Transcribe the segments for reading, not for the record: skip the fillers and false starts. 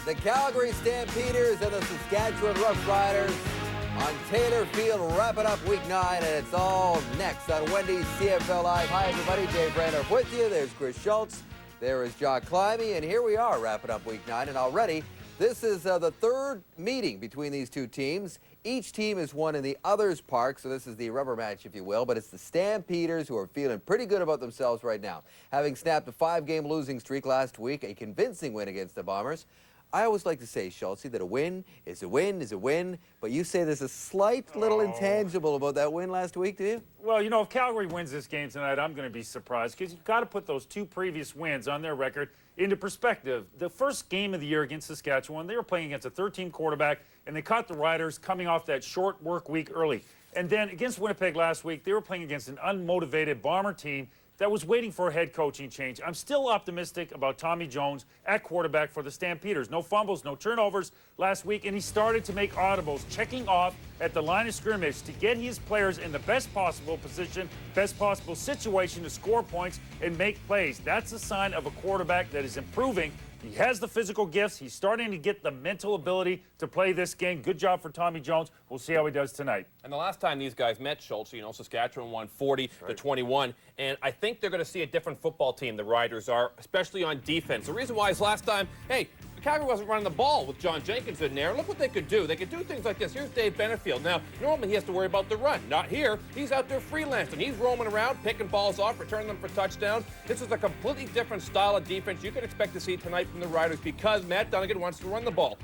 The Calgary Stampeders and the Saskatchewan Roughriders on Taylor Field wrapping up Week 9, and it's all next on Wendy's CFL Live. Hi, everybody. Dave Randolph with you. There's Chris Schultz. There is Jock Climbey, and here we are wrapping up Week 9, and already this is the third meeting between these two teams. Each team is won in the other's park, so this is the rubber match, if you will, but it's the Stampeders who are feeling pretty good about themselves right now. Having snapped a 5-game losing streak last week, a convincing win against the Bombers. I always like to say, Schultz, that a win is a win is a win, but you say there's a slight little intangible about that win last week, do you? Well, you know, if Calgary wins this game tonight, I'm going to be surprised because you've got to put those two previous wins on their record into perspective. The first game of the year against Saskatchewan, they were playing against a 13 quarterback, and they caught the Riders coming off that short work week early. And then against Winnipeg last week, they were playing against an unmotivated Bomber team that was waiting for a head coaching change. I'm still optimistic about Tommy Jones at quarterback for the Stampeders. No fumbles, no turnovers last week, and he started to make audibles, checking off at the line of scrimmage to get his players in the best possible position, best possible situation to score points and make plays. That's a sign of a quarterback that is improving. He has the physical gifts. He's starting to get the mental ability to play this game. Good job for Tommy Jones. We'll see how he does tonight. And the last time these guys met, Schultz, you know, Saskatchewan won 40-21. And I think they're going to see a different football team, the Riders are, especially on defense. The reason why is last time, hey, Calgary wasn't running the ball with John Jenkins in there. Look what they could do. They could do things like this. Here's Dave Benefield. Now, normally he has to worry about the run. Not here. He's out there freelancing. He's roaming around, picking balls off, returning them for touchdowns. This is a completely different style of defense you can expect to see tonight from the Riders because Matt Dunnigan wants to run the ball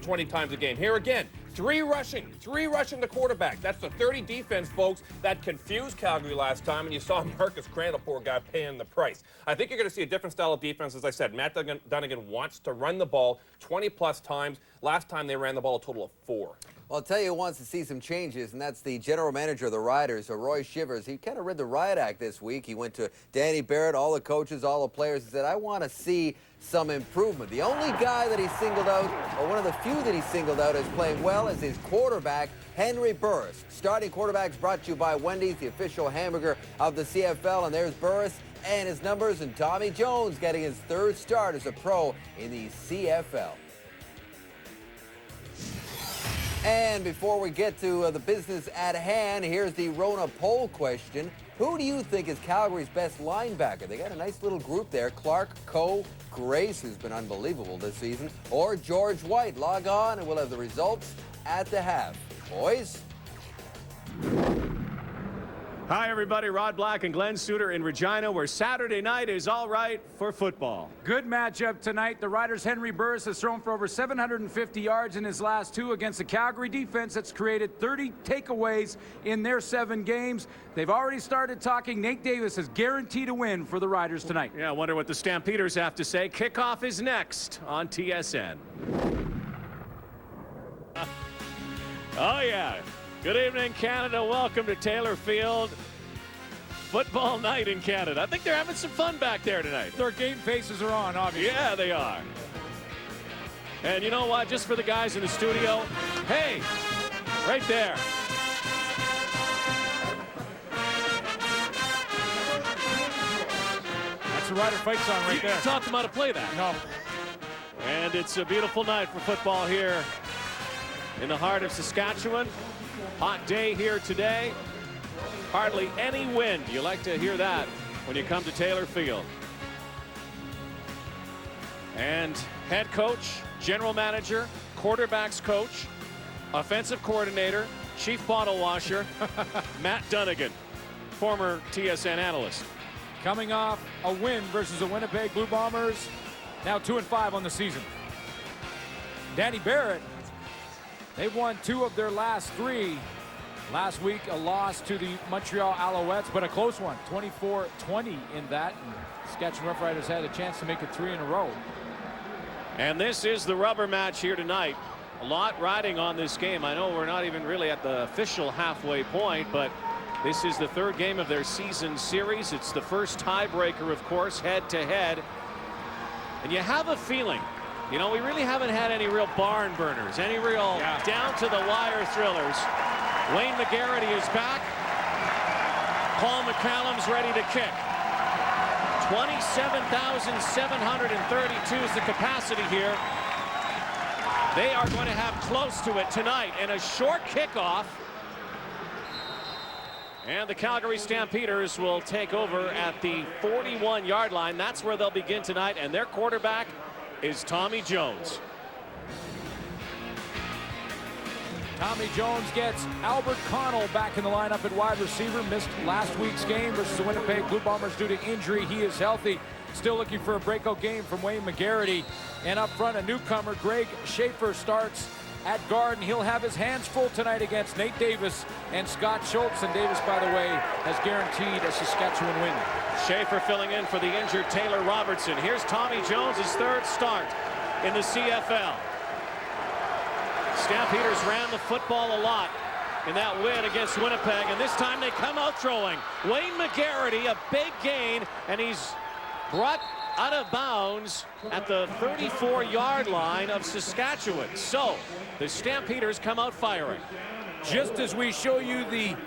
20 times a game. Here again, three rushing the quarterback. That's the 30 defense, folks, that confused Calgary last time, and you saw Marcus Crandall, poor guy, paying the price. I think you're going to see a different style of defense. As I said, Matt Dunnigan wants to run the ball 20-plus times. Last time they ran the ball a total of 4. Well, I'll tell you who wants to see some changes, and that's the general manager of the Riders, Roy Shivers. He kind of read the riot act this week. He went to Danny Barrett, all the coaches, all the players, and said, I want to see some improvement. The only guy that he singled out, or one of the few that he singled out as playing well, is his quarterback, Henry Burris. Starting quarterbacks brought to you by Wendy's, the official hamburger of the CFL, and there's Burris and his numbers, and Tommy Jones getting his third start as a pro in the CFL. And before we get to the business at hand, here's the Rona poll question. Who do you think is Calgary's best linebacker? They got a nice little group there. Clark, Coe, Grace, who's been unbelievable this season, or George White. Log on and we'll have the results at the half. Boys? Hi, everybody. Rod Black and Glenn Suter in Regina, where Saturday night is all right for football. Good matchup tonight. The Riders' Henry Burris has thrown for over 750 yards in his last 2 against the Calgary defense that's created 30 takeaways in their 7 games. They've already started talking. Nate Davis is guaranteed a win for the Riders tonight. Yeah, I wonder what the Stampeders have to say. Kickoff is next on TSN. Oh, yeah. Good evening, Canada. Welcome to Taylor Field. Football night in Canada. I think they're having some fun back there tonight. Their game faces are on, obviously. Yeah, they are. And you know what? Just for the guys in the studio, hey, right there. That's a Rider fight song right there. You taught them how to play that. No. And it's a beautiful night for football here in the heart of Saskatchewan. Hot day here today. Hardly any wind. You like to hear that when you come to Taylor Field. And head coach, general manager, quarterbacks coach, offensive coordinator, chief bottle washer, Matt Dunnigan, former TSN analyst. Coming off a win versus the Winnipeg Blue Bombers, now 2-5 on the season. Danny Barrett, they've won 2 of their last 3. Last week, a loss to the Montreal Alouettes, but a close one, 24-20 in that. And Saskatchewan Roughriders had a chance to make it 3 in a row. And this is the rubber match here tonight. A lot riding on this game. I know we're not even really at the official halfway point, but this is the 3rd game of their season series. It's the first tiebreaker, of course, head-to-head. And you have a feeling, you know, we really haven't had any real barn burners, any real down-to-the-wire thrillers. Wayne McGarity is back. Paul McCallum's ready to kick. 27,732 is the capacity here They are going to have close to it tonight, and a short kickoff. And the Calgary Stampeders will take over at the 41-yard line. That's where they'll begin tonight, and their quarterback is Tommy Jones. Tommy Jones gets Albert Connell back in the lineup at wide receiver. Missed last week's game versus the Winnipeg Blue Bombers due to injury. He is healthy. Still looking for a breakout game from Wayne McGarity. And up front, a newcomer, Greg Schaefer, starts at guard, and he'll have his hands full tonight against Nate Davis and Scott Schultz. And Davis, by the way, has guaranteed a Saskatchewan win. Schaefer filling in for the injured Taylor Robertson. Here's Tommy Jones' third start in the CFL. Stampeders ran the football a lot in that win against Winnipeg, and this time they come out throwing. Wayne McGarity, a big gain, and he's brought out of bounds at the 34-yard line of Saskatchewan. So the Stampeders come out firing. Just as we show you the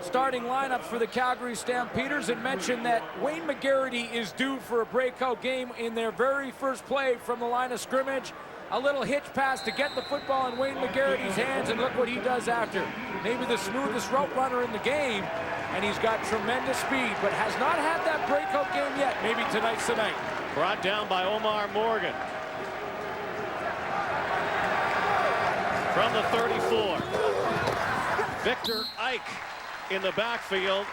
starting lineup for the Calgary Stampeders, and mention that Wayne McGarity is due for a breakout game in their very first play from the line of scrimmage. A little hitch pass to get the football in Wayne McGarity's hands, and look what he does after. Maybe the smoothest route runner in the game, and he's got tremendous speed, but has not had that breakout game yet. Maybe tonight's the night. Brought down by Omar Morgan. From the 34. Victor Ike in the backfield,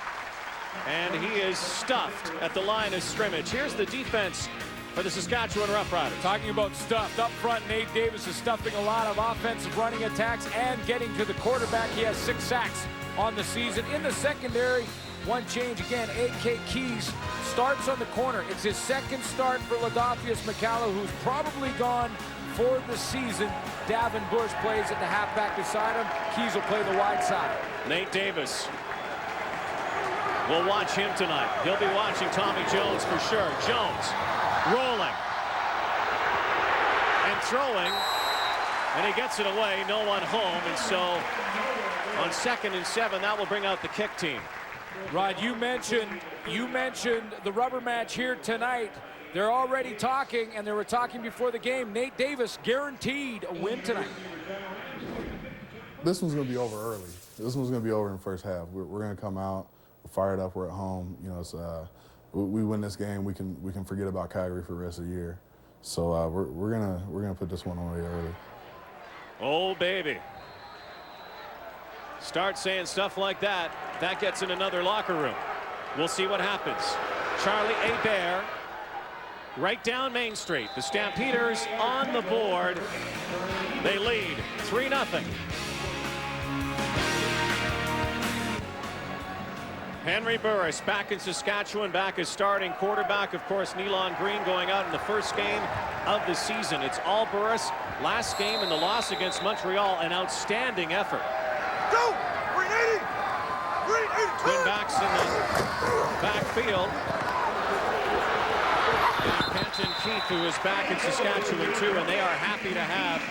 and he is stuffed at the line of scrimmage. Here's the defense for the Saskatchewan Roughriders. Talking about stuffed up front, Nate Davis is stuffing a lot of offensive running attacks and getting to the quarterback. He has 6 sacks on the season. In the secondary, one change again. A.K. Keys starts on the corner. It's his second start for Ladolfius McCalla, who's probably gone for the season. Davin Bush plays at the halfback beside him. Keys will play the wide side. Nate Davis. We'll watch him tonight. He'll be watching Tommy Jones for sure. Jones rolling and throwing, and he gets it away. No one home, and so on 2nd and 7, that will bring out the kick team. Rod, you mentioned the rubber match here tonight. They're already talking, and they were talking before the game. Nate Davis guaranteed a win tonight. This one's going to be over early. This one's going to be over in the first half. We're going to come out, we're fired up, we're at home. You know, it's, we win this game, we can forget about Calgary for the rest of the year. So we're gonna put this one away early. Oh baby! Start saying stuff like that. That gets in another locker room. We'll see what happens. Charlie Hebert, right down Main Street. The Stampeders on the board. They lead 3-0. Henry Burris back in Saskatchewan, back as starting quarterback. Of course, Nealon Green going out in the first game of the season. It's all Burris. Last game in the loss against Montreal, an outstanding effort. Go! 380! 380! Twin backs in the backfield. And Kenton Keith, who is back in Saskatchewan too, and they are happy to have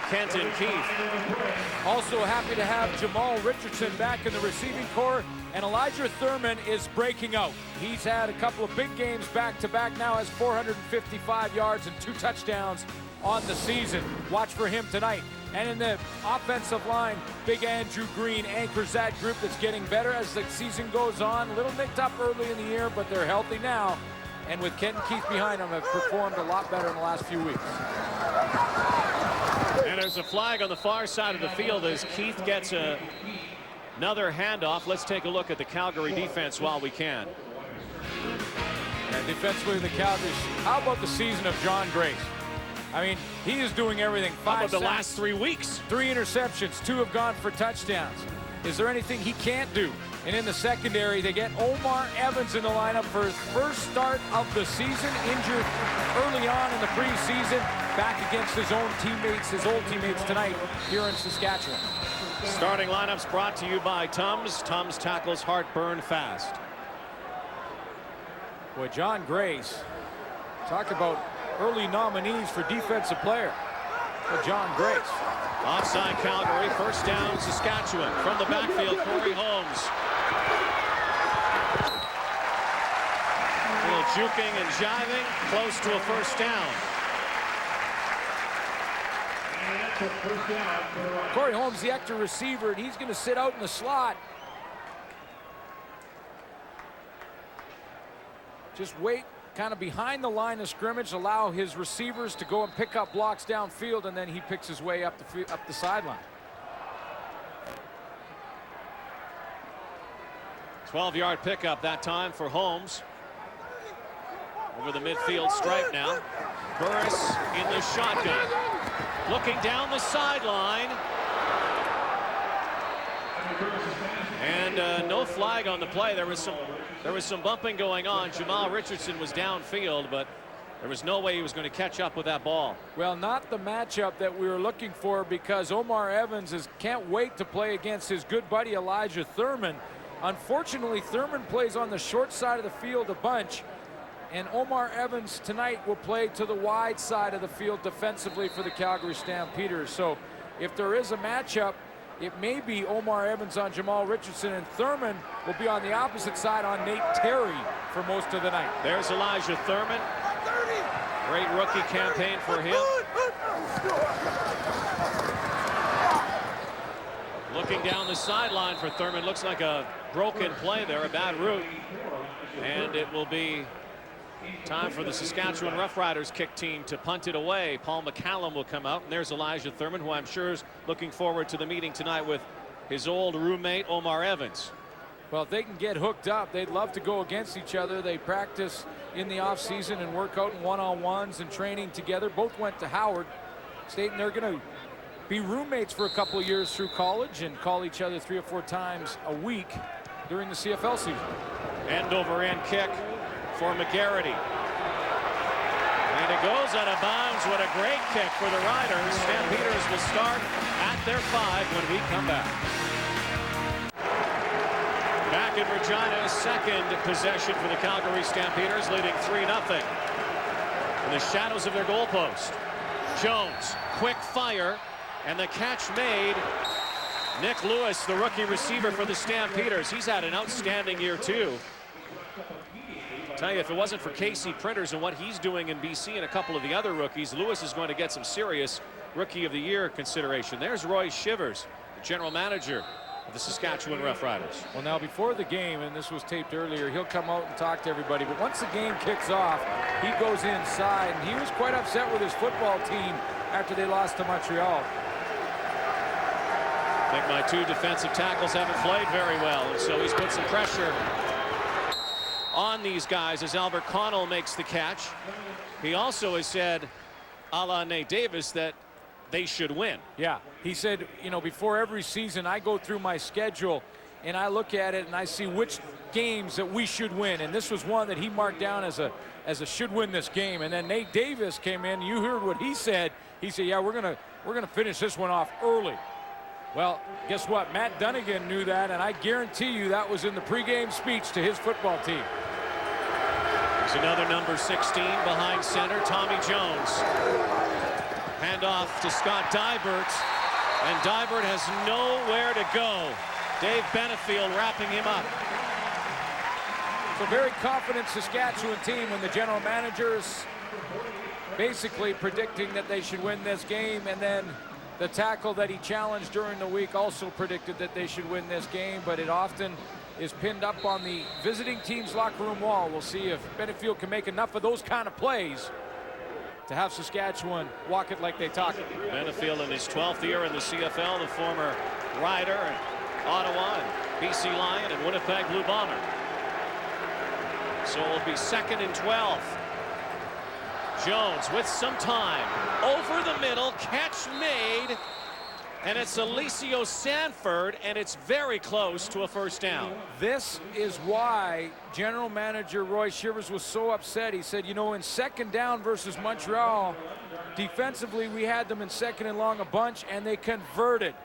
Kenton Keith. Also happy to have Jamal Richardson back in the receiving corps, and Elijah Thurman is breaking out. He's had a couple of big games back-to-back, now has 455 yards and 2 touchdowns on the season. Watch for him tonight. And in the offensive line, Big Andrew Green anchors that group that's getting better as the season goes on. A little nicked up early in the year, but they're healthy now. And with Kenton Keith behind them, have performed a lot better in the last few weeks. And there's a flag on the far side of the field as Keith gets another handoff. Let's take a look at the Calgary defense while we can. And defensively, the Calgary. How about the season of John Grace? I mean, he is doing everything. 5 How about the sacks, last 3 weeks? 3 interceptions, 2 have gone for touchdowns. Is there anything he can't do? And in the secondary, they get Omar Evans in the lineup for his first start of the season, injured early on in the preseason, back against his old teammates tonight here in Saskatchewan. Starting lineups brought to you by Tums. Tums tackles heartburn fast. Boy, John Grace, talk about early nominees for defensive player. But John Grace. Offside Calgary, first down Saskatchewan. From the backfield, Corey Holmes. A little juking and jiving, close to a first down. Corey Holmes, the extra receiver, and he's going to sit out in the slot. Just wait kind of behind the line of scrimmage, allow his receivers to go and pick up blocks downfield, and then he picks his way up the sideline. 12-yard pickup that time for Holmes. Over the midfield stripe now. Burris in the shotgun. Looking down the sideline. And no flag on the play. There was some bumping going on. Jamal Richardson was downfield, but there was no way he was going to catch up with that ball. Well, not the matchup that we were looking for, because Omar Evans can't wait to play against his good buddy Elijah Thurman. Unfortunately, Thurman plays on the short side of the field a bunch, and Omar Evans tonight will play to the wide side of the field defensively for the Calgary Stampeders. So if there is a matchup, it may be Omar Evans on Jamal Richardson, and Thurman will be on the opposite side on Nate Terry for most of the night. There's Elijah Thurman. Great rookie campaign for him. Looking down the sideline for Thurman. Looks like a broken play there, a bad route. And it will be time for the Saskatchewan Roughriders kick team to punt it away. Paul McCallum will come out, and there's Elijah Thurman, who I'm sure is looking forward to the meeting tonight with his old roommate Omar Evans. Well, if they can get hooked up, they'd love to go against each other. They practice in the off-season and work out in one-on-ones and training together. Both went to Howard State, and they're going to be roommates for a couple of years through college and call each other 3 or 4 times a week during the CFL season. End-over-end kick for McGarity. And it goes out of bounds. What a great kick for the Riders. Stampeders will start at their 5 when we come back. Back in Regina, second possession for the Calgary Stampeders, leading 3-0. In the shadows of their goalpost. Jones, quick fire, and the catch made. Nick Lewis, the rookie receiver for the Stampeders. He's had an outstanding year, too. I'll tell you, if it wasn't for Casey Printers and what he's doing in BC and a couple of the other rookies, Lewis is going to get some serious Rookie of the Year consideration. There's Roy Shivers, the general manager of the Saskatchewan Roughriders. Well, now before the game, and this was taped earlier, he'll come out and talk to everybody, but once the game kicks off, he goes inside, and he was quite upset with his football team after they lost to Montreal. I think my 2 defensive tackles haven't played very well, and so he's put some pressure on these guys as Albert Connell makes the catch. He also has said, a la Nate Davis, that they should win. Yeah, he said, you know, before every season I go through my schedule and I look at it and I see which games that we should win, and this was one that he marked down as a should win this game. And then Nate Davis came in. You heard what he said. He said, yeah, we're gonna finish this one off early. Well, guess what? Matt Dunnigan knew that, and I guarantee you that was in the pregame speech to his football team. There's another number 16 behind center, Tommy Jones. Handoff to Scott Dybert, and Dybert has nowhere to go. Dave Benefield wrapping him up. It's a very confident Saskatchewan team, and the general manager's basically predicting that they should win this game, and then the tackle that he challenged during the week also predicted that they should win this game, but it often is pinned up on the visiting team's locker room wall. We'll see if Benefield can make enough of those kind of plays to have Saskatchewan walk it like they talk it. Benefield in his 12th year in the CFL, the former Rider and Ottawa and BC Lion and Winnipeg Blue Bomber. So it'll be 2nd and 12. Jones with some time. Over the middle, catch made. And it's Alicio Sanford, and it's very close to a first down. This is why general manager Roy Shivers was so upset. He said, you know, in 2nd down versus Montreal, defensively we had them in 2nd and long a bunch, and they converted.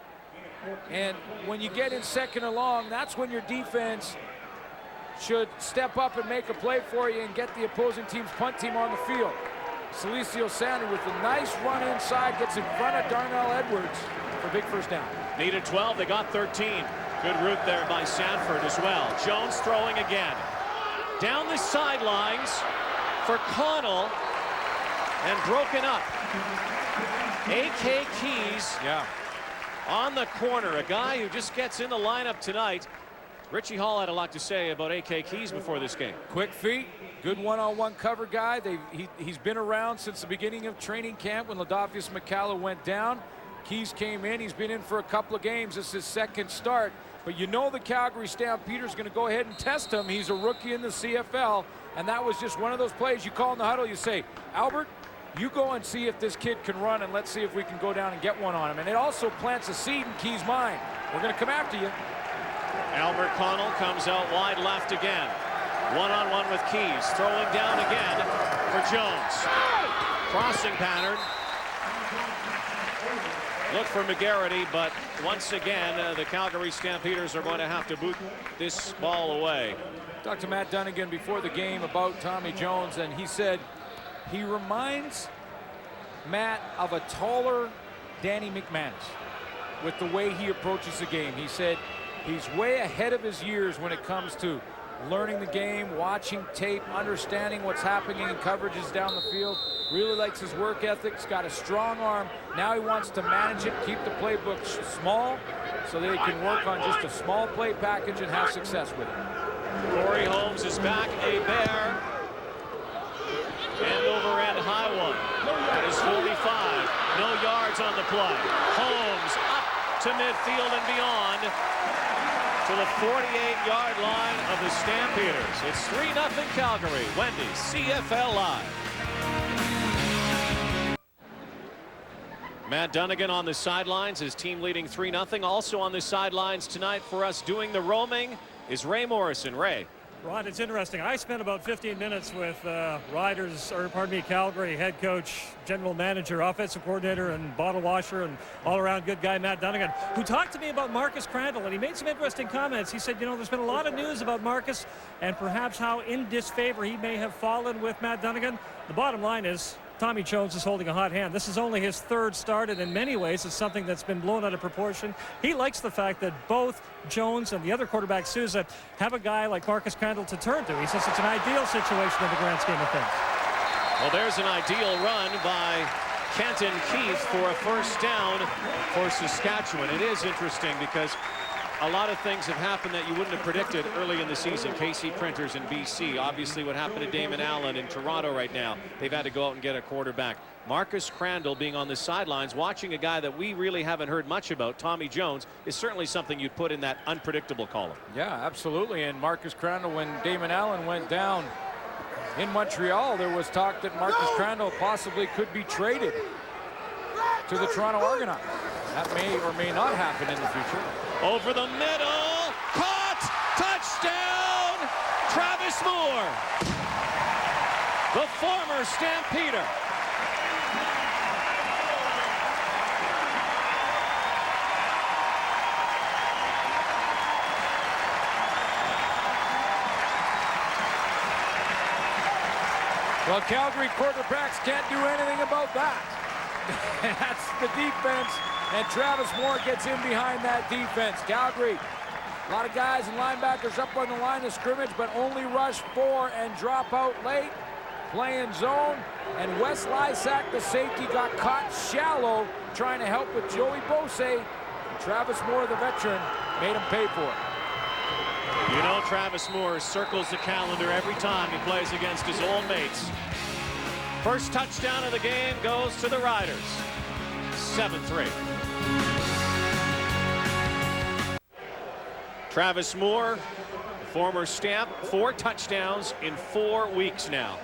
And when you get in 2nd and long, that's when your defense should step up and make a play for you and get the opposing team's punt team on the field. Alicio Sanford with a nice run inside, gets in front of Darnell Edwards for a big first down. Needed 12, they got 13. Good route there by Sanford as well. Jones throwing again. Down the sidelines for Connell, and broken up. A.K. Keys on the corner, a guy who just gets in the lineup tonight. Richie Hall had a lot to say about A.K. Keys before this game. Quick feet, good one-on-one cover guy. He's been around since the beginning of training camp when Ladolphus McCalla went down. Keys came in. He's been in for a couple of games. This is his second start. But you know the Calgary Stampeders going to go ahead and test him. He's a rookie in the CFL, and that was just one of those plays you call in the huddle. You say, Albert, you go and see if this kid can run, and let's see if we can go down and get one on him. And it also plants a seed in Keys' mind. We're going to come after you. Albert Connell comes out wide left again. One-on-one with Keys. Throwing down again for Jones. Crossing pattern. Look for McGarity, but once again, the Calgary Stampeders are going to have to boot this ball away. Talked to Matt Dunnigan before the game about Tommy Jones, and he said he reminds Matt of a taller Danny McManus with the way he approaches the game. He said he's way ahead of his years when it comes to learning the game, watching tape, understanding what's happening in coverages down the field. Really likes his work ethic. He's got a strong arm. Now he wants to manage it, keep the playbook small so that he can work on just a small play package and have success with it. Corey Holmes is back, a bear. End over end high one. That is 45. No yards on the play. Holmes up to midfield and beyond to the 48-yard line of the Stampeders. It's 3-0 Calgary. Wendy's CFL Live. Matt Dunnigan on the sidelines, his team leading 3-0. Also on the sidelines tonight for us doing the roaming is Ray Morrison. Ray. Rod, it's interesting. I spent about 15 minutes with Calgary head coach, general manager, offensive coordinator, and bottle washer, and all-around good guy, Matt Dunnigan, who talked to me about Marcus Crandall, and he made some interesting comments. He said, you know, there's been a lot of news about Marcus and perhaps how in disfavor he may have fallen with Matt Dunnigan. The bottom line is Tommy Jones is holding a hot hand. This is only his third start, and in many ways it's something that's been blown out of proportion. He likes the fact that both Jones and the other quarterback, Souza, have a guy like Marcus Crandall to turn to. He says it's an ideal situation in the grand scheme of things. Well, there's an ideal run by Kenton Keith for a first down for Saskatchewan. It is interesting because a lot of things have happened that you wouldn't have predicted early in the season. KC Printers in BC, obviously what happened to Damon Allen in Toronto right now. They've had to go out and get a quarterback. Marcus Crandall being on the sidelines, watching a guy that we really haven't heard much about, Tommy Jones, is certainly something you'd put in that unpredictable column. Yeah, absolutely. And Marcus Crandall, when Damon Allen went down in Montreal, there was talk that Marcus Crandall possibly could be traded to the Toronto Argonauts. That may or may not happen in the future. Over the middle, caught, touchdown, Travis Moore, the former Stampeder. Well, Calgary quarterbacks can't do anything about that. That's the defense, and Travis Moore gets in behind that defense. Calgary, a lot of guys and linebackers up on the line of scrimmage, but only rush 4 and drop out late. Playing zone, and Wes Lysak, the safety, got caught shallow trying to help with Joey Bose. And Travis Moore, the veteran, made him pay for it. You know, Travis Moore circles the calendar every time he plays against his old mates. First touchdown of the game goes to the Riders. 7-3. Travis Moore, former Stamp, 4 touchdowns in 4 weeks now.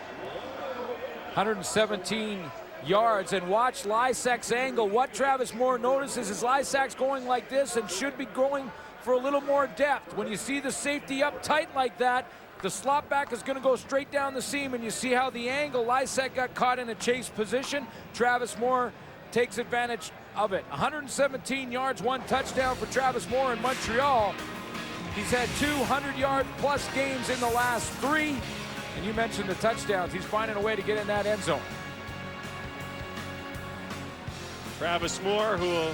117 yards, and watch Lysak's angle. What Travis Moore notices is Lysak's going like this and should be going for a little more depth. When you see the safety up tight like that, the slot back is going to go straight down the seam, and you see how the angle, Lysak got caught in a chase position. Travis Moore takes advantage of it. 117 yards, 1 touchdown for Travis Moore in Montreal. He's had 200-yard plus games in the last 3. And you mentioned the touchdowns. He's finding a way to get in that end zone. Travis Moore, who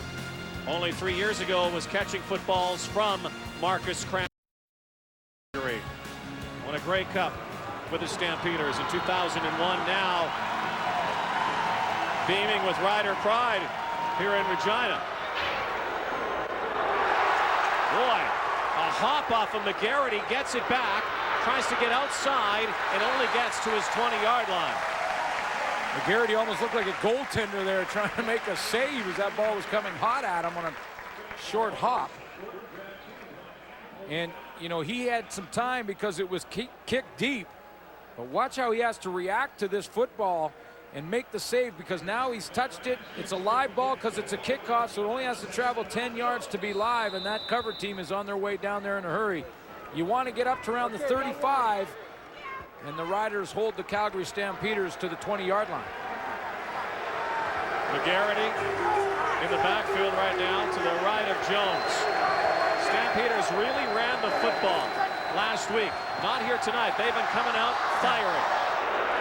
only 3 years ago was catching footballs from Marcus Crandall. Won a Grey Cup with the Stampeders in 2001. Now beaming with Rider pride. here in Regina. Boy, a hop off of McGarity, gets it back, tries to get outside, and only gets to his 20-yard line. McGarity almost looked like a goaltender there trying to make a save as that ball was coming hot at him on a short hop. And, you know, he had some time because it was kicked deep. But watch how he has to react to this football and make the save, because now he's touched it. It's a live ball because it's a kickoff, so it only has to travel 10 yards to be live, and that cover team is on their way down there in a hurry. You want to get up to around the 35, and the Riders hold the Calgary Stampeders to the 20-yard line. McGarity in the backfield right now to the right of Jones. Stampeders really ran the football last week. Not here tonight. They've been coming out firing.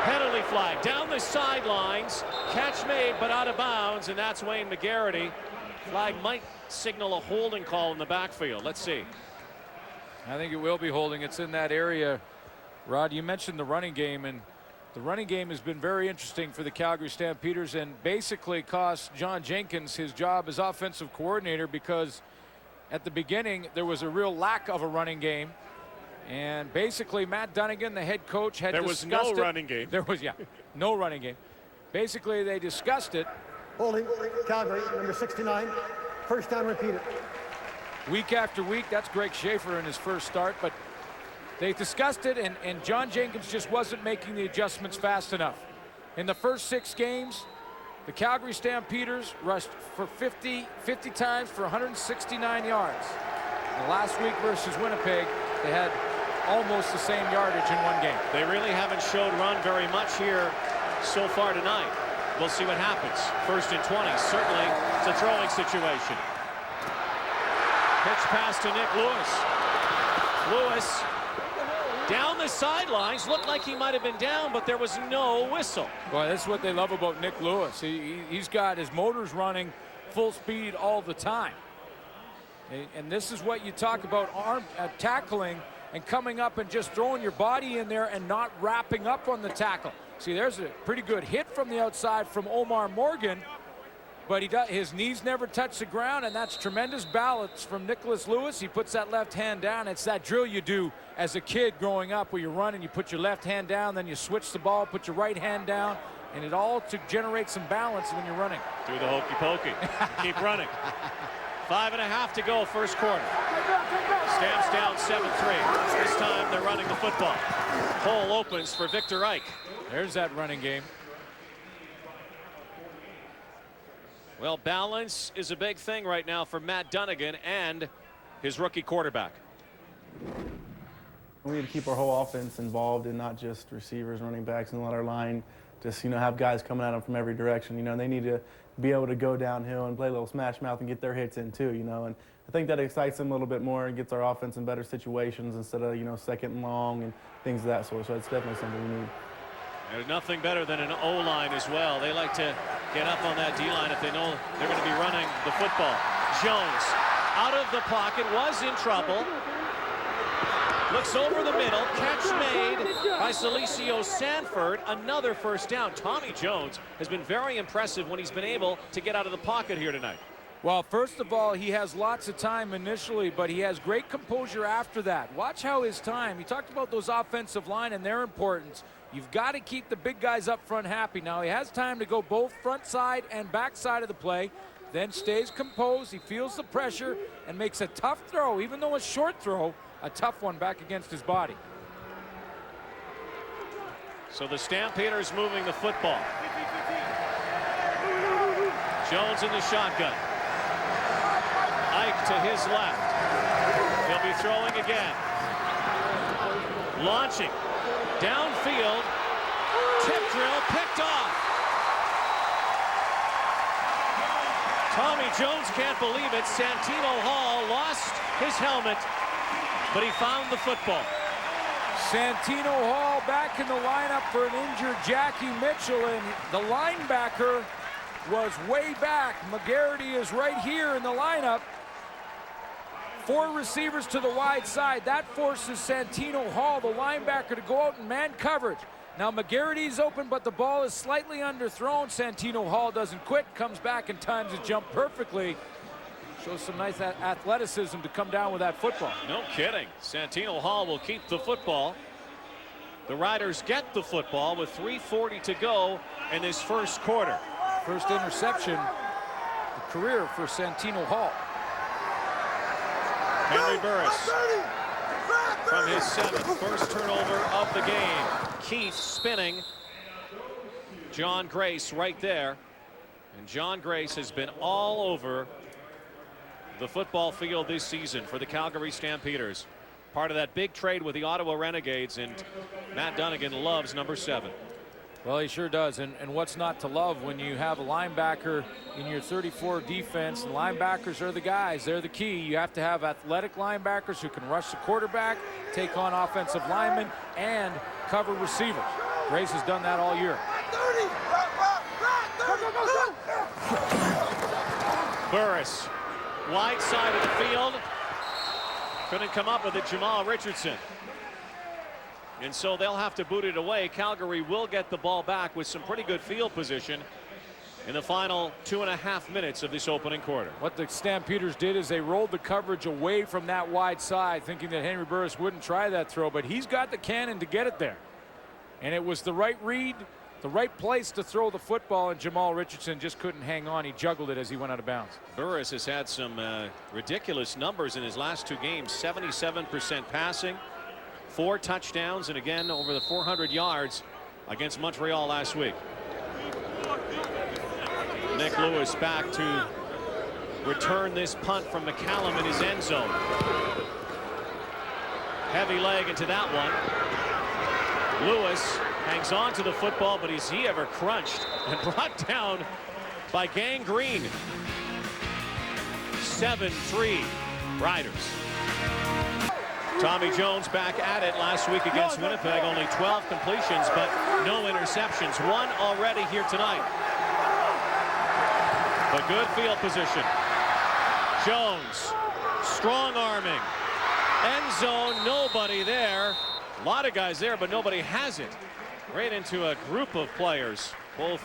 Penalty flag down the sidelines. Catch made, but out of bounds, and that's Wayne McGarity. Flag might signal a holding call in the backfield. Let's see. I think it will be holding. It's in that area. Rod, you mentioned the running game, and the running game has been very interesting for the Calgary Stampeders and basically cost John Jenkins his job as offensive coordinator, because at the beginning there was a real lack of a running game. And basically, Matt Dunnigan, the head coach, had discussed it. There was no running game. There was, yeah, no running game. Basically, they discussed it. Holding, Calgary, number 69, first down repeated. Week after week, that's Greg Schaefer in his first start, but they discussed it, and John Jenkins just wasn't making the adjustments fast enough. In the first 6 games, the Calgary Stampeders rushed for 50 times for 169 yards. And last week versus Winnipeg, they had almost the same yardage in one game. They really haven't showed run very much here so far tonight. We'll see what happens. First and 20. Certainly, it's a throwing situation. Pitch pass to Nick Lewis. Lewis down the sidelines. Looked like he might have been down, but there was no whistle. Boy, that's what they love about Nick Lewis. He's got his motors running full speed all the time. And this is what you talk about, arm tackling and coming up and just throwing your body in there and not wrapping up on the tackle. See, there's a pretty good hit from the outside from Omar Morgan, but his knees never touch the ground, and that's tremendous balance from Nicholas Lewis. He puts that left hand down. It's that drill you do as a kid growing up where you run and you put your left hand down, then you switch the ball, put your right hand down, and it all to generate some balance when you're running. Do the hokey pokey. Keep running. 5.5 to go, first quarter. Stamps down 7-3. This time they're running the football. Hole opens for Victor Ike. There's that running game. Well, balance is a big thing right now for Matt Dunnigan and his rookie quarterback. We need to keep our whole offense involved and not just receivers, running backs, and let our line just, have guys coming at them from every direction. They need to be able to go downhill and play a little smash mouth and get their hits in too, and I think that excites them a little bit more and gets our offense in better situations instead of, second and long and things of that sort. So it's definitely something we need. There's nothing better than an O-line as well. They like to get up on that D-line if they know they're going to be running the football. Jones out of the pocket, was in trouble. Looks over the middle, catch made by Celicio Sanford, another first down. Tommy Jones has been very impressive when he's been able to get out of the pocket here tonight. Well, first of all, he has lots of time initially, but he has great composure after that. Watch how his time, he talked about those offensive line and their importance. You've got to keep the big guys up front happy. Now he has time to go both front side and back side of the play, then stays composed, he feels the pressure and makes a tough throw, even though a short throw, a tough one back against his body. So the Stampeders moving the football. Jones in the shotgun. Ike to his left. He'll be throwing again. Launching. Downfield. Tip drill picked off. Tommy Jones can't believe it. Santino Hall lost his helmet, but he found the football. Santino Hall back in the lineup for an injured Jackie Mitchell, and the linebacker was way back. McGarity is right here in the lineup. 4 receivers to the wide side. That forces Santino Hall, the linebacker, to go out in man coverage. Now McGarrity's open, but the ball is slightly underthrown. Santino Hall doesn't quit, comes back and times his jump perfectly. Shows some nice athleticism to come down with that football. No kidding. Santino Hall will keep the football. The Riders get the football with 3:40 to go in this first quarter. First interception, the career for Santino Hall. Henry Burris from his 7th, first turnover of the game. Keith spinning. John Grace right there. And John Grace has been all over the football field this season for the Calgary Stampeders. Part of that big trade with the Ottawa Renegades, and Matt Dunnigan loves number 7. Well, he sure does. And what's not to love when you have a linebacker in your 34 defense? And linebackers are the guys. They're the key. You have to have athletic linebackers who can rush the quarterback, take on offensive linemen, and cover receivers. Grace has done that all year. Burris, wide side of the field. Couldn't come up with it, Jamal Richardson. And so they'll have to boot it away. Calgary will get the ball back with some pretty good field position in the final 2.5 minutes of this opening quarter. What the Stampeders did is they rolled the coverage away from that wide side, thinking that Henry Burris wouldn't try that throw, but he's got the cannon to get it there. And it was the right read, the right place to throw the football, and Jamal Richardson just couldn't hang on. He juggled it as he went out of bounds. Burris has had some ridiculous numbers in his last 2 games. 77% passing, 4 touchdowns, and again over the 400 yards against Montreal last week. Nick Lewis back to return this punt from McCallum in his end zone. Heavy leg into that one. Lewis hangs on to the football, but is he ever crunched and brought down by Gangrene. 7-3 Riders. Tommy Jones back at it last week against Winnipeg. Only 12 completions, but no interceptions. 1 already here tonight. But good field position. Jones, strong arming. End zone, nobody there. A lot of guys there, but nobody has it. Right into a group of players, both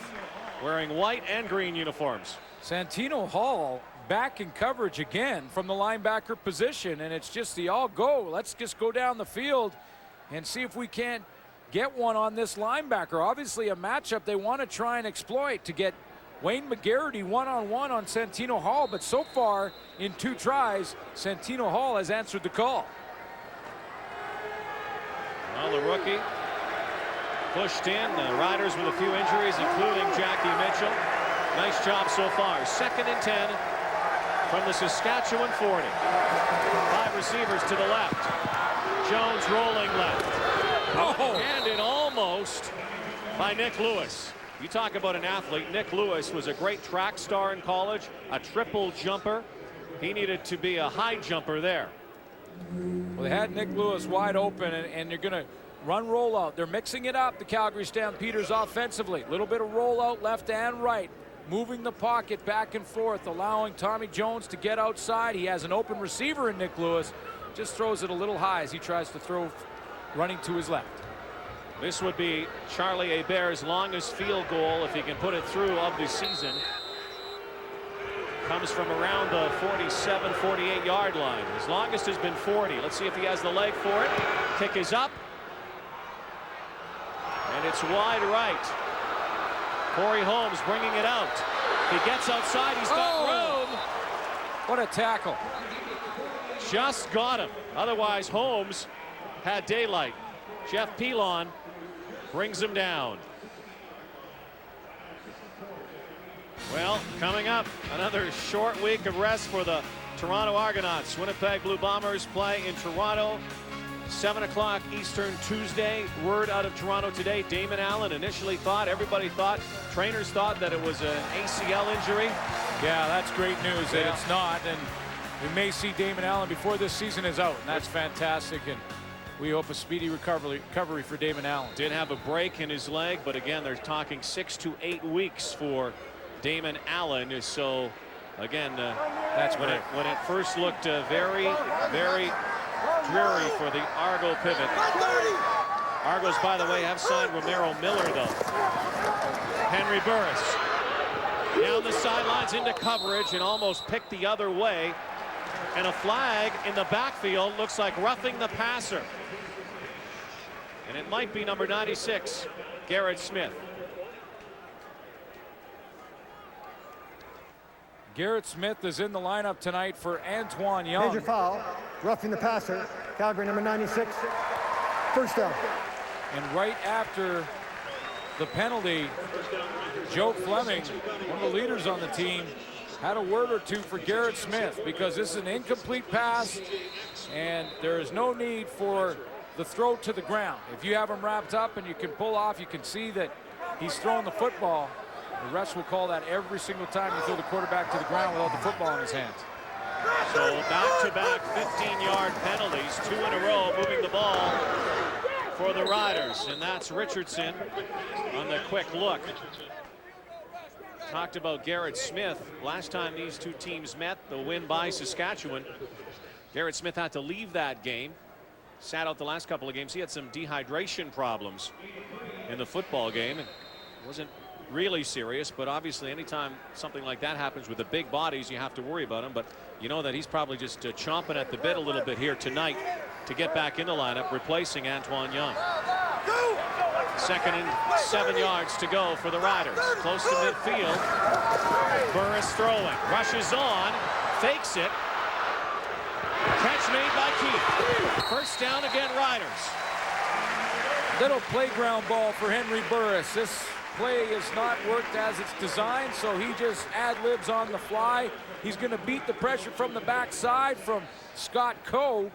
wearing white and green uniforms. Santino Hall back in coverage again from the linebacker position, and it's just the all go. Let's just go down the field and see if we can't get one on this linebacker. Obviously a matchup they want to try and exploit to get Wayne McGarrity one-on-one on Santino Hall, but so far in 2 tries, Santino Hall has answered the call. Well, the rookie pushed in. The Riders with a few injuries, including Jackie Mitchell. Nice job so far. 2nd and 10 from the Saskatchewan 40. 5 receivers to the left. Jones rolling left. Oh. Handed almost by Nick Lewis. You talk about an athlete. Nick Lewis was a great track star in college, a triple jumper. He needed to be a high jumper there. Well, they had Nick Lewis wide open, and they're going to run rollout. They're mixing it up, the Calgary Stampeders offensively. A little bit of rollout left and right. Moving the pocket back and forth, allowing Tommy Jones to get outside. He has an open receiver in Nick Lewis. Just throws it a little high as he tries to throw running to his left. This would be Charlie Hebert's longest field goal, if he can put it through, of the season. Comes from around the 47, 48 yard line. His longest has been 40. Let's see if he has the leg for it. Kick is up. And it's wide right. Corey Holmes bringing it out. If he gets outside, he's got room. What a tackle. Just got him. Otherwise, Holmes had daylight. Jeff Pilon brings him down. Well, coming up, another short week of rest for the Toronto Argonauts. Winnipeg Blue Bombers play in Toronto, 7 o'clock Eastern Tuesday. Word out of Toronto today, Damon Allen everybody thought, trainers thought that it was an ACL injury. Yeah, that's great news that it's not, and we may see Damon Allen before this season is out, and that's fantastic, and we hope a speedy recovery for Damon Allen. Did have a break in his leg, but again, they're talking 6 to 8 weeks for Damon Allen. So again, that's when it first looked very, very dreary for the Argo pivot. Argos, by the way, have signed Romero Miller, though. Henry Burris down the sidelines into coverage and almost picked the other way. And a flag in the backfield, looks like roughing the passer. And it might be number 96, Garrett Smith. Garrett Smith is in the lineup tonight for Antoine Young. Major foul, roughing the passer, Calgary number 96, first down. And right after the penalty, Joe Fleming, one of the leaders on the team, had a word or two for Garrett Smith because this is an incomplete pass and there is no need for the throw to the ground. If you have him wrapped up and you can pull off, you can see that he's throwing the football. The refs will call that every single time you throw the quarterback to the ground without the football in his hands. So back-to-back 15-yard penalties, 2 in a row, moving the ball for the Riders. And that's Richardson on the quick look. Talked about Garrett Smith. Last time these two teams met, the win by Saskatchewan. Garrett Smith had to leave that game. Sat out the last couple of games. He had some dehydration problems in the football game. It wasn't really serious, but obviously anytime something like that happens with the big bodies, you have to worry about him. But you know that he's probably just chomping at the bit a little bit here tonight to get back in the lineup, replacing Antoine Young. 2nd and 7 yards to go for the Riders. Close to midfield. Burris throwing. Rushes on. Fakes it. Catch made by Keith. First down again, Riders. Little playground ball for Henry Burris. This play has not worked as it's designed, so he just ad-libs on the fly. He's going to beat the pressure from the backside from Scott Coe.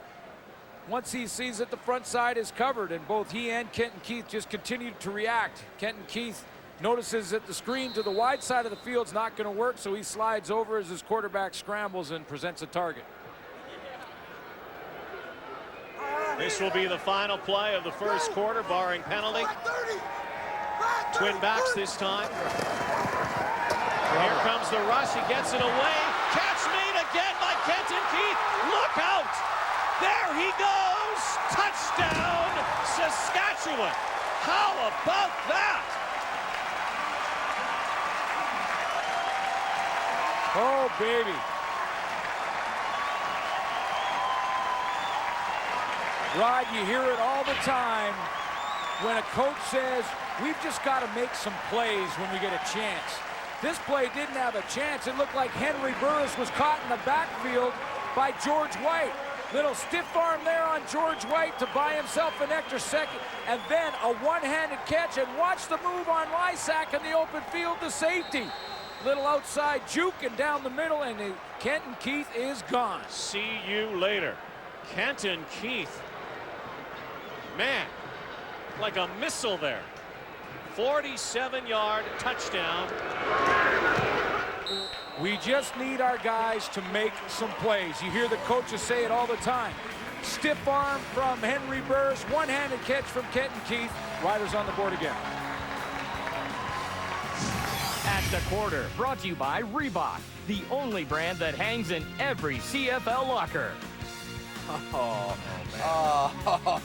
Once he sees that the front side is covered, and both he and Kenton Keith just continue to react. Kenton Keith notices that the screen to the wide side of the field is not going to work, so he slides over as his quarterback scrambles and presents a target. This will be the final play of the first quarter, barring penalty. Twin backs this time. Here comes the rush. He gets it away. Catch made again by Kenton Keith. Look out! There he goes! Touchdown, Saskatchewan! How about that? Oh, baby. Rod, you hear it all the time when a coach says, we've just got to make some plays when we get a chance. This play didn't have a chance. It looked like Henry Burris was caught in the backfield by George White. Little stiff arm there on George White to buy himself an extra second, and then a one-handed catch, and watch the move on Lysak in the open field to safety. Little outside juke and down the middle, and Kenton Keith is gone. See you later. Kenton Keith. Man, like a missile there. 47-yard touchdown. We just need our guys to make some plays. You hear the coaches say it all the time. Stiff arm from Henry Burris, one-handed catch from Kenton Keith. Riders on the board again. At the quarter, brought to you by Reebok, the only brand that hangs in every CFL locker. Oh, man.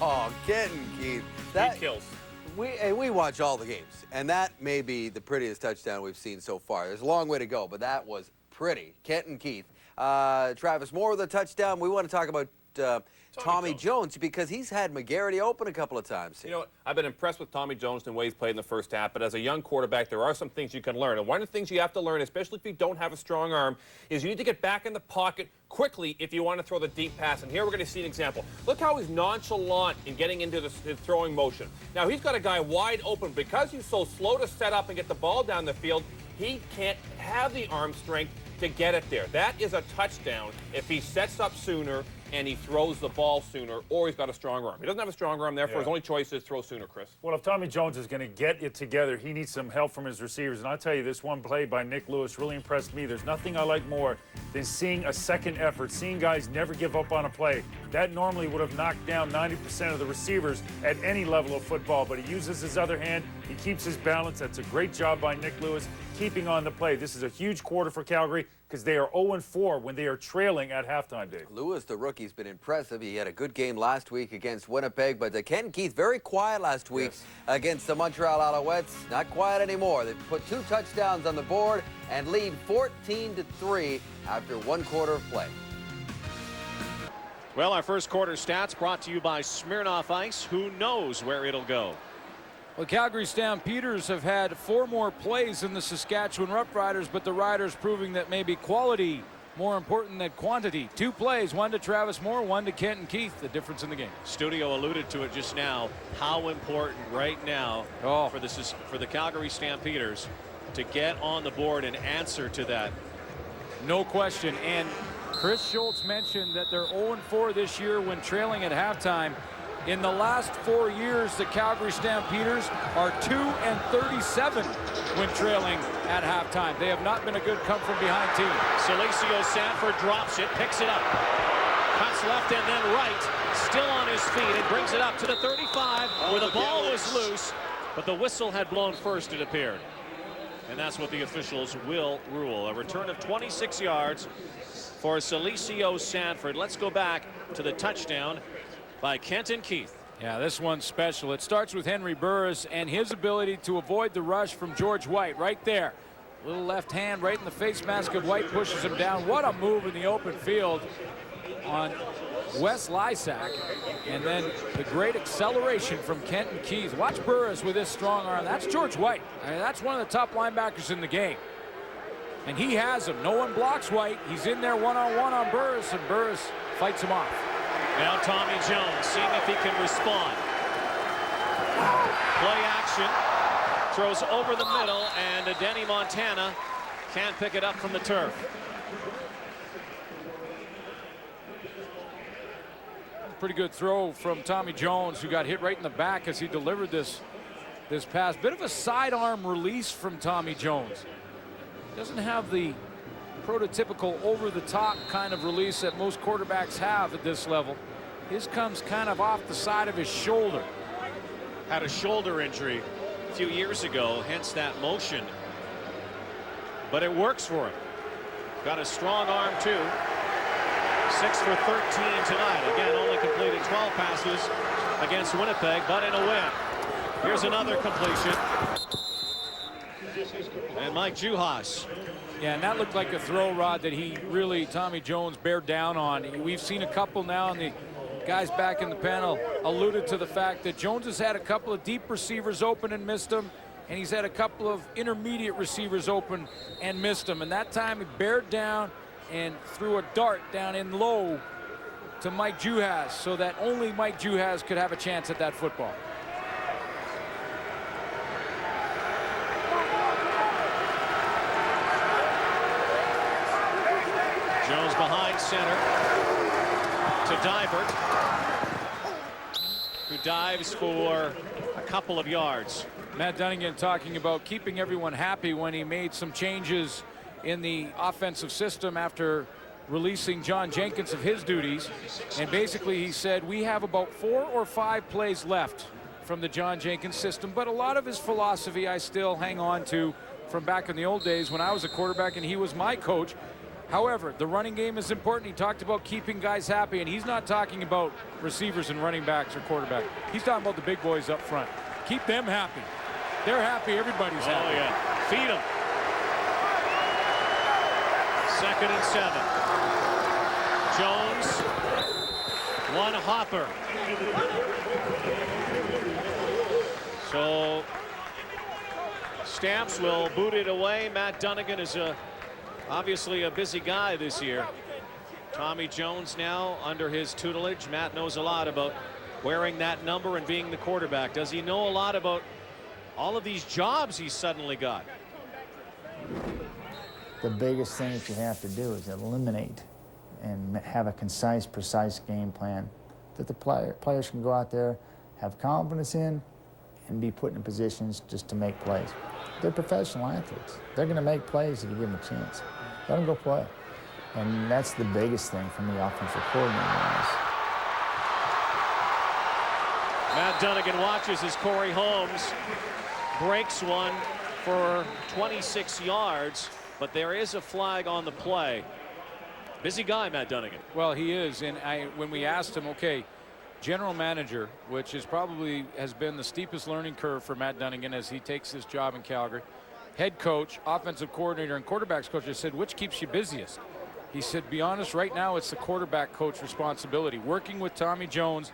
Oh, Kenton Keith. That kills. We watch all the games, and that may be the prettiest touchdown we've seen so far. There's a long way to go, but that was pretty. Kenton Keith. Travis Moore with a touchdown. We want to talk about Tommy Jones because he's had McGarity open a couple of times here. You know what? I've been impressed with Tommy Jones and the way he's played in the first half, but as a young quarterback, there are some things you can learn. And one of the things you have to learn, especially if you don't have a strong arm, is you need to get back in the pocket quickly if you want to throw the deep pass. And here we're going to see an example. Look how he's nonchalant in getting into his throwing motion. Now, he's got a guy wide open. Because he's so slow to set up and get the ball down the field, he can't have the arm strength to get it there. That is a touchdown if he sets up sooner and he throws the ball sooner, or he's got a strong arm. He doesn't have a strong arm, therefore his only choice is throw sooner, Chris. Well, if Tommy Jones is going to get it together, he needs some help from his receivers. And I'll tell you, this one play by Nick Lewis really impressed me. There's nothing I like more than seeing a second effort, seeing guys never give up on a play. That normally would have knocked down 90% of the receivers at any level of football, but he uses his other hand. He keeps his balance. That's a great job by Nick Lewis, keeping on the play. This is a huge quarter for Calgary because they are 0-4 when they are trailing at halftime, Dave. Lewis, the rookie's been impressive. He had a good game last week against Winnipeg, but Ken Keith very quiet last week against the Montreal Alouettes. Not quiet anymore. They put 2 touchdowns on the board and lead 14-3 after 1 quarter of play. Well, our first quarter stats brought to you by Smirnoff Ice. Who knows where it'll go? Well, Calgary Stampeders have had 4 more plays than the Saskatchewan Roughriders, but the Riders proving that maybe quality more important than quantity. 2 plays, 1 to Travis Moore, 1 to Kenton Keith, the difference in the game. Studio alluded to it just now, how important right now for the Calgary Stampeders to get on the board and answer to that. No question. And Chris Schultz mentioned that they're 0-4 this year when trailing at halftime. In the last 4 years, the Calgary Stampeders are 2-37 when trailing at halftime. They have not been a good come-from-behind team. Celicio Sanford drops it, picks it up, cuts left and then right, still on his feet, and brings it up to the 35 where the ball was loose, but the whistle had blown first, it appeared. And that's what the officials will rule. A return of 26 yards for Celicio Sanford. Let's go back to the touchdown by Kenton Keith. Yeah, this one's special. It starts with Henry Burris and his ability to avoid the rush from George White right there. Little left hand right in the face mask of White, pushes him down. What a move in the open field on Wes Lysak. And then the great acceleration from Kenton Keith. Watch Burris with his strong arm. That's George White. I mean, that's one of the top linebackers in the game. And he has him. No one blocks White. He's in there one-on-one on Burris, and Burris fights him off. Now Tommy Jones seeing if he can respond. Play action. Throws over the middle, and Denny Montana can't pick it up from the turf. Pretty good throw from Tommy Jones, who got hit right in the back as he delivered this pass. Bit of a sidearm release from Tommy Jones. Doesn't have the prototypical over-the-top kind of release that most quarterbacks have at this level. His comes kind of off the side of his shoulder. Had a shoulder injury a few years ago, hence that motion. But it works for him. Got a strong arm, too. 6 for 13 tonight. Again, only completed 12 passes against Winnipeg, but in a win. Here's another completion. And Mike Juhas. Yeah, and that looked like a throw, Rod, that he really, Tommy Jones, bared down on. We've seen a couple now, and the guys back in the panel alluded to the fact that Jones has had a couple of deep receivers open and missed them, and he's had a couple of intermediate receivers open and missed them. And that time he bared down and threw a dart down in low to Mike Juhas so that only Mike Juhas could have a chance at that football. Jones behind center to Divert, who dives for a couple of yards. Matt Dunnigan talking about keeping everyone happy when he made some changes in the offensive system after releasing John Jenkins of his duties. And basically he said, we have about 4 or 5 plays left from the John Jenkins system, but a lot of his philosophy I still hang on to from back in the old days when I was a quarterback and he was my coach. However, the running game is important. He talked about keeping guys happy, and he's not talking about receivers and running backs or quarterback. He's talking about the big boys up front. Keep them happy. They're happy. Everybody's happy. Oh, yeah. Feed them. 2nd and 7. Jones. One hopper. So Stamps will boot it away. Matt Dunnigan is obviously a busy guy this year. Tommy Jones now under his tutelage. Matt knows a lot about wearing that number and being the quarterback. Does he know a lot about all of these jobs he's suddenly got? The biggest thing that you have to do is eliminate and have a concise, precise game plan that the players can go out there, have confidence in, and be put in positions just to make plays. They're professional athletes. They're going to make plays if you give them a chance. Let them go play. And that's the biggest thing from the offensive coordinator is Matt Dunnigan watches as Corey Holmes breaks one for 26 yards, but there is a flag on the play. Busy guy, Matt Dunnigan. Well, he is, and when we asked him, okay, general manager, which is probably has been the steepest learning curve for Matt Dunnigan as he takes this job in Calgary. Head coach, offensive coordinator, and quarterbacks coach. I said, which keeps you busiest? He said, be honest, right now it's the quarterback coach responsibility. Working with Tommy Jones.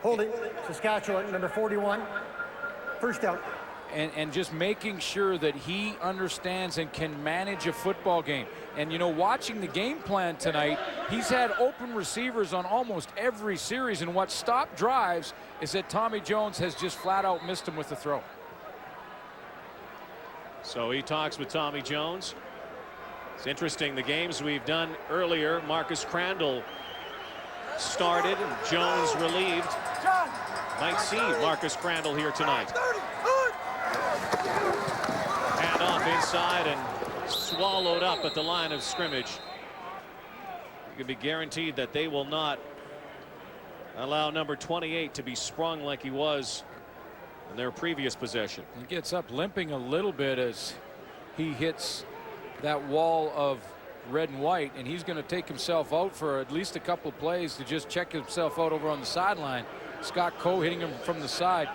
Holding, Saskatchewan, number 41. First down. And just making sure that he understands and can manage a football game. And, you know, watching the game plan tonight, he's had open receivers on almost every series. And what stopped drives is that Tommy Jones has just flat out missed him with the throw. So he talks with Tommy Jones. It's interesting, the games we've done earlier, Marcus Crandall started and Jones relieved. Might see Marcus Crandall here tonight. Hand off inside and swallowed up at the line of scrimmage. You can be guaranteed that they will not allow number 28 to be sprung like he was in their previous possession. He gets up limping a little bit as he hits that wall of red and white, and he's going to take himself out for at least a couple of plays to just check himself out over on the sideline. Scott Coe hitting him from the side.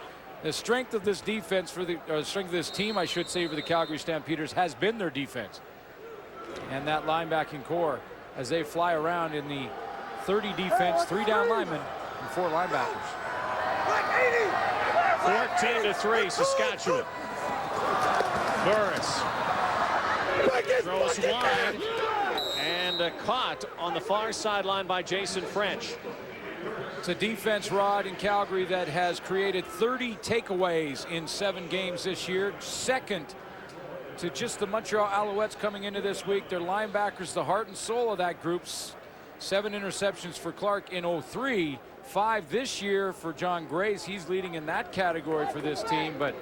The strength of this defense for the strength of this team, I should say, for the Calgary Stampeders has been their defense. And that linebacking core as they fly around in the 30 defense, 3 down linemen and 4 linebackers. 14-3 Saskatchewan. Burris throws wide and caught on the far sideline by Jason French. It's a defense, Rod, in Calgary that has created 30 takeaways in 7 games this year, second to just the Montreal Alouettes coming into this week. Their linebackers, the heart and soul of that group. 7 interceptions for Clark in 03, 5 this year for John Grace. He's leading in that category for this team, but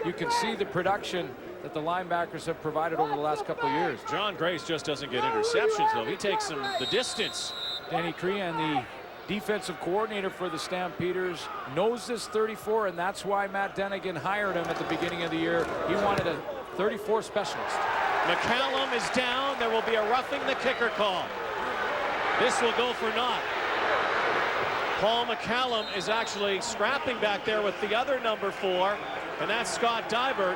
you can see the production that the linebackers have provided over the last couple of years. John Grace just doesn't get interceptions, though. He takes them the distance. Danny Crean, the defensive coordinator for the Stampeders, knows this 34, and that's why Matt Dunnigan hired him at the beginning of the year. He wanted a 34 specialist. McCallum is down. There will be a roughing the kicker call. This will go for naught. Paul McCallum is actually scrapping back there with the other number 4, and that's Scott Dybert.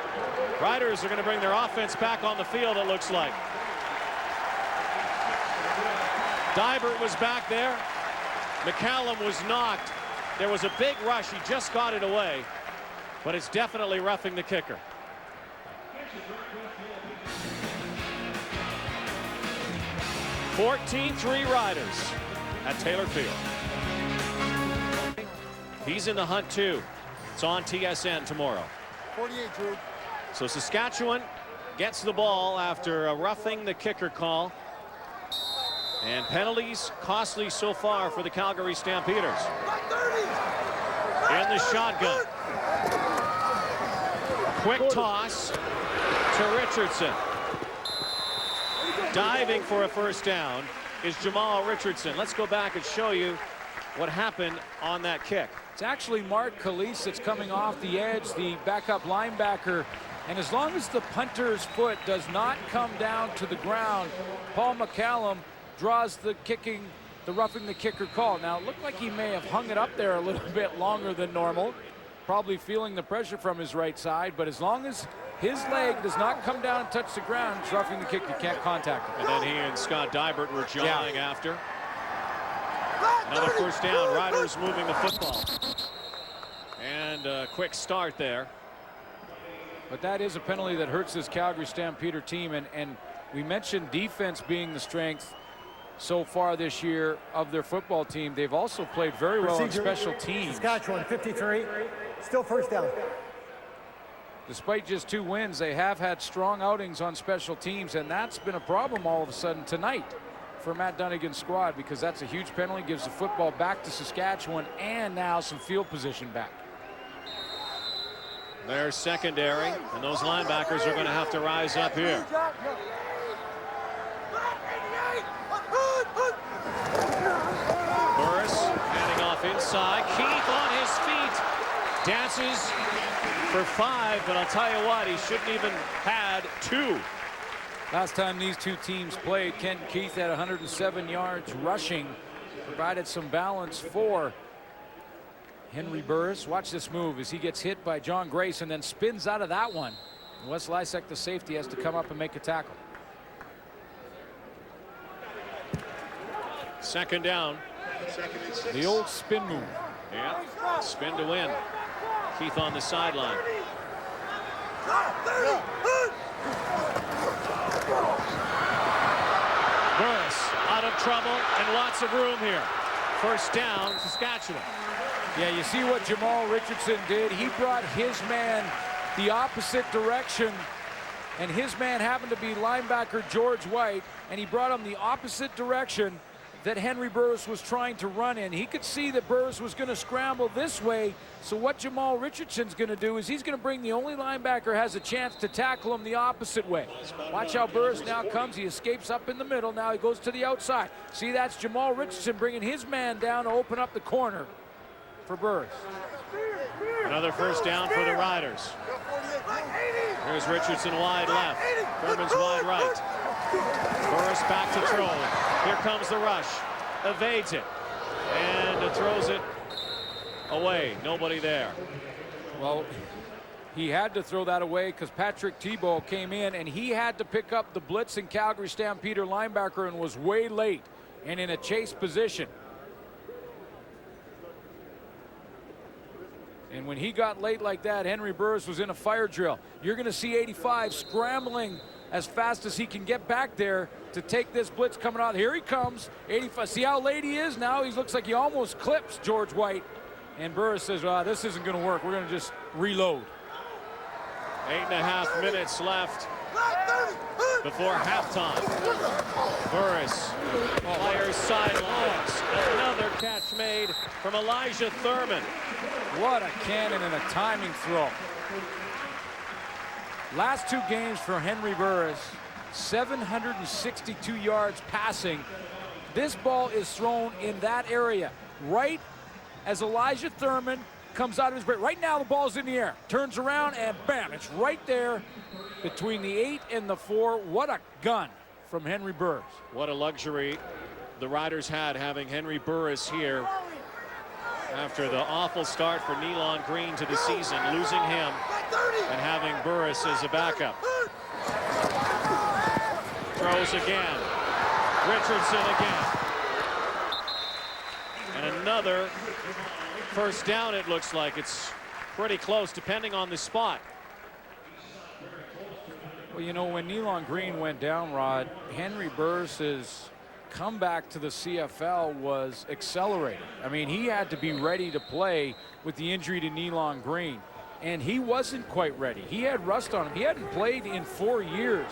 Riders are going to bring their offense back on the field, it looks like. Dybert was back there. McCallum was knocked. There was a big rush. He just got it away, but it's definitely roughing the kicker. (14-3) Riders at Taylor Field. He's in the hunt too. It's on TSN tomorrow. 48, Drew. So Saskatchewan gets the ball after a roughing the kicker call. And penalties costly so far for the Calgary Stampeders. In the shotgun. Quick toss to Richardson. Diving for a first down is Jamal Richardson. Let's go back and show you what happened on that kick. It's actually Mark Calise that's coming off the edge, the backup linebacker. And as long as the punter's foot does not come down to the ground, Paul McCallum draws the roughing the kicker call. Now, it looked like he may have hung it up there a little bit longer than normal, probably feeling the pressure from his right side, but as long as his leg does not come down and touch the ground, it's roughing the kick. You can't contact him. And then he and Scott Dybert were jawing after. Another first down. Riders moving the football. And a quick start there. But that is a penalty that hurts this Calgary Stampeder team. And we mentioned defense being the strength so far this year of their football team. They've also played very well on special teams. Saskatchewan 53, still first down. Despite just 2 wins, they have had strong outings on special teams, and that's been a problem all of a sudden tonight for Matt Dunnigan's squad, because that's a huge penalty, gives the football back to Saskatchewan, and now some field position back. Their secondary, and those linebackers are going to have to rise up here. Burris handing off inside. Keith on his feet Dances for 5, but I'll tell you what, he shouldn't even had 2. Last time these two teams played, Kent Keith had 107 yards rushing, provided some balance for Henry Burris. Watch this move as he gets hit by John Grace and then spins out of that one. Wes Lysek, the safety, has to come up and make a tackle. Second down. The old spin move. Yeah, spin to win. Keith on the sideline. Burris out of trouble and lots of room here. First down, Saskatchewan. Yeah, you see what Jamal Richardson did. He brought his man the opposite direction, and his man happened to be linebacker George White, and he brought him the opposite direction that Henry Burris was trying to run in. He could see that Burris was going to scramble this way, so what Jamal Richardson's going to do is he's going to bring the only linebacker has a chance to tackle him the opposite way. Watch how Burris now comes. He escapes up in the middle. Now he goes to the outside. See, that's Jamal Richardson bringing his man down to open up the corner for Burris. Another first down for the Riders. Here's Richardson wide left. Thurman's wide right. Burris back to throw. Here comes the rush. Evades it. And throws it away. Nobody there. Well, he had to throw that away because Patrick Tebow came in and he had to pick up the blitz and Calgary Stampeder linebacker and was way late and in a chase position. And when he got late like that, Henry Burris was in a fire drill. You're going to see 85 scrambling as fast as he can get back there to take this blitz coming out. Here he comes, 85. See how late he is now? He looks like he almost clips George White. And Burris says, this isn't going to work. We're going to just reload. 8.5 minutes left before halftime. Burris fires sidelines. Another catch made from Elijah Thurman. What a cannon and a timing throw. Last 2 games for Henry Burris, 762 yards passing. This ball is thrown in that area, right as Elijah Thurman comes out of his break. Right now the ball's in the air, turns around and bam, it's right there between the 8 and the 4. What a gun from Henry Burris. What a luxury the Riders had having Henry Burris here after the awful start for Nealon Green to the season, losing him and having Burris as a backup. Throws again. Richardson again. And another first down, it looks like. It's pretty close, depending on the spot. Well, you know, when Nealon Green went down, Rod, Henry Burris's comeback to the CFL was accelerated. I mean, he had to be ready to play with the injury to Nealon Green, and he wasn't quite ready. He had rust on him. He hadn't played in 4 years,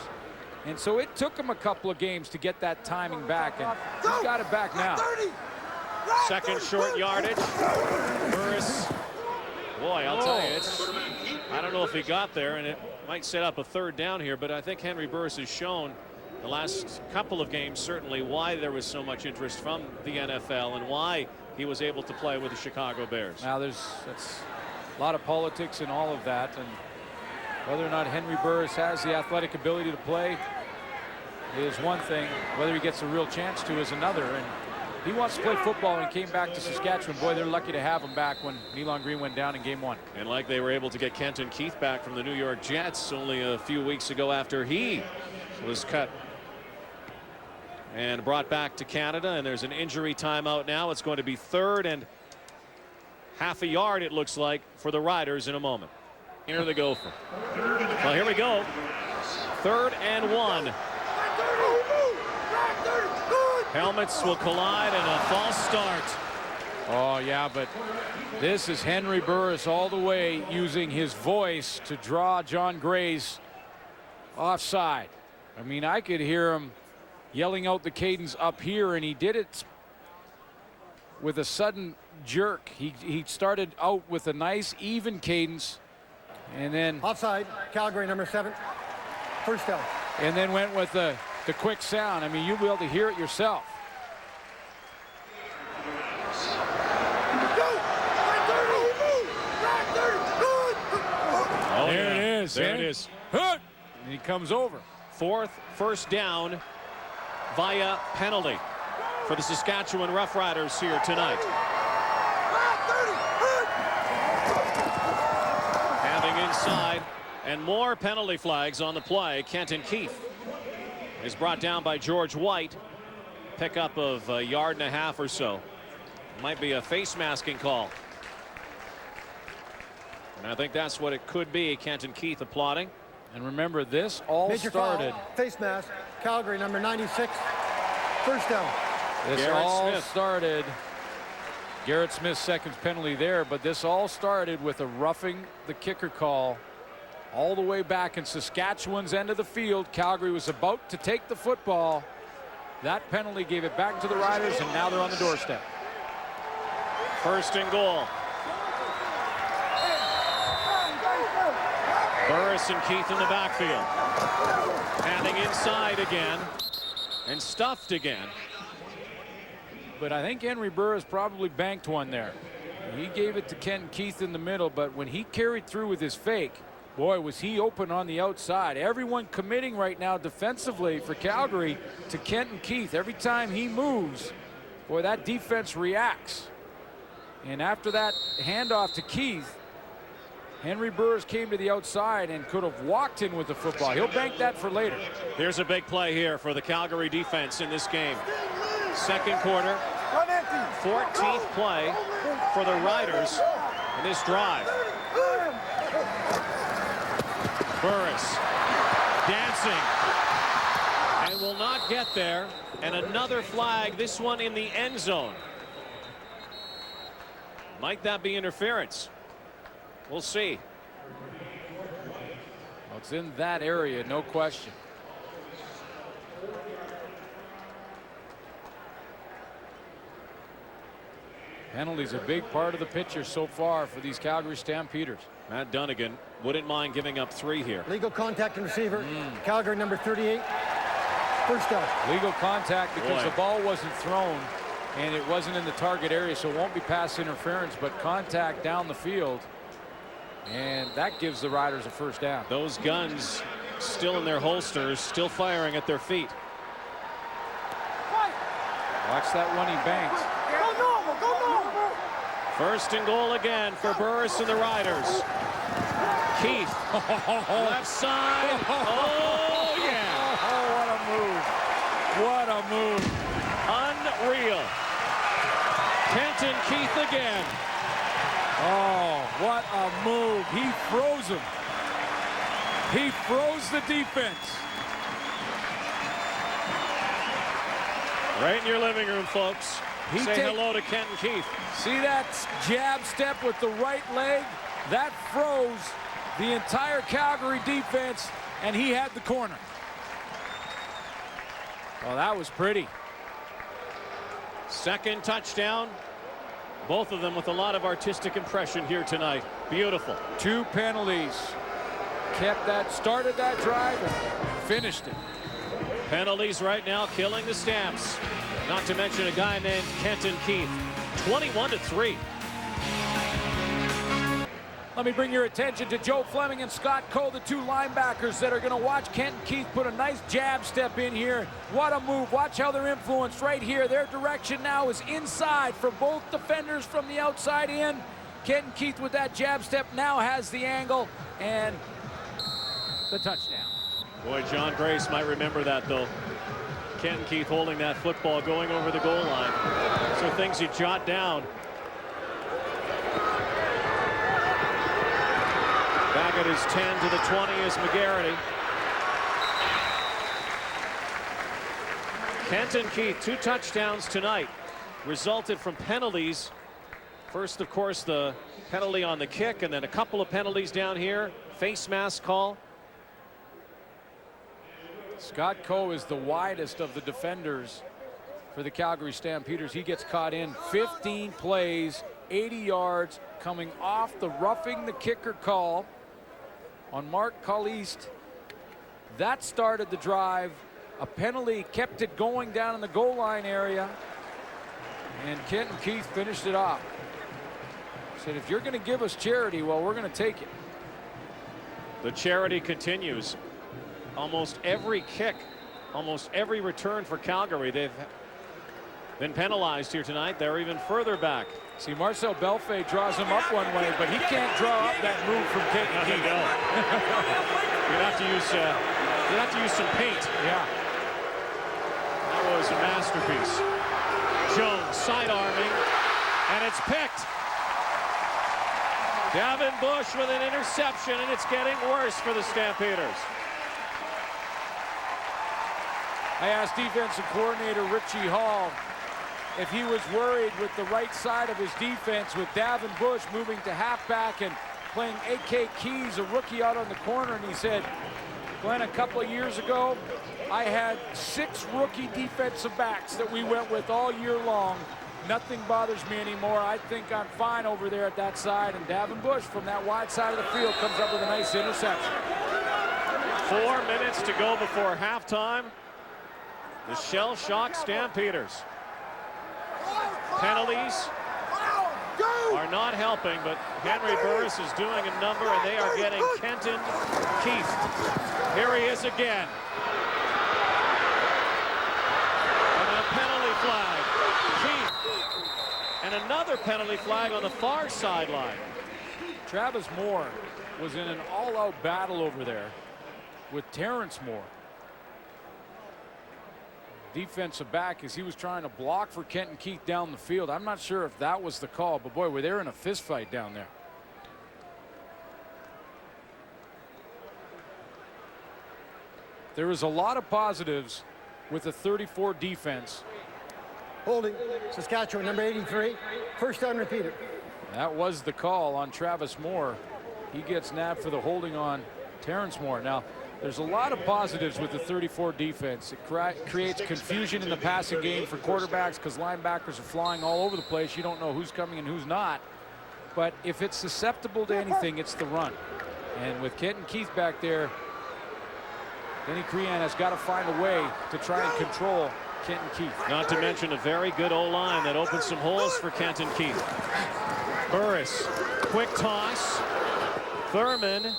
and so it took him a couple of games to get that timing back, and he's got it back now. Second short yardage. Burris, boy, I'll tell you, I don't know if he got there, and it might set up a third down here, but I think Henry Burris has shown the last couple of games certainly why there was so much interest from the NFL and why he was able to play with the Chicago Bears. Now that's a lot of politics in all of that, and whether or not Henry Burris has the athletic ability to play is one thing. Whether he gets a real chance to is another. And he wants to play football and came back to Saskatchewan. Boy, they're lucky to have him back when Nealon Green went down in game 1. And like they were able to get Kenton Keith back from the New York Jets only a few weeks ago after he was cut and brought back to Canada, and there's an injury timeout now. It's going to be 3rd and half a yard, it looks like, for the Riders in a moment. Here they go. Well, here we go. 3rd and 1. Helmets will collide and a false start. Oh, yeah, but this is Henry Burris all the way using his voice to draw John Grace offside. I mean, I could hear him yelling out the cadence up here, and he did it with a sudden jerk. He started out with a nice even cadence, and then offside, Calgary number 7, first down, and then went with the quick sound. I mean, you'll be able to hear it yourself. is. And he comes over. 4th first down via penalty for the Saskatchewan Roughriders here tonight. Having inside, and more penalty flags on the play. Kenton Keith is brought down by George White. Pickup of 1.5 yards or so. Might be a face masking call. And I think that's what it could be. Kenton Keith applauding. And remember, this all started. Foul, face mask, Calgary, number 96. First down. This Garrett all Smith. started. Garrett Smith's second penalty there, but this all started with a roughing the kicker call all the way back in Saskatchewan's end of the field. Calgary was about to take the football. That penalty gave it back to the Riders, and now they're on the doorstep. 1st and goal. Burris and Keith in the backfield. Handing inside again. And stuffed again. But I think Henry Burris probably banked one there. He gave it to Kenton Keith in the middle, but when he carried through with his fake, boy, was he open on the outside. Everyone committing right now defensively for Calgary to Kenton Keith. Every time he moves, boy, that defense reacts. And after that handoff to Keith, Henry Burris came to the outside and could have walked in with the football. He'll bank that for later. Here's a big play here for the Calgary defense in this game. 2nd quarter, 14th play for the Riders in this drive. Burris dancing and will not get there. And another flag, this one in the end zone. Might that be interference? We'll see. Well, it's in that area, no question. Penalty's a big part of the picture so far for these Calgary Stampeders. Matt Dunnigan wouldn't mind giving up 3 here. Legal contact and receiver. Calgary, number 38. First down. Legal contact because Boy. the ball wasn't thrown and it wasn't in the target area, so it won't be pass interference, but contact down the field. And that gives the Riders a first down. Those guns still in their holsters, still firing at their feet. Watch that one he banks. Go normal, go normal. 1st and goal again for Burris and the Riders. Keith, left side. Oh, yeah. Oh, what a move. What a move. Unreal. Kenton Keith again. Oh, what a move. He froze him. He froze the defense. Right in your living room, folks. Say hello to Kenton Keith. See that jab step with the right leg? That froze the entire Calgary defense, and he had the corner. Well, that was pretty. 2nd touchdown. Both of them with a lot of artistic impression here tonight. Beautiful. 2 penalties. Started that drive and finished it. Penalties right now killing the Stamps. Not to mention a guy named Kenton Keith. 21-3. Let me bring your attention to Joe Fleming and Scott Coe, the 2 linebackers that are going to watch Kenton Keith put a nice jab step in here. What a move. Watch how they're influenced right here. Their direction now is inside for both defenders from the outside in. Kenton Keith with that jab step now has the angle and the touchdown. Boy, John Grace might remember that, though. Kenton Keith holding that football going over the goal line. So things you jot down. Back at his 10 to the 20 is McGarity. Kenton Keith, 2 touchdowns tonight, resulted from penalties. First, of course, the penalty on the kick, and then a couple of penalties down here. Face mask call. Scott Coe is the widest of the defenders for the Calgary Stampeders. He gets caught in 15 plays, 80 yards, coming off the roughing the kicker call on Mark Calliste. That started the drive. A penalty kept it going down in the goal line area, and Kenton Keith finished it off. Said, if you're going to give us charity, well, we're going to take it. The charity continues. Almost every kick, almost every return for Calgary, they've been penalized here tonight. They're even further back. See, Marcel Belfait draws him up one way, but he can't draw up that move from Kate. You'd have to use some paint. Yeah. That was a masterpiece. Jones side-arming, and it's picked. Davin Bush with an interception, and it's getting worse for the Stampeders. I asked defensive coordinator Richie Hall if he was worried with the right side of his defense with Davin Bush moving to halfback and playing A.K. Keys, a rookie, out on the corner, and he said, Glenn, a couple of years ago, I had 6 rookie defensive backs that we went with all year long. Nothing bothers me anymore. I think I'm fine over there at that side. And Davin Bush from that wide side of the field comes up with a nice interception. 4 minutes to go before halftime. The shell-shocked Stampeders. Penalties are not helping, but Henry Burris is doing a number, and they are getting Kenton Keith. Here he is again. And a penalty flag. Keith. And another penalty flag on the far sideline. Travis Moore was in an all-out battle over there with Terrence Moore, defensive back, as he was trying to block for Kenton Keith down the field. I'm not sure if that was the call, but boy, they were in a fist fight down there. There was a lot of positives with the 34 defense. Holding, Saskatchewan, number 83. First down repeated. That was the call on Travis Moore. He gets nabbed for the holding on Terrence Moore. Now, there's a lot of positives with the 34 defense. It creates confusion in the passing game for quarterbacks because linebackers are flying all over the place. You don't know who's coming and who's not. But if it's susceptible to anything, it's the run. And with Kenton Keith back there, Denny Crean has got to find a way to try and control Kenton Keith. Not to mention a very good O-line that opens some holes for Kenton Keith. Burris, quick toss. Thurman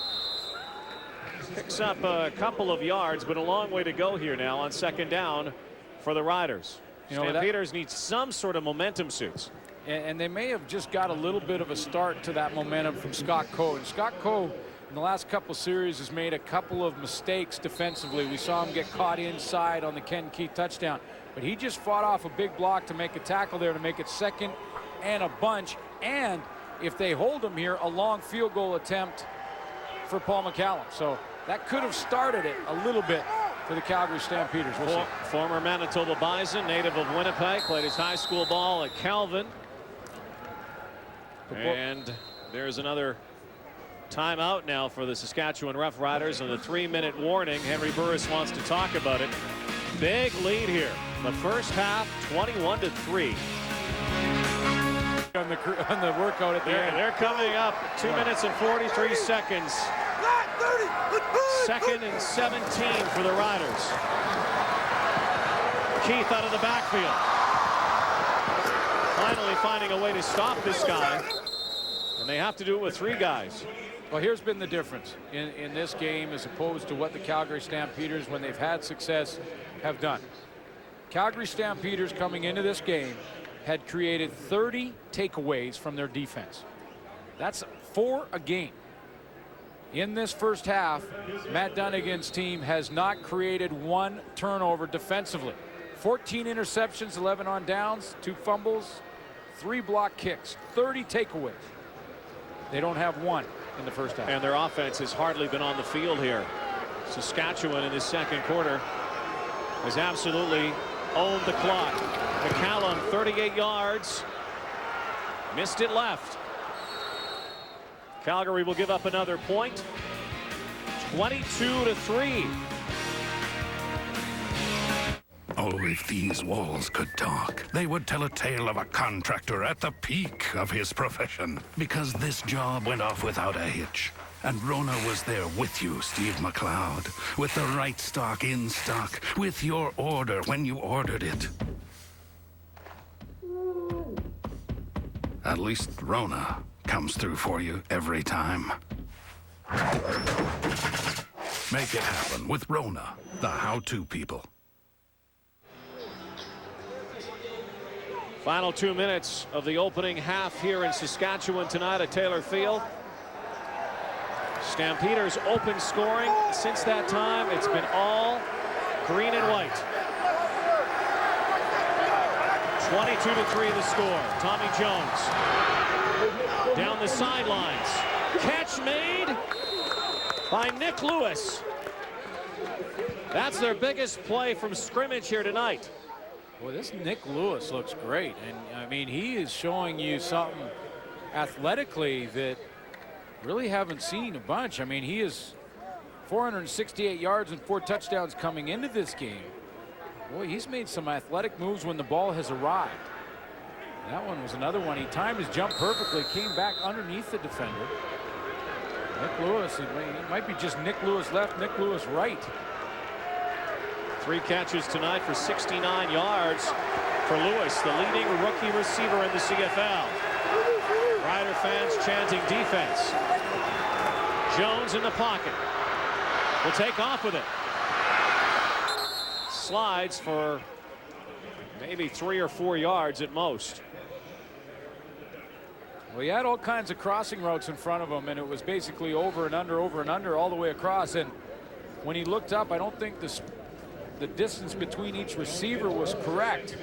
picks up a couple of yards, but a long way to go here now on second down for the Riders. Stampeders need some sort of momentum suits. And they may have just got a little bit of a start to that momentum from Scott Coe. And Scott Coe, in the last couple series, has made a couple of mistakes defensively. We saw him get caught inside on the Kenton Keith touchdown. But he just fought off a big block to make a tackle there to make it second and a bunch. And if they hold him here, a long field goal attempt for Paul McCallum. So that could have started it a little bit for the Calgary Stampeders. Former Manitoba Bison, native of Winnipeg, played his high school ball at Calvin. And there's another timeout now for the Saskatchewan Roughriders on the 3-minute warning. Henry Burris wants to talk about it. Big lead here. The first half, 21-3. On the workout at the end. They're coming up. 2 minutes and 43 seconds. Second and 17 for the Riders. Keith out of the backfield. Finally finding a way to stop this guy. And they have to do it with 3 guys. Well, here's been the difference in this game as opposed to what the Calgary Stampeders, when they've had success, have done. Calgary Stampeders coming into this game had created 30 takeaways from their defense. That's 4 a game. In this first half, Matt Dunnigan's team has not created 1 turnover defensively. 14 interceptions, 11 on downs, 2 fumbles, 3 block kicks, 30 takeaways. They don't have 1 in the first half. And their offense has hardly been on the field here. Saskatchewan in this second quarter has absolutely owned the clock. McCallum, 38 yards. Missed it left. Calgary will give up another point. 22-3. Oh, if these walls could talk, they would tell a tale of a contractor at the peak of his profession. Because this job went off without a hitch. And Rona was there with you, Steve McLeod. With the right stock in stock. With your order when you ordered it. At least Rona comes through for you every time. Make it happen with Rona, the how-to people. Final 2 minutes of the opening half here in Saskatchewan tonight at Taylor Field. Stampeders open scoring. Since that time, it's been all green and white. 22-3 the score. Tommy Jones down the sidelines. Catch made by Nick Lewis. That's their biggest play from scrimmage here tonight. Well, this Nick Lewis looks great. And, I mean, he is showing you something athletically that really haven't seen a bunch. I mean, he is 468 yards and 4 touchdowns coming into this game. Boy, he's made some athletic moves when the ball has arrived. That one was another one. He timed his jump perfectly, came back underneath the defender. Nick Lewis, it might be just Nick Lewis left, Nick Lewis right. 3 catches tonight for 69 yards for Lewis, the leading rookie receiver in the CFL. Rider fans chanting defense. Jones in the pocket. Will take off with it. Slides for maybe 3 or 4 yards at most. Well, he had all kinds of crossing routes in front of him, and it was basically over and under, all the way across. And when he looked up, I don't think the distance between each receiver was correct.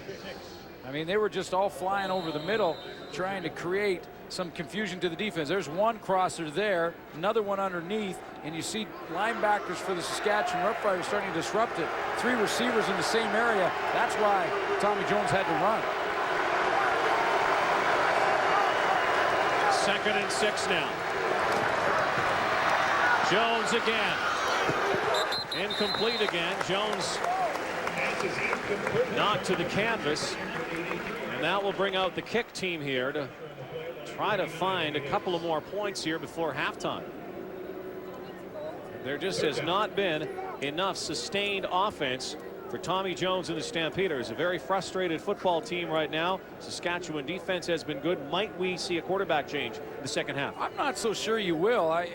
I mean, they were just all flying over the middle, trying to create some confusion to the defense. There's one crosser there, another one underneath, and you see linebackers for the Saskatchewan Roughriders starting to disrupt it. 3 receivers in the same area. That's why Tommy Jones had to run. 2nd and 6 now. Jones again. Incomplete again. Jones knocked to the canvas. And that will bring out the kick team here to try to find a couple of more points here before halftime. There just has not been enough sustained offense for Tommy Jones and the Stampeders. A very frustrated football team right now. Saskatchewan defense has been good. Might we see a quarterback change in the second half? I'm not so sure you will.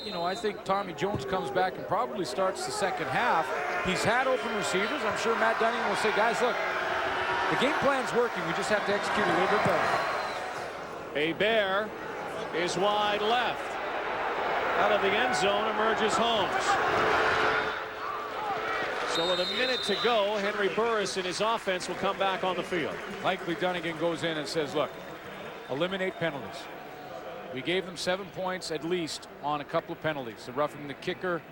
You know, I think Tommy Jones comes back and probably starts the second half. He's had open receivers. I'm sure Matt Dunning will say, guys, look, the game plan's working. We just have to execute a little bit better. A bear is wide left. Out of the end zone emerges Holmes. So with a minute to go, Henry Burris and his offense will come back on the field. Likely Dunnigan goes in and says, look, eliminate penalties. We gave them 7 points at least on a couple of penalties. The roughing the kicker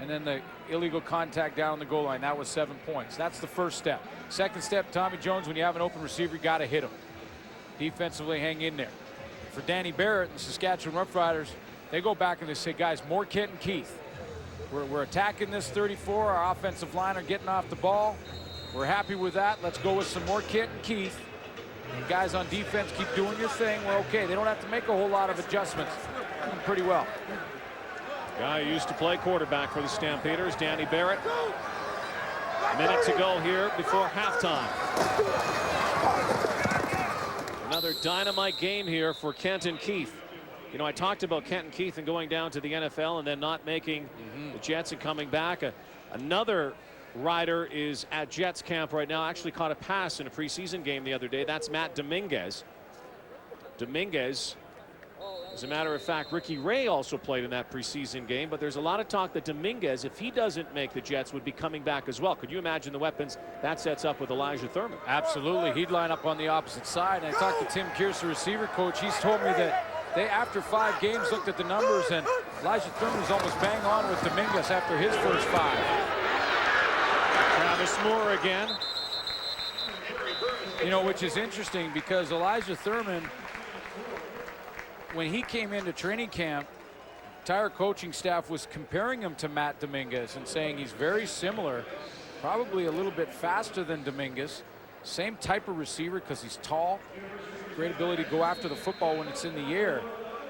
and then the illegal contact down the goal line. That was 7 points. That's the first step. Second step, Tommy Jones, when you have an open receiver, you got to hit him. Defensively, hang in there. For Danny Barrett and Saskatchewan Roughriders, they go back and they say, guys, more Kent and Keith. We're attacking this 34. Our offensive line are getting off the ball. We're happy with that. Let's go with some more Kent and Keith. And guys on defense, keep doing your thing. We're okay. They don't have to make a whole lot of adjustments. Doing pretty well. Guy who used to play quarterback for the Stampeders, Danny Barrett. A minute to go here before halftime. Another dynamite game here for Kent and Keith. You know, I talked about Kent and Keith and going down to the NFL and then not making the Jets and coming back. Another rider is at Jets camp right now. Actually caught a pass in a preseason game the other day. That's Matt Dominguez. Dominguez, as a matter of fact, Ricky Ray also played in that preseason game, but there's a lot of talk that Dominguez, if he doesn't make the Jets, would be coming back as well. Could you imagine the weapons that sets up with Elijah Thurman? Absolutely. He'd line up on the opposite side. And I talked to Tim Kearse, the receiver coach. He's told me that they, after 5 games, looked at the numbers, and Elijah Thurman was almost bang on with Dominguez after his first 5. Travis Moore again. You know, which is interesting because Elijah Thurman, when he came into training camp, entire coaching staff was comparing him to Matt Dominguez and saying he's very similar, probably a little bit faster than Dominguez, same type of receiver because he's tall, great ability to go after the football when it's in the air.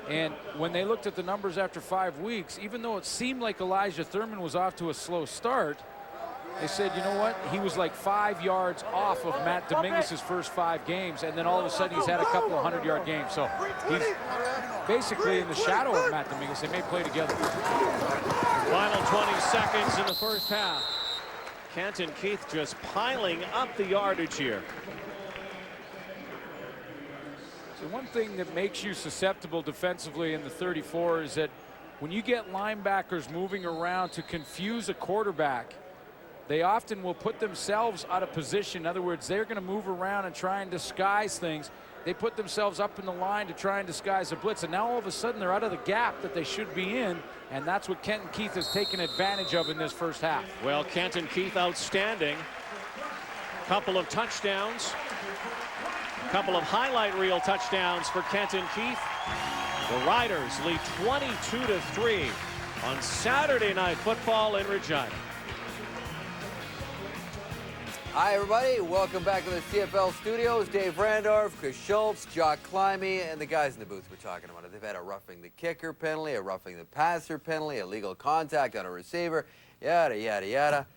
And when they looked at the numbers after 5 weeks, even though it seemed like Elijah Thurman was off to a slow start, they said, you know what? He was like 5 yards off of Matt Dominguez's first 5 games, and then all of a sudden he's had a couple of 100-yard games. So he's basically in the shadow of Matt Dominguez. They may play together. Final 20 seconds in the first half. Kenton Keith just piling up the yardage here. So one thing that makes you susceptible defensively in the 34 is that when you get linebackers moving around to confuse a quarterback, they often will put themselves out of position. In other words, they're going to move around and try and disguise things. They put themselves up in the line to try and disguise a blitz, and now all of a sudden they're out of the gap that they should be in, and that's what Kenton Keith has taken advantage of in this first half. Well, Kenton Keith outstanding. Couple of touchdowns. A couple of highlight reel touchdowns for Kenton Keith. The Riders lead 22-3 on Saturday Night Football in Regina. Hi, everybody. Welcome back to the CFL studios. Dave Randorf, Chris Schultz, Jock Climby, and the guys in the booth we're talking about it. They've had a roughing the kicker penalty, a roughing the passer penalty, illegal contact on a receiver, yada, yada, yada.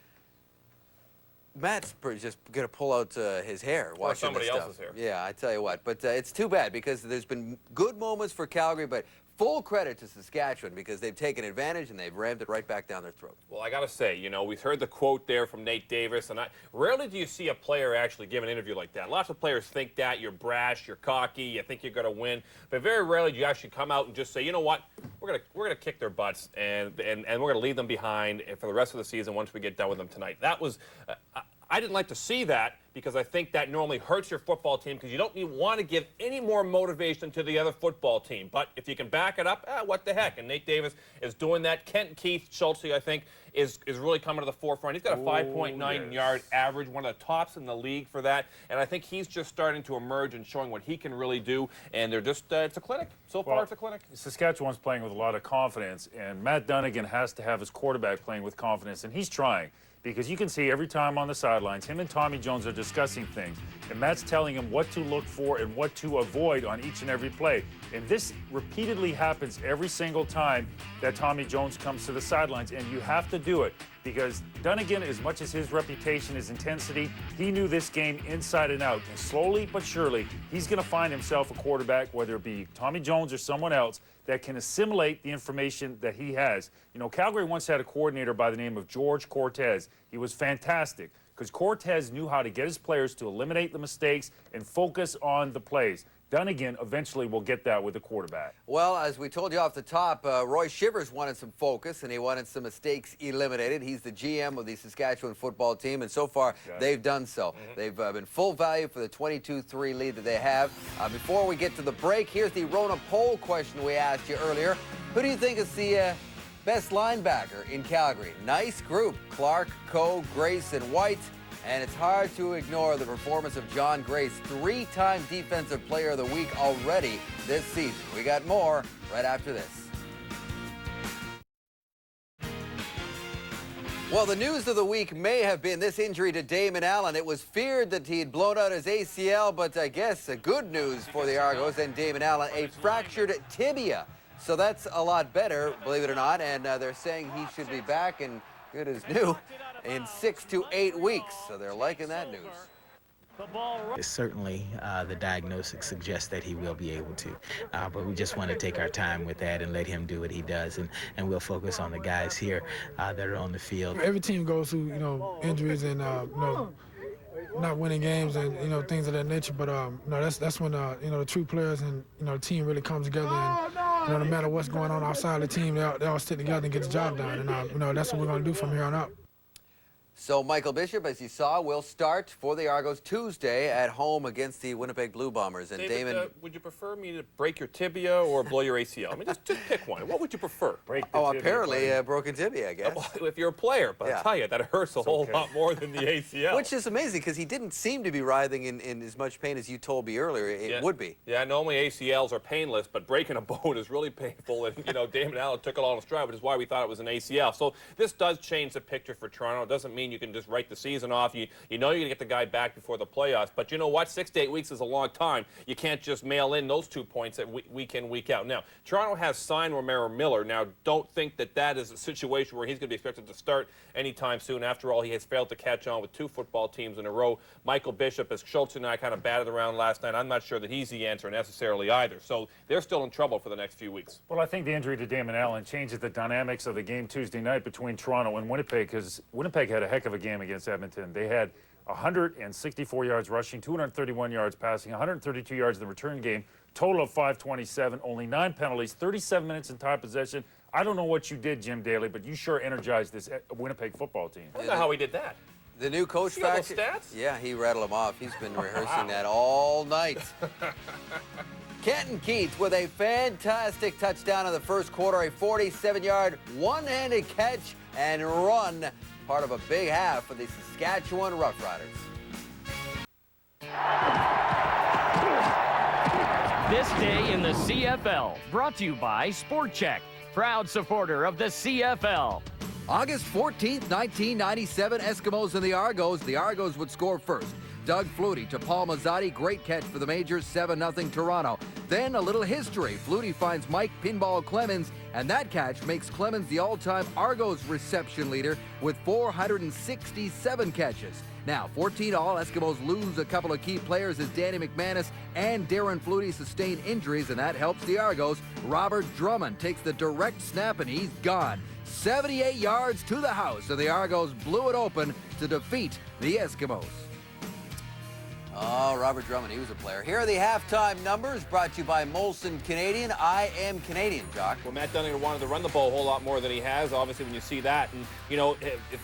Matt's just going to pull out his hair watching somebody this stuff. else's hair. Yeah, I tell you what. But it's too bad because there's been good moments for Calgary, but full credit to Saskatchewan because they've taken advantage and they've rammed it right back down their throat. Well, I got to say, you know, we've heard the quote there from Nate Davis, and rarely do you see a player actually give an interview like that. Lots of players think that you're brash, you're cocky, you think you're going to win, but very rarely do you actually come out and just say, you know what, we're gonna kick their butts and we're going to leave them behind for the rest of the season once we get done with them tonight. That was. I didn't like to see that because I think that normally hurts your football team because you don't want to give any more motivation to the other football team. But if you can back it up, what the heck? And Nate Davis is doing that. Kenton Keith, Schultz, I think, is really coming to the forefront. He's got a 5.9 yard average, one of the tops in the league for that. And I think he's just starting to emerge and showing what he can really do. And they're just, it's a clinic. So far, it's a clinic. Saskatchewan's playing with a lot of confidence, and Matt Dunnigan has to have his quarterback playing with confidence, and he's trying. Because you can see every time on the sidelines, him and Tommy Jones are discussing things. And Matt's telling him what to look for and what to avoid on each and every play. And this repeatedly happens every single time that Tommy Jones comes to the sidelines. And you have to do it because Dunnigan, as much as his reputation is intensity, he knew this game inside and out. And slowly but surely, he's going to find himself a quarterback, whether it be Tommy Jones or someone else, that can assimilate the information that he has. You know, Calgary once had a coordinator by the name of George Cortez. He was fantastic because Cortez knew how to get his players to eliminate the mistakes and focus on the plays. Dunnigan eventually will get that with the quarterback. Well, as we told you off the top, Roy Shivers wanted some focus and he wanted some mistakes eliminated. He's the GM of the Saskatchewan football team, and so far they've done so. They've been full value for the 22-3 lead that they have. Before we get to the break, here's the Rona poll question we asked you earlier. Who do you think is the best linebacker in Calgary? Nice group: Clark, Coe, Grace, and White. And it's hard to ignore the performance of John Grace, 3-time Defensive Player of the Week already this season. We got more right after this. Well, the news of the week may have been this injury to Damon Allen. It was feared that he had blown out his ACL, but I guess good news for the Argos and Damon Allen, a fractured tibia. So that's a lot better, believe it or not, and they're saying he should be back and good as new in 6 to 8 weeks. So they're liking that news. Certainly, the diagnosis suggests that he will be able to, but we just want to take our time with that and let him do what he does, and we'll focus on the guys here that are on the field. Every team goes through, injuries and, not winning games and, things of that nature, but, that's when, the true players and, the team really comes together and, no matter what's going on outside the team, they all stick together and get the job done, and, that's what we're going to do from here on out. So Michael Bishop, as you saw, will start for the Argos Tuesday at home against the Winnipeg Blue Bombers. And David, Damon, would you prefer me to break your tibia or blow your ACL? I mean, just pick one. What would you prefer? Break the tibia, apparently a broken tibia, I guess. Well, if you're a player, but I tell you, that hurts a whole lot more than the ACL. Which is amazing because he didn't seem to be writhing in as much pain as you told me earlier it would be. Yeah, normally ACLs are painless, but breaking a bone is really painful. And, Damon Allen took it all in stride, which is why we thought it was an ACL. So this does change the picture for Toronto. It doesn't mean mean you can just write the season off. You know you're going to get the guy back before the playoffs. But you know what? 6 to 8 weeks is a long time. You can't just mail in those 2 points week in, week out. Now, Toronto has signed Romero Miller. Now, don't think that that is a situation where he's going to be expected to start anytime soon. After all, he has failed to catch on with 2 football teams in a row. Michael Bishop, as Schultz and I kind of batted around last night, I'm not sure that he's the answer necessarily either. So they're still in trouble for the next few weeks. Well, I think the injury to Damon Allen changes the dynamics of the game Tuesday night between Toronto and Winnipeg, because Winnipeg had a heck of a game against Edmonton. They had 164 yards rushing, 231 yards passing, 132 yards in the return game, total of 527, only 9 penalties, 37 minutes in time possession. I don't know what you did, Jim Daly, but you sure energized this Winnipeg football team. I don't know how he did that. The new coach factor. Stats? Yeah, he rattled them off. He's been rehearsing that all night. Kenton Keith with a fantastic touchdown in the first quarter, a 47-yard one-handed catch and run, part of a big half for the Saskatchewan Roughriders. This day in the CFL, brought to you by Sport Check, proud supporter of the CFL. August 14th, 1997, Eskimos and the Argos. The Argos would score first. Doug Flutie to Paul Mazzotti. Great catch for the Majors, 7-0 Toronto. Then a little history. Flutie finds Mike Pinball Clemens, and that catch makes Clemens the all-time Argos reception leader with 467 catches. Now, 14 all, Eskimos lose a couple of key players as Danny McManus and Darren Flutie sustain injuries, and that helps the Argos. Robert Drummond takes the direct snap, and he's gone. 78 yards to the house, and the Argos blew it open to defeat the Eskimos. Oh, Robert Drummond, he was a player. Here are the halftime numbers brought to you by Molson Canadian. I am Canadian, Jock. Well, Matt Dunnigan wanted to run the ball a whole lot more than he has, obviously, when you see that. And, you know,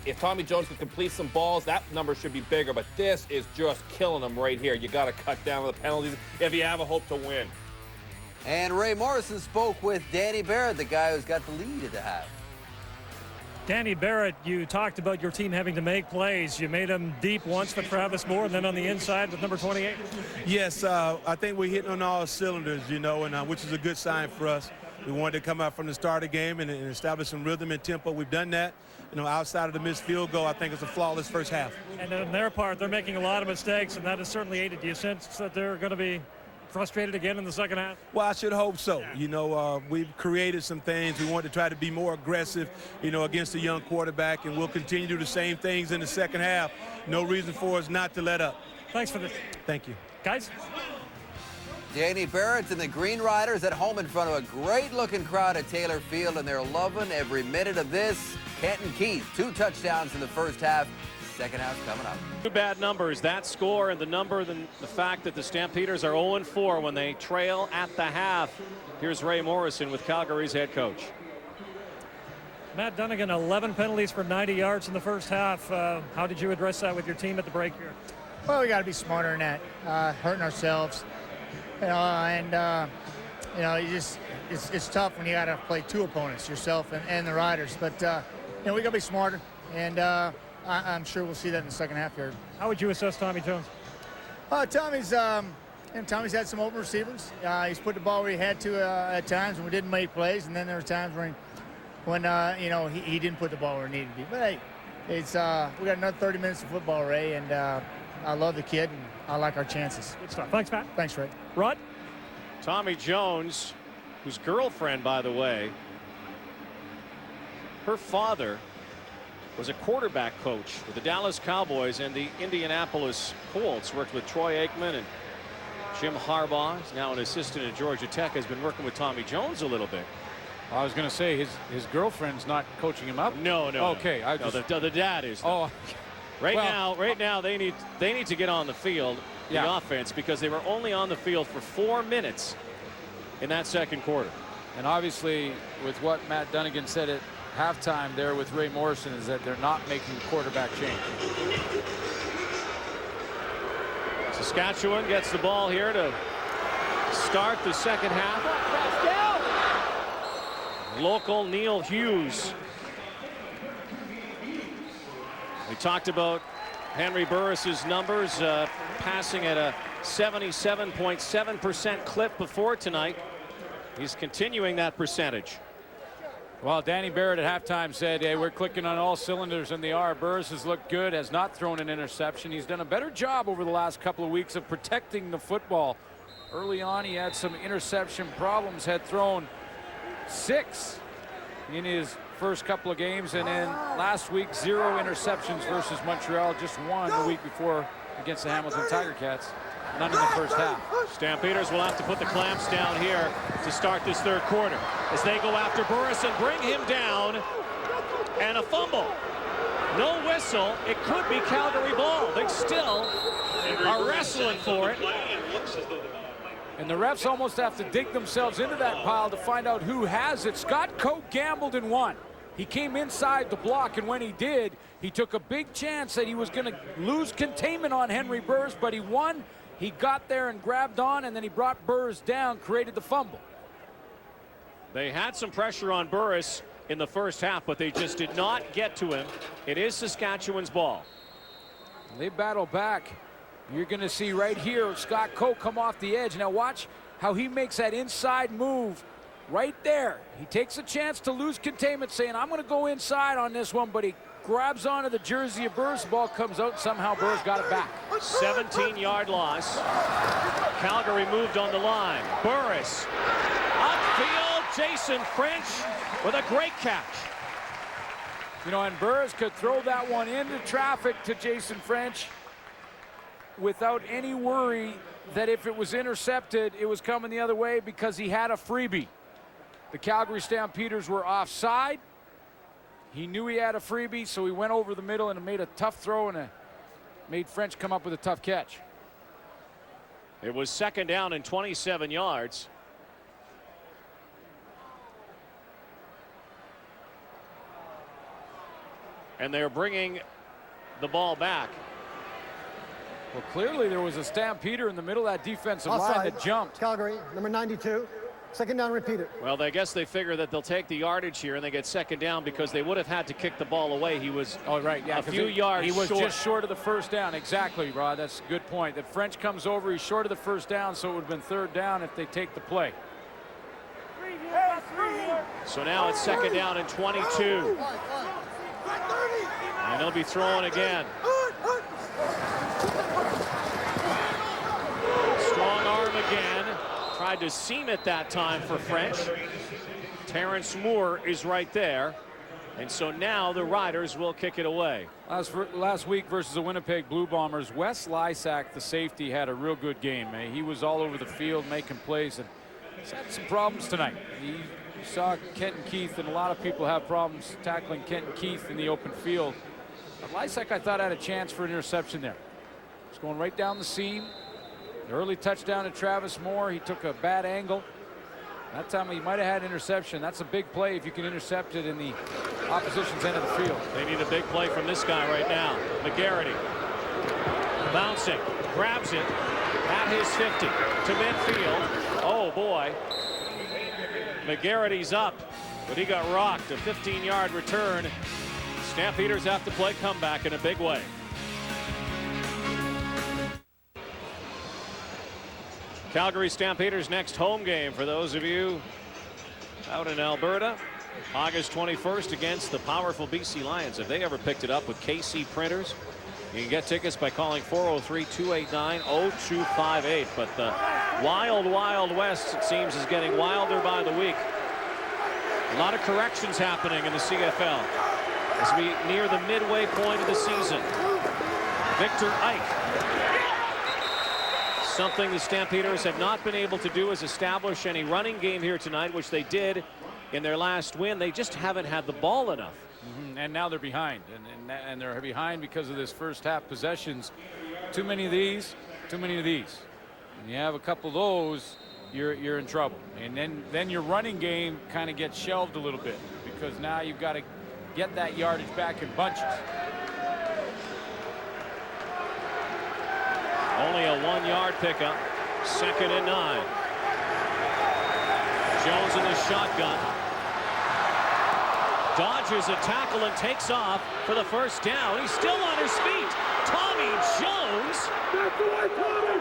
if Tommy Jones could complete some balls, that number should be bigger. But this is just killing him right here. You got to cut down on the penalties if you have a hope to win. And Ray Morrison spoke with Danny Barrett, the guy who's got the lead at the half. Danny Barrett, you talked about your team having to make plays. You made them deep once for Travis Moore, and then on the inside with number 28. Yes, I think we're hitting on all cylinders, you know, and which is a good sign for us. We wanted to come out from the start of the game and establish some rhythm and tempo. We've done that. You know, outside of the missed field goal, I think it's a flawless first half. And on their part, they're making a lot of mistakes, and that has certainly aided. Do you sense that they're going to be frustrated again in the second half? Well, I should hope so. Yeah. You know, we've created some things. We want to try to be more aggressive, you know, against a young quarterback, and we'll continue to do the same things in the second half. No reason for us not to let up. Thanks for this. Thank you. Guys? Danny Barrett and the Green Riders at home in front of a great-looking crowd at Taylor Field, and they're loving every minute of this. Kenton Keith, 2 touchdowns in the first half. Second half coming up. 2 bad numbers, that score and the fact that the Stampeders are 0-4 when they trail at the half. Here's Ray Morrison with Calgary's head coach. Matt Dunnigan, 11 penalties for 90 yards in the first half. How did you address that with your team at the break here? Well, we got to be smarter than that, hurting ourselves. You know, and you know, it's tough when you got to play 2 opponents, yourself and the Riders. But you know, we got to be smarter, and I'm sure we'll see that in the second half here. How would you assess Tommy Jones? Tommy's had some open receivers. He's put the ball where he had to at times when we didn't make plays, and then there were times when you know, he didn't put the ball where it needed to be. But hey, it's we got another 30 minutes of football, Ray, and I love the kid, and I like our chances. Good stuff. Thanks, Matt. Thanks, Ray. Rod? Tommy Jones, whose girlfriend, by the way, her father was a quarterback coach with the Dallas Cowboys and the Indianapolis Colts. Worked with Troy Aikman and Jim Harbaugh. He's now an assistant at Georgia Tech. Has been working with Tommy Jones a little bit. I was going to say his girlfriend's not coaching him up. No. Okay, no, the dad is. Oh, right now they need to get on the field, the offense, because they were only on the field for 4 minutes in that second quarter. And obviously, with what Matt Dunnigan said at halftime there with Ray Morrison, is that they're not making quarterback change. Saskatchewan gets the ball here to start the second half. Local Neil Hughes. We talked about Henry Burris's numbers, passing at a 77.7% clip before tonight. He's continuing that percentage. Well, Danny Barrett at halftime said, hey, we're clicking on all cylinders, and they are. Burris has looked good, has not thrown an interception. He's done a better job over the last couple of weeks of protecting the football. Early on, he had some interception problems, had thrown 6 in his first couple of games, and then last week 0 interceptions versus Montreal, just 1 the week before against the Hamilton Tiger Cats. None in the first half. Stampeders will have to put the clamps down here to start this third quarter as they go after Burris and bring him down, and a fumble. No whistle. It could be Calgary ball. They still are wrestling for it. And the refs almost have to dig themselves into that pile to find out who has it. Scott Coke gambled and won. He came inside the block, and when he did, he took a big chance that he was going to lose containment on Henry Burris, but he won. He got there and grabbed on, and then he brought Burris down, created the fumble. They had some pressure on Burris in the first half, but they just did not get to him. It is Saskatchewan's ball. They battle back. You're going to see right here Scott Coke come off the edge. Now watch how he makes that inside move right there. He takes a chance to lose containment, saying, I'm going to go inside on this one, but he grabs onto the jersey of Burris. The ball comes out. Somehow Burris got it back. 17-yard loss. Calgary moved on the line. Burris upfield. Jason French with a great catch. You know, and Burris could throw that one into traffic to Jason French without any worry that if it was intercepted, it was coming the other way, because he had a freebie. The Calgary Stampeders were offside. He knew he had a freebie, so he went over the middle and made a tough throw, and made French come up with a tough catch. It was second down and 27 yards. And they're bringing the ball back. Well, clearly there was a Stampeder in the middle of that defensive line that jumped. Calgary, number 92. Second down, repeated. Well, I guess they figure that they'll take the yardage here, and they get second down because they would have had to kick the ball away. He was a few yards short. He was just short of the first down. Exactly, Rod. That's a good point. That French comes over, he's short of the first down, so it would have been third down if they take the play. So now it's second down and 22. And they'll be throwing again. Strong arm again. Tried to seam it that time for French. Terrence Moore is right there. And so now the Riders will kick it away. Last week versus the Winnipeg Blue Bombers, Wes Lysak, the safety, had a real good game. He was all over the field making plays, and he's had some problems tonight. You saw Kenton Keith, and a lot of people have problems tackling Kenton Keith in the open field. But Lysak, I thought, had a chance for an interception there. It's going right down the seam. The early touchdown to Travis Moore. He took a bad angle. That time he might have had interception. That's a big play if you can intercept it in the opposition's end of the field. They need a big play from this guy right now. McGarity bouncing, grabs it at his 50 to midfield. Oh boy. McGarity's up, but he got rocked. A 15-yard return. Stampeders have to play comeback in a big way. Calgary Stampeders' next home game, for those of you out in Alberta, August 21st against the powerful BC Lions. If they ever picked it up with KC Printers, you can get tickets by calling 403-289-0258. But the wild, wild west, it seems, is getting wilder by the week. A lot of corrections happening in the CFL as we near the midway point of the season. Victor Ike. Something the Stampeders have not been able to do is establish any running game here tonight, which they did in their last win. They just haven't had the ball enough. And now they're behind, and they're behind because of this first half possessions. Too many of these, too many of these. And you have a couple of those, you're in trouble. And then your running game kind of gets shelved a little bit, because now you've got to get that yardage back in bunches. Only a 1-yard pickup. Second and 9. Jones in the shotgun. Dodges a tackle and takes off for the first down. He's still on his feet. Tommy Jones. That's the way, Tommy.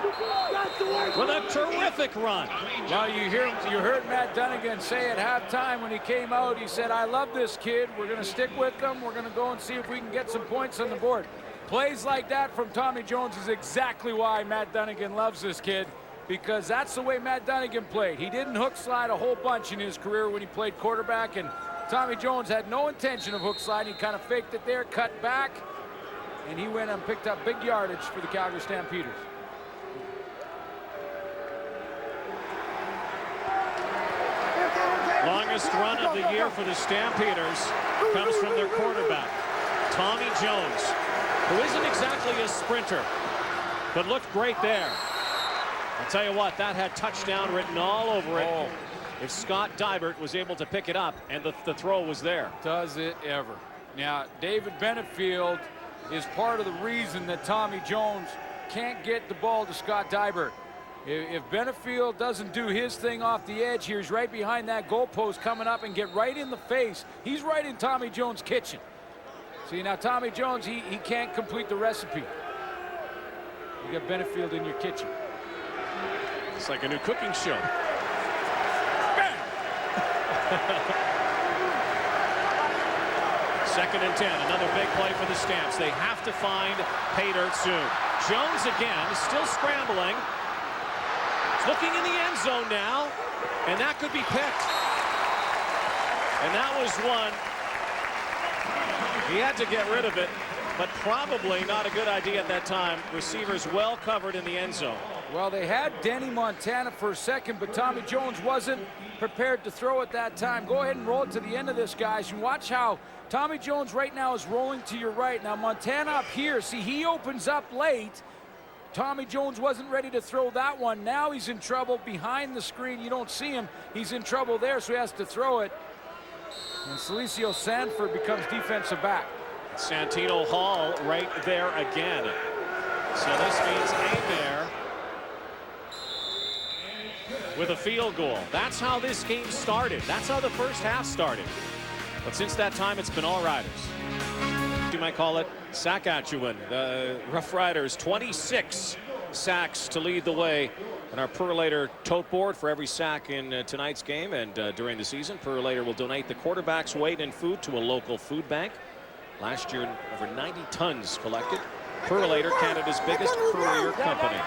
That's the way, with a terrific run. Well, you heard Matt Dunnigan say at halftime when he came out, he said, I love this kid. We're going to stick with them. We're going to go and see if we can get some points on the board. Plays like that from Tommy Jones is exactly why Matt Dunnigan loves this kid, because that's the way Matt Dunnigan played. He didn't hook slide a whole bunch in his career when he played quarterback, and Tommy Jones had no intention of hook sliding. He kind of faked it there, cut back, and he went and picked up big yardage for the Calgary Stampeders. Longest run of the year for the Stampeders comes from their quarterback, Tommy Jones, who isn't exactly a sprinter, but looked great there. I'll tell you what, that had touchdown written all over it. Oh. If Scott Dybert was able to pick it up and the throw was there. Does it ever. Now, David Benefield is part of the reason that Tommy Jones can't get the ball to Scott Dybert. If Benefield doesn't do his thing off the edge here, he's right behind that goalpost coming up and get right in the face. He's right in Tommy Jones' kitchen. See, now Tommy Jones, he can't complete the recipe. You got Benefield in your kitchen. It's like a new cooking show. Bang! 2nd and 10, another big play for the Stamps. They have to find pay dirt soon. Jones again is still scrambling. Looking in the end zone now, and that could be picked. And that was one. He had to get rid of it, but probably not a good idea at that time. Receivers well covered in the end zone. Well, they had Denny Montana for a second, but Tommy Jones wasn't prepared to throw at that time. Go ahead and roll it to the end of this, guys. And watch how Tommy Jones right now is rolling to your right. Now, Montana up here. See, he opens up late. Tommy Jones wasn't ready to throw that one. Now he's in trouble behind the screen. You don't see him. He's in trouble there, so he has to throw it. And Celicio Sanford becomes defensive back. Santino Hall right there again. So this means Hebert with a field goal. That's how this game started. That's how the first half started. But since that time, it's been all Riders. You might call it Saskatchewan. The Roughriders, 26 sacks to lead the way. And our Perlator tote board for every sack in tonight's game and during the season. Perlator will donate the quarterback's weight in food to a local food bank. Last year, over 90 tons collected. Perlator, Canada's biggest courier company.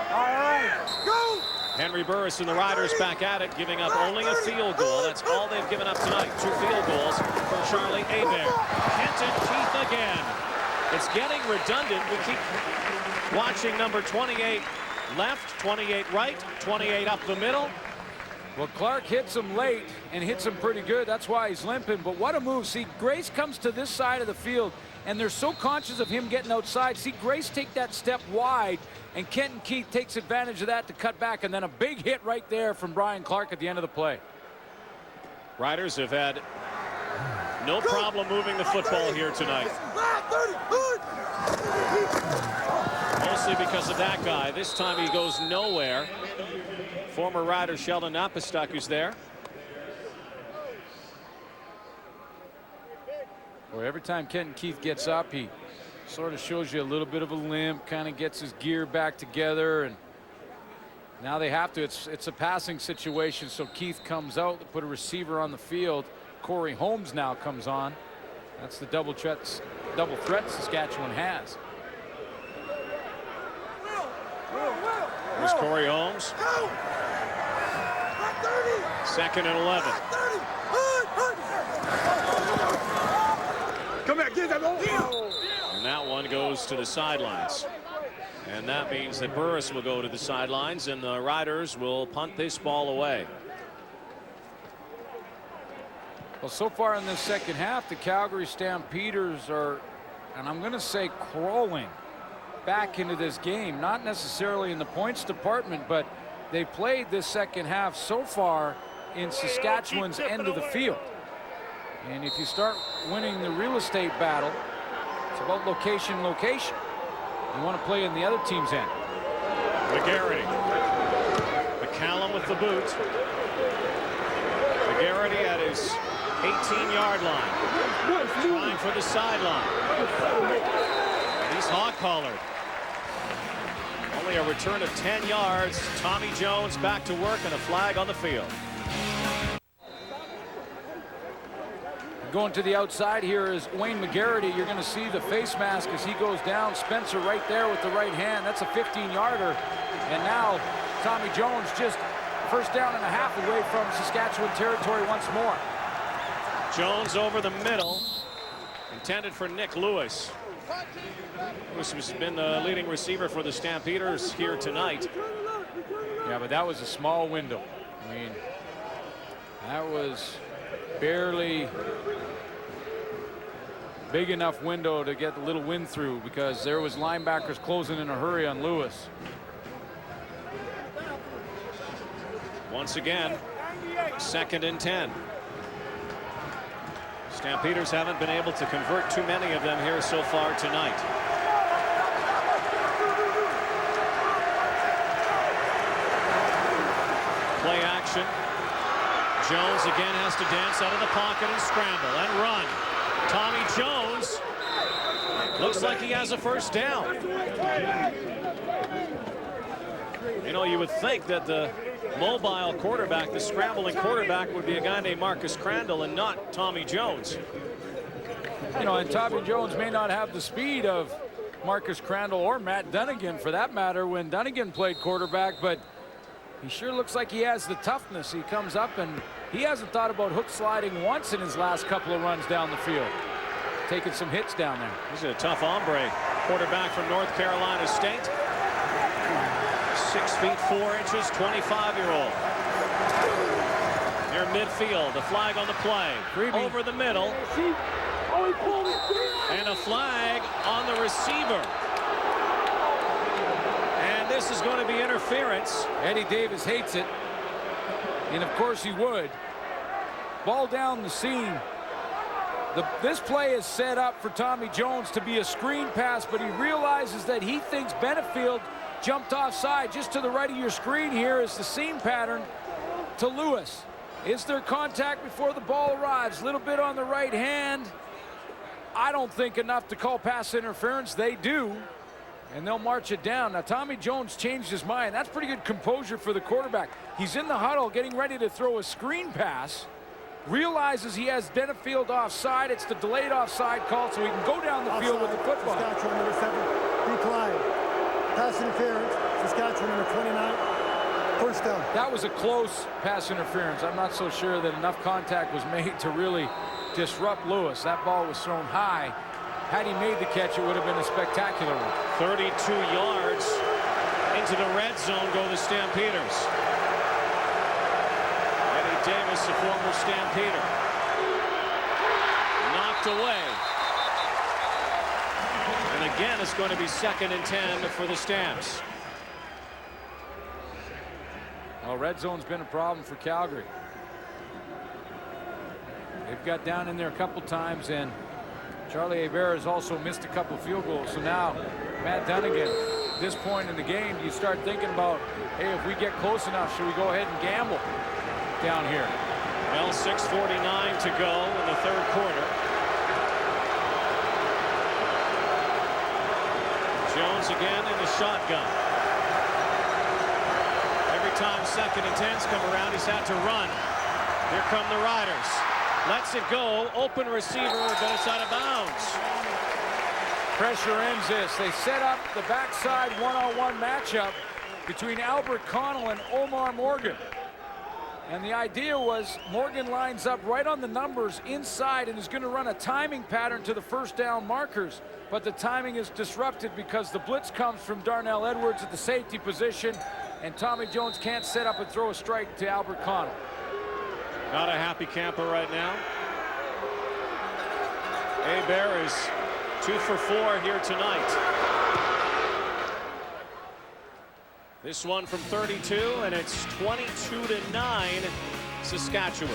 Henry Burris and the Riders back at it, giving up only a field goal. That's all they've given up tonight. 2 field goals from Charlie Hebert. Kenton Keith again. It's getting redundant. We keep watching number 28 left, 28 right, 28 up the middle. Well, Clark hits him late and hits him pretty good. That's why he's limping. But what a move. See, Grace comes to this side of the field, and they're so conscious of him getting outside. See, Grace take that step wide, and Kenton Keith takes advantage of that to cut back, and then a big hit right there from Brian Clark at the end of the play. Riders have had no problem moving the football here tonight. Mostly because of that guy. This time he goes nowhere. Former Rider Sheldon Napistuk who's there. Well, every time Kenton Keith gets up, he sort of shows you a little bit of a limp, kind of gets his gear back together, and now they have to. It's a passing situation, so Keith comes out to put a receiver on the field. Corey Holmes now comes on. That's the double threat Saskatchewan has. Here's Corey Holmes. 2nd and 11. Come back, get that ball. And that one goes to the sidelines. And that means that Burris will go to the sidelines and the Riders will punt this ball away. Well, so far in this second half, the Calgary Stampeders are, and I'm going to say, crawling back into this game. Not necessarily in the points department, but they played this second half so far in Saskatchewan's end of the field. And if you start winning the real estate battle, it's about location, location. You want to play in the other team's end. McGarity. McCallum with the boot. McGarity at his 18-yard line. Trying for the sideline. And he's hog-collared. Only a return of 10 yards. Tommy Jones back to work and a flag on the field. Going to the outside here is Wayne McGarity. You're going to see the face mask as he goes down. Spencer right there with the right hand. That's a 15-yarder. And now Tommy Jones just first down and a half away from Saskatchewan territory once more. Jones over the middle. Intended for Nick Lewis. Lewis has been the leading receiver for the Stampeders here tonight. Yeah, but that was a small window. I mean, that was barely big enough window to get the little wind through because there was linebackers closing in a hurry on Lewis. Once again, 2nd and 10. Stampeders haven't been able to convert too many of them here so far tonight. Play action. Jones again has to dance out of the pocket and scramble and run. Tommy Jones looks like he has a first down. You know, you would think that the mobile quarterback, the scrambling quarterback, would be a guy named Marcus Crandall and not Tommy Jones. You know, and Tommy Jones may not have the speed of Marcus Crandall or Matt Dunnigan for that matter when Dunnigan played quarterback, but he sure looks like he has the toughness. He comes up and he hasn't thought about hook sliding once in his last couple of runs down the field. Taking some hits down there. He's a tough hombre. Quarterback from North Carolina State. 6 feet 4 inches, 25-year-old. Near midfield, the flag on the play. Over the middle. And a flag on the receiver. And this is going to be interference. Eddie Davis hates it. And of course he would. Ball down the seam. This play is set up for Tommy Jones to be a screen pass, but he realizes that he thinks Benefield jumped offside. Just to the right of your screen here is the seam pattern to Lewis. Is there contact before the ball arrives? A little bit on the right hand. I don't think enough to call pass interference. They do. And they'll march it down. Now, Tommy Jones changed his mind. That's pretty good composure for the quarterback. He's in the huddle getting ready to throw a screen pass. Realizes he has Benefield offside. It's the delayed offside call, so he can go down the field with the football. Saskatchewan, number 7, decline. Pass interference. Saskatchewan, number 29, first down. That was a close pass interference. I'm not so sure that enough contact was made to really disrupt Lewis. That ball was thrown high. Had he made the catch, it would have been a spectacular one. 32 yards into the red zone go the Stampeders. Eddie Davis, a former Stampeder. Knocked away. And again, it's going to be 2nd and 10 for the Stamps. Well, red zone's been a problem for Calgary. They've got down in there a couple times, and Charlie Hebert has also missed a couple field goals. So now, Matt Dunnigan, at this point in the game, you start thinking about, hey, if we get close enough, should we go ahead and gamble down here? Well, 6:49 to go in the 3rd quarter. Jones again in the shotgun. Every time 2nd and 10's come around, he's had to run. Here come the Riders. Lets it go. Open receiver, but it's out of bounds. Pressure ends this. They set up the backside one-on-one matchup between Albert Connell and Omar Morgan. And the idea was Morgan lines up right on the numbers inside and is going to run a timing pattern to the first down markers. But the timing is disrupted because the blitz comes from Darnell Edwards at the safety position, and Tommy Jones can't set up and throw a strike to Albert Connell. Not a happy camper right now. Hebert is 2 for 4 here tonight. This one from 32, and it's 22-9 Saskatchewan.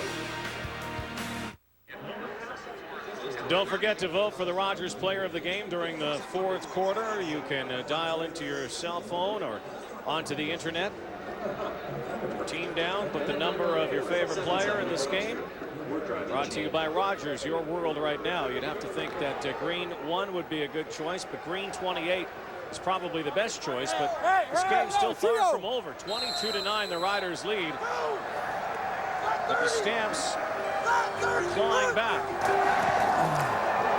Don't forget to vote for the Rogers Player of the Game during the 4th quarter. You can dial into your cell phone or onto the internet. Team down, put the number of your favorite player in this game. Brought to you by Rogers, your world right now. You'd have to think that green 1 would be a good choice, but green 28 is probably the best choice, but this game's still far from over. 22-9, the Riders lead. But the Stamps are clawing back.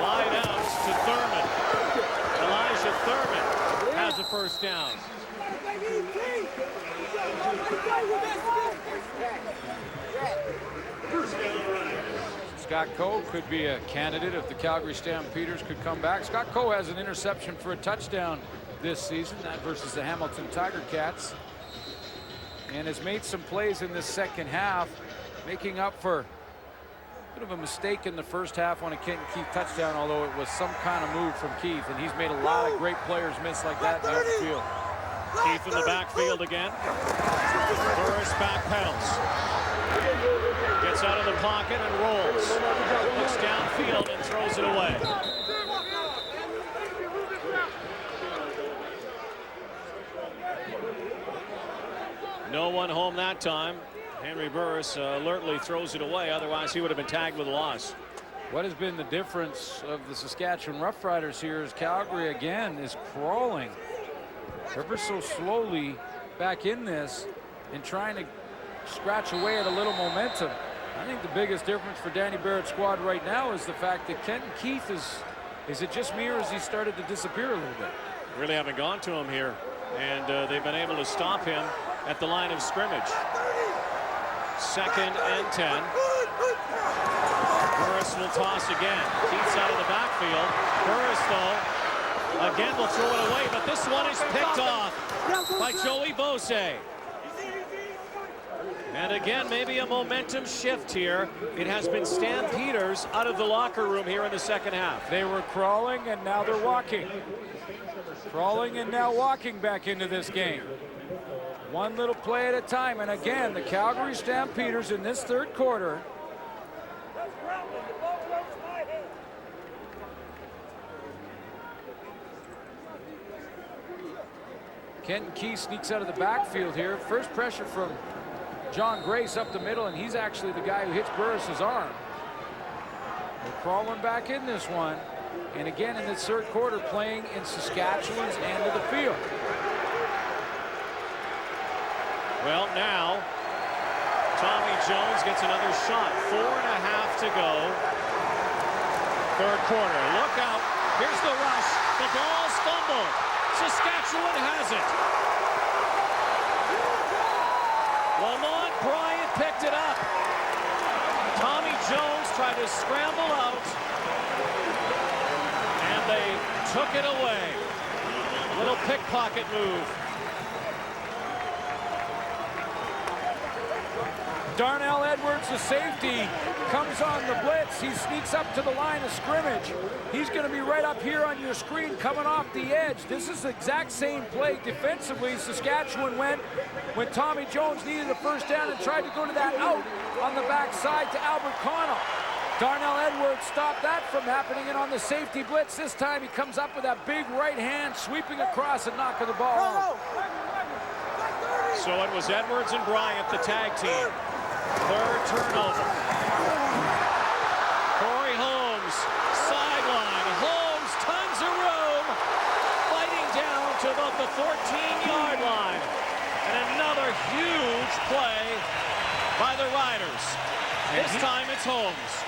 Wide out to Thurman. Elijah Thurman has the first down. Scott Coe could be a candidate if the Calgary Stampeders could come back. Scott Coe has an interception for a touchdown this season, that versus the Hamilton Tiger Cats, and has made some plays in this second half, making up for a bit of a mistake in the first half on a Kenton Keith touchdown, although it was some kind of move from Keith, and he's made a lot of great players miss like that in the open field. Keith in the backfield again. Burris backpedals. Gets out of the pocket and rolls. Looks downfield and throws it away. No one home that time. Henry Burris alertly throws it away. Otherwise, he would have been tagged with a loss. What has been the difference of the Saskatchewan Roughriders here is Calgary again is crawling ever so slowly back in this and trying to scratch away at a little momentum. I think the biggest difference for Danny Barrett's squad right now is the fact that Kenton Keith is it just me, or has he started to disappear a little bit? Really haven't gone to him here, and they've been able to stop him at the line of scrimmage. 2nd and 10. Burris will toss again. Keith's out of the backfield. Burris, though, again will throw it away, but this one is picked off by Joey Bose. And again, maybe a momentum shift here. It has been Stampeders out of the locker room here in the second half. They were crawling, and now they're walking. Crawling and now walking back into this game. One little play at a time. And again, the Calgary Stampeders in this third quarter Kenton Keith sneaks out of the backfield here. First pressure from John Grace up the middle, and he's actually the guy who hits Burris's arm. They're crawling back in this one. And again, in this third quarter, playing in Saskatchewan's end of the field. Well, now, Tommy Jones gets another shot. 4.5 to go. Third quarter. Look out. Here's the rush. The ball's fumbled. Saskatchewan has it. Lamont Bryant picked it up. Tommy Jones tried to scramble out, and they took it away. A little pickpocket move. Darnell Edwards, the safety, comes on the blitz. He sneaks up to the line of scrimmage. He's going to be right up here on your screen coming off the edge. This is the exact same play defensively Saskatchewan went when Tommy Jones needed a first down and tried to go to that out on the backside to Albert Connell. Darnell Edwards stopped that from happening, and on the safety blitz this time he comes up with that big right hand sweeping across and knocking the ball out. So it was Edwards and Bryant, the tag team. Third turnover. Corey Holmes, sideline. Holmes, tons of room. Fighting down to about the 14-yard line. And another huge play by the Riders. This time it's Holmes.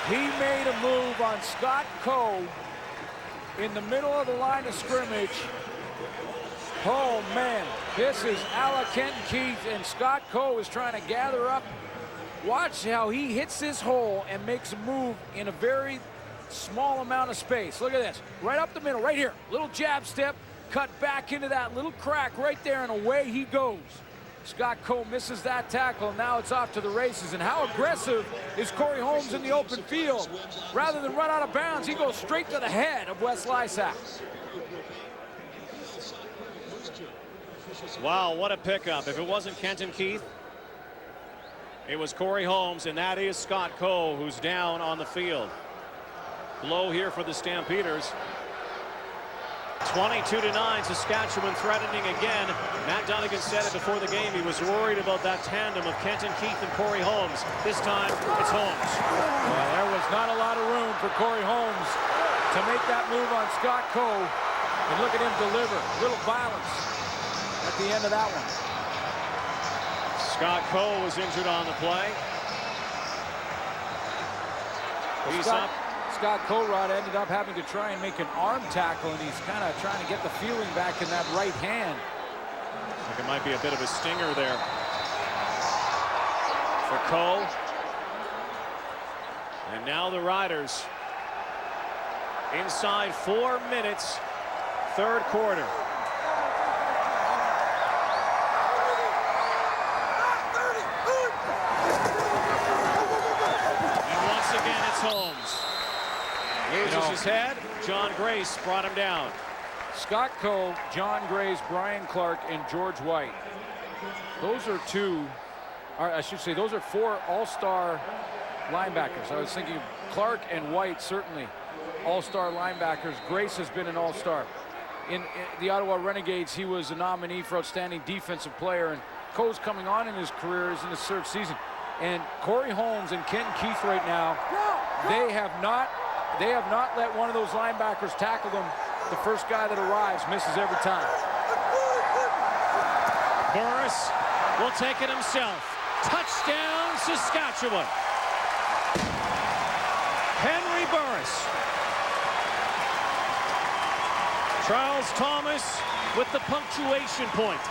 He made a move on Scott Coe in the middle of the line of scrimmage. Oh, man, this is a la Kenton Keith, and Scott Coe is trying to gather up. Watch how he hits this hole and makes a move in a very small amount of space. Look at this, right up the middle, right here. Little jab step, cut back into that little crack right there, and away he goes. Scott Coe misses that tackle, and now it's off to the races. And how aggressive is Corey Holmes in the open field? Rather than run out of bounds, he goes straight to the head of Wes Lysak. Wow, what a pickup. If it wasn't Kenton Keith, it was Corey Holmes, and that is Scott Coe, who's down on the field. Low here for the Stampeders. 22-9, Saskatchewan threatening again. Matt Dunnigan said it before the game. He was worried about that tandem of Kenton Keith and Corey Holmes. This time, it's Holmes. Well, there was not a lot of room for Corey Holmes to make that move on Scott Coe. And look at him deliver. A little violence at the end of that one. Scott Coe was injured on the play. He's up. Scott Colrod ended up having to try and make an arm tackle, and he's kind of trying to get the feeling back in that right hand. I think it might be a bit of a stinger there for Coe. And now the Riders inside 4 minutes, third quarter. And once again, it's Holmes. Loses his head. John Grace brought him down. Scott Coe, John Grace, Brian Clark, and George White. Those are those are 4 all-star linebackers. I was thinking Clark and White, certainly all-star linebackers. Grace has been an all-star. In the Ottawa Renegades, he was a nominee for outstanding defensive player, and Coe's coming on in his career, is in his 3rd season. And Corey Holmes and Kenton Keith right now, they have not let one of those linebackers tackle them. The first guy that arrives misses every time. Burris will take it himself. Touchdown, Saskatchewan. Henry Burris. Charles Thomas with the punctuation point.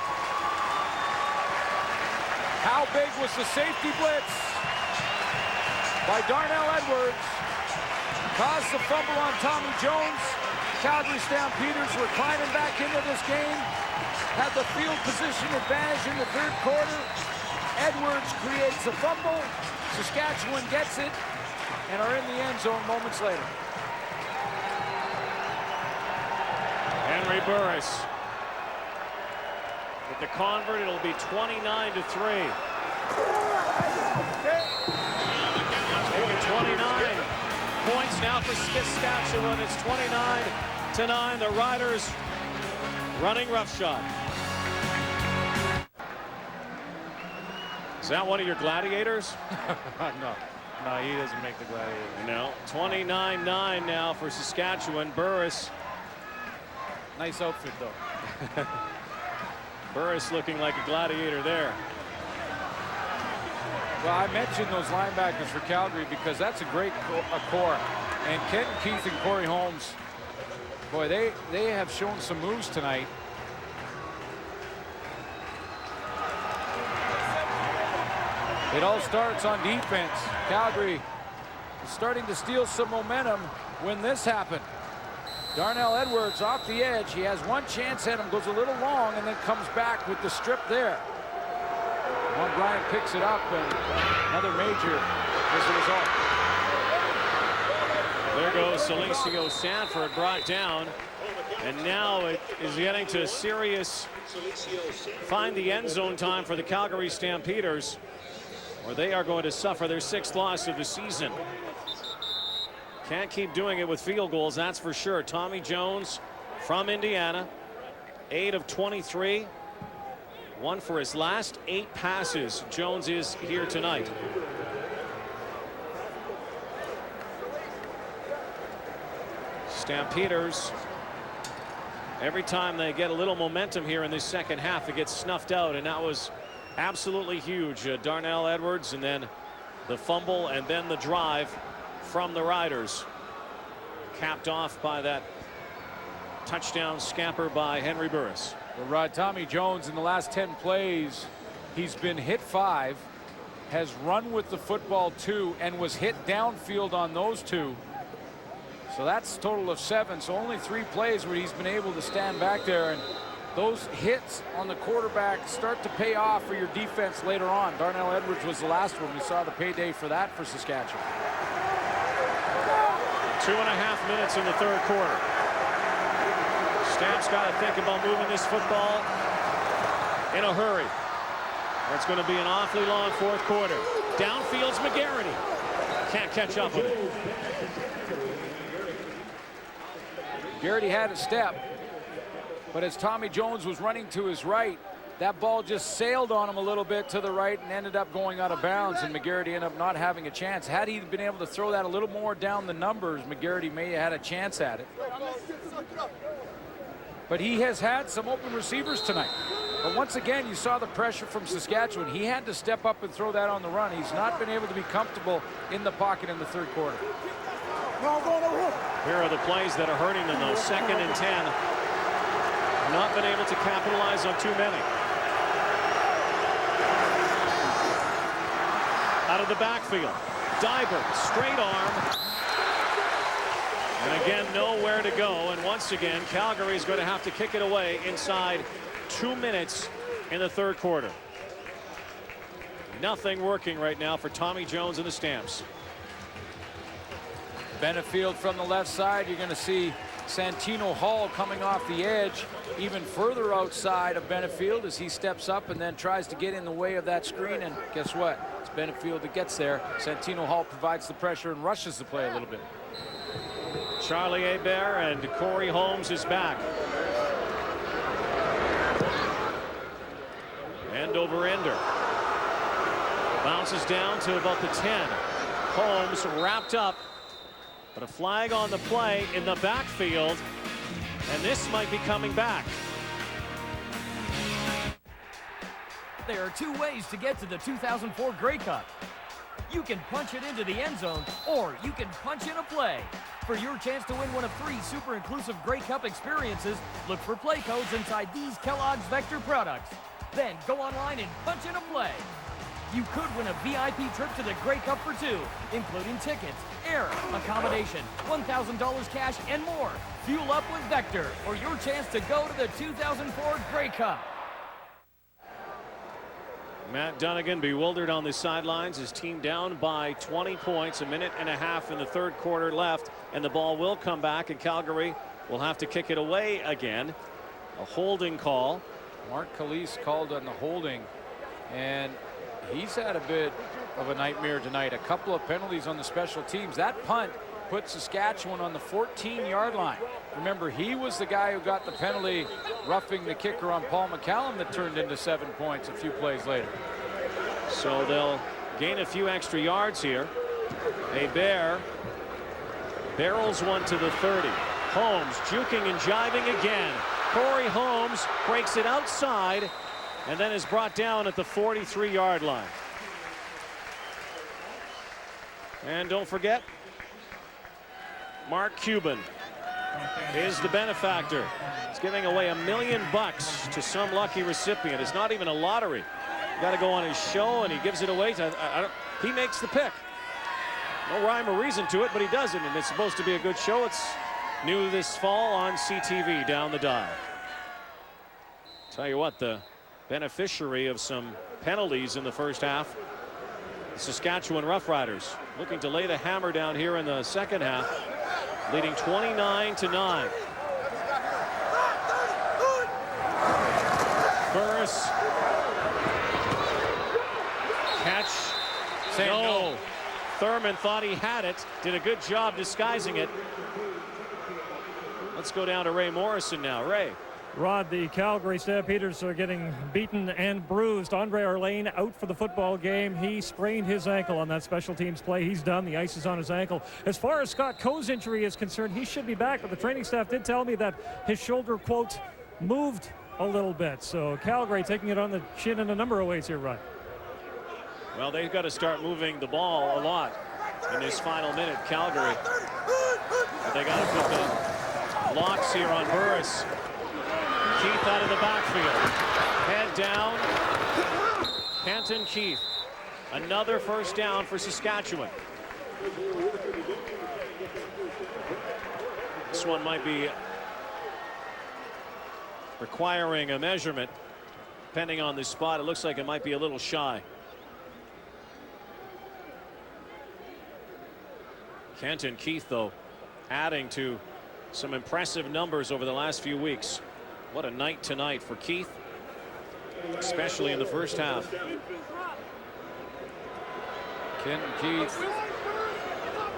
How big was the safety blitz by Darnell Edwards? Caused the fumble on Tommy Jones. Calgary Stampeders were climbing back into this game. Had the field position advantage in the 3rd quarter. Edwards creates a fumble. Saskatchewan gets it and are in the end zone moments later. Henry Burris with the convert. It'll be 29-3. Taking 29 points now for Saskatchewan. It's 29-9. The Riders running roughshod. Is that one of your gladiators? No, he doesn't make the gladiator. No. 29-9 now for Saskatchewan. Burris. Nice outfit, though. Burris looking like a gladiator there. Well, I mentioned those linebackers for Calgary because that's a great core. And Kenton Keith and Corey Holmes, boy, they have shown some moves tonight. It all starts on defense. Calgary is starting to steal some momentum when this happened. Darnell Edwards off the edge. He has one chance at him, goes a little long, and then comes back with the strip there. Juan Bryant picks it up, and another major as a result. There goes Celicio Sanford, brought down, and now it is getting to serious find the end zone time for the Calgary Stampeders, or they are going to suffer their 6th loss of the season. Can't keep doing it with field goals, that's for sure. Tommy Jones from Indiana, 8 of 23. One for his last 8 passes. Jones is here tonight. Stampeders, every time they get a little momentum here in this second half, it gets snuffed out, and that was absolutely huge. Darnell Edwards, and then the fumble, and then the drive from the Riders, capped off by that touchdown scamper by Henry Burris. Well, Rod, Tommy Jones in the last 10 plays, he's been hit 5, has run with the football 2, and was hit downfield on those 2. So that's a total of 7. So only 3 plays where he's been able to stand back there, and those hits on the quarterback start to pay off for your defense later on. Darnell Edwards was the last one. We saw the payday for that for Saskatchewan. 2.5 minutes in the 3rd quarter. Stamps got to think about moving this football in a hurry. It's going to be an awfully long 4th quarter. Downfield's McGarity. Can't catch up with it. Garrity had a step, but as Tommy Jones was running to his right, that ball just sailed on him a little bit to the right and ended up going out of bounds, and McGarity ended up not having a chance. Had he been able to throw that a little more down the numbers, McGarity may have had a chance at it. but he has had some open receivers tonight. But once again, you saw the pressure from Saskatchewan. He had to step up and throw that on the run. He's not been able to be comfortable in the pocket in the third quarter. Here are the plays that are hurting them, though. 2nd and 10. Not been able to capitalize on too many. Out of the backfield. Diver, straight arm. And again, nowhere to go. And once again, Calgary is going to have to kick it away inside 2 minutes in the third quarter. Nothing working right now for Tommy Jones and the Stamps. Benefield from the left side. You're going to see Santino Hall coming off the edge even further outside of Benefield as he steps up and then tries to get in the way of that screen. And guess what? It's Benefield that gets there. Santino Hall provides the pressure and rushes the play a little bit. Charlie Hebert and Corey Holmes is back. End over ender. Bounces down to about the 10. Holmes wrapped up. But a flag on the play in the backfield. And this might be coming back. There are 2 ways to get to the 2004 Grey Cup. You can punch it into the end zone, or you can punch in a play. For your chance to win one of 3 super inclusive Grey Cup experiences, look for play codes inside these Kellogg's Vector products. Then go online and punch in a play. You could win a VIP trip to the Grey Cup for 2, including tickets, air, accommodation, $1,000 cash, and more. Fuel up with Vector for your chance to go to the 2004 Grey Cup. Matt Dunnigan bewildered on the sidelines. His team down by 20 points. 1.5 minutes in the third quarter left, and the ball will come back, and Calgary will have to kick it away again. A holding call. Mark Calise called on the holding, and he's had a bit of a nightmare tonight. A couple of penalties on the special teams. That punt put Saskatchewan on the 14-yard line. Remember, he was the guy who got the penalty roughing the kicker on Paul McCallum that turned into 7 points a few plays later. So they'll gain a few extra yards here. Hebert barrels one to the 30. Holmes juking and jiving again. Corey Holmes breaks it outside and then is brought down at the 43-yard line. And don't forget, Mark Cuban is the benefactor. He's giving away $1 million to some lucky recipient. It's not even a lottery. You got to go on his show, and he gives it away to. He makes the pick. No rhyme or reason to it, but he does it, and it's supposed to be a good show. It's new this fall on CTV down the dial. Tell you what, the beneficiary of some penalties in the first half, the Saskatchewan Roughriders, looking to lay the hammer down here in the second half, leading 29-9. Burris, catch, no. Thurman thought he had it, did a good job disguising it. Let's go down to Ray Morrison now. Ray. Rod, the Calgary Stampeders are getting beaten and bruised. Andre Arlane out for the football game. He sprained his ankle on that special teams play. He's done. The ice is on his ankle. As far as Scott Coe's injury is concerned, he should be back, but the training staff did tell me that his shoulder, quote, moved a little bit. So Calgary taking it on the chin in a number of ways here, Rod. Well, they've got to start moving the ball a lot in this final minute, Calgary. But they got to put the locks here on Burris. Keith out of the backfield. Head down. Kenton Keith. Another first down for Saskatchewan. This one might be requiring a measurement. Depending on the spot, it looks like it might be a little shy. Kenton Keith, though, adding to some impressive numbers over the last few weeks. What a night tonight for Keith, especially in the first half. Kenton Keith,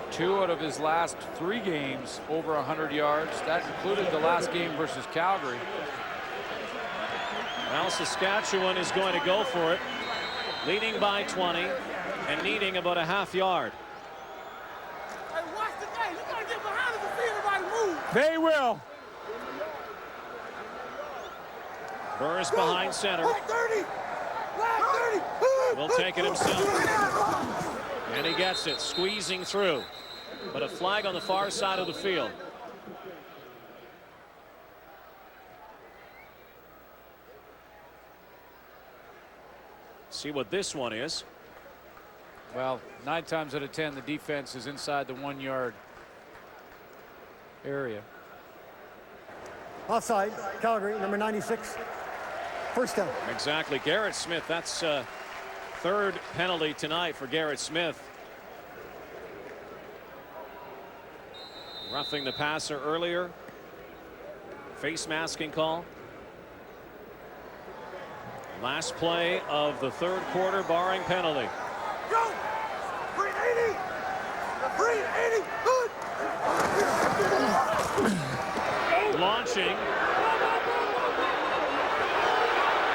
2 out of his last 3 games over 100 yards. That included the last game versus Calgary. Well, Saskatchewan is going to go for it, leading by 20 and needing about a half yard. Hey, watch the game. You gotta get behind us to see everybody move. They will. Burris behind center. Will take it himself. And he gets it, squeezing through. But a flag on the far side of the field. See what this one is. Well, 9 times out of 10, the defense is inside the 1-yard area. Offside, Calgary, number 96. First down. Exactly. Garrett Smith, that's third penalty tonight for Garrett Smith. Roughing the passer earlier. Face masking call. Last play of the third quarter, barring penalty. Go! 380! 380! Good! Launching.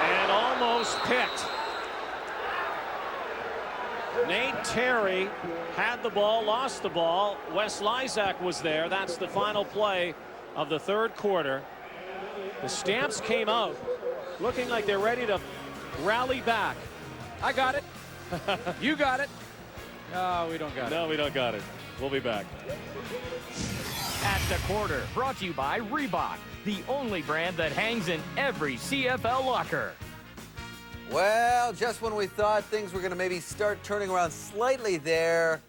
And almost picked. Nate Terry had the ball, lost the ball. Wes Lysak was there. That's the final play of the third quarter. The Stamps came out looking like they're ready to rally back. I got it. You got it. No, we don't got it. No, we don't got it. We'll be back. At the Quarter, brought to you by Reebok, the only brand that hangs in every CFL locker. Well, just when we thought things were going to maybe start turning around slightly there,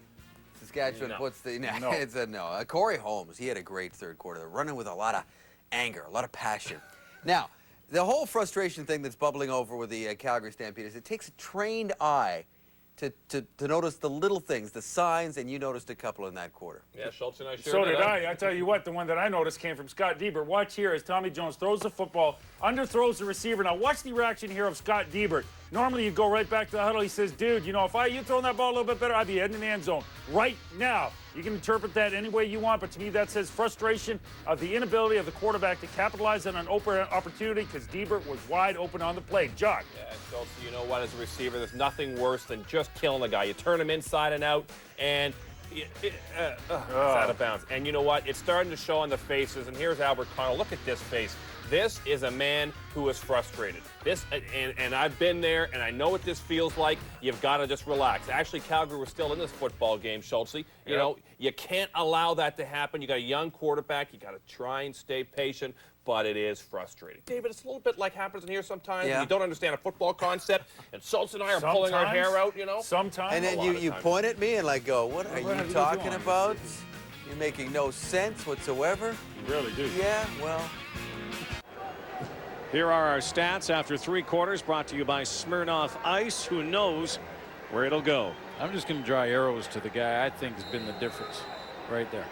Saskatchewan puts the... No. It's a no. Corey Holmes, he had a great third quarter. They're running with a lot of anger, a lot of passion. Now, the whole frustration thing that's bubbling over with the Calgary Stampeders, it takes a trained eye to notice the little things, the signs, and you noticed a couple in that quarter. Yeah, Schultz and I shared So did I. I tell you what, the one that I noticed came from Scott Diebert. Watch here as Tommy Jones throws the football, underthrows the receiver. Now watch the reaction here of Scott Diebert. Normally you go right back to the huddle. He says, dude, you know, if you throwing that ball a little bit better, I'd be heading in the end zone right now. You can interpret that any way you want, but to me that says frustration of the inability of the quarterback to capitalize on an open opportunity because Diebert was wide open on the play. Jock. Yeah, Schultz, you know what, as a receiver, there's nothing worse than just killing a guy. You turn him inside and out, and it's out of bounds. And you know what? It's starting to show on the faces, and here's Albert Connell. Look at this face. This is a man who is frustrated. And I've been there, and I know what this feels like. You've got to just relax. Actually, Calgary was still in this football game, Schultz. You know, you can't allow that to happen. You got a young quarterback. You got to try and stay patient, but it is frustrating. David, it's a little bit like happens in here sometimes. You don't understand a football concept, and Schultz and I are pulling our hair out, you know? Sometimes. And then you point at me and like go, what are you talking about? You're making no sense whatsoever. You really do. Yeah, well... Here are our stats after 3 quarters, brought to you by Smirnoff Ice. Who knows where it'll go? I'm just going to draw arrows to the guy I think has been the difference right there.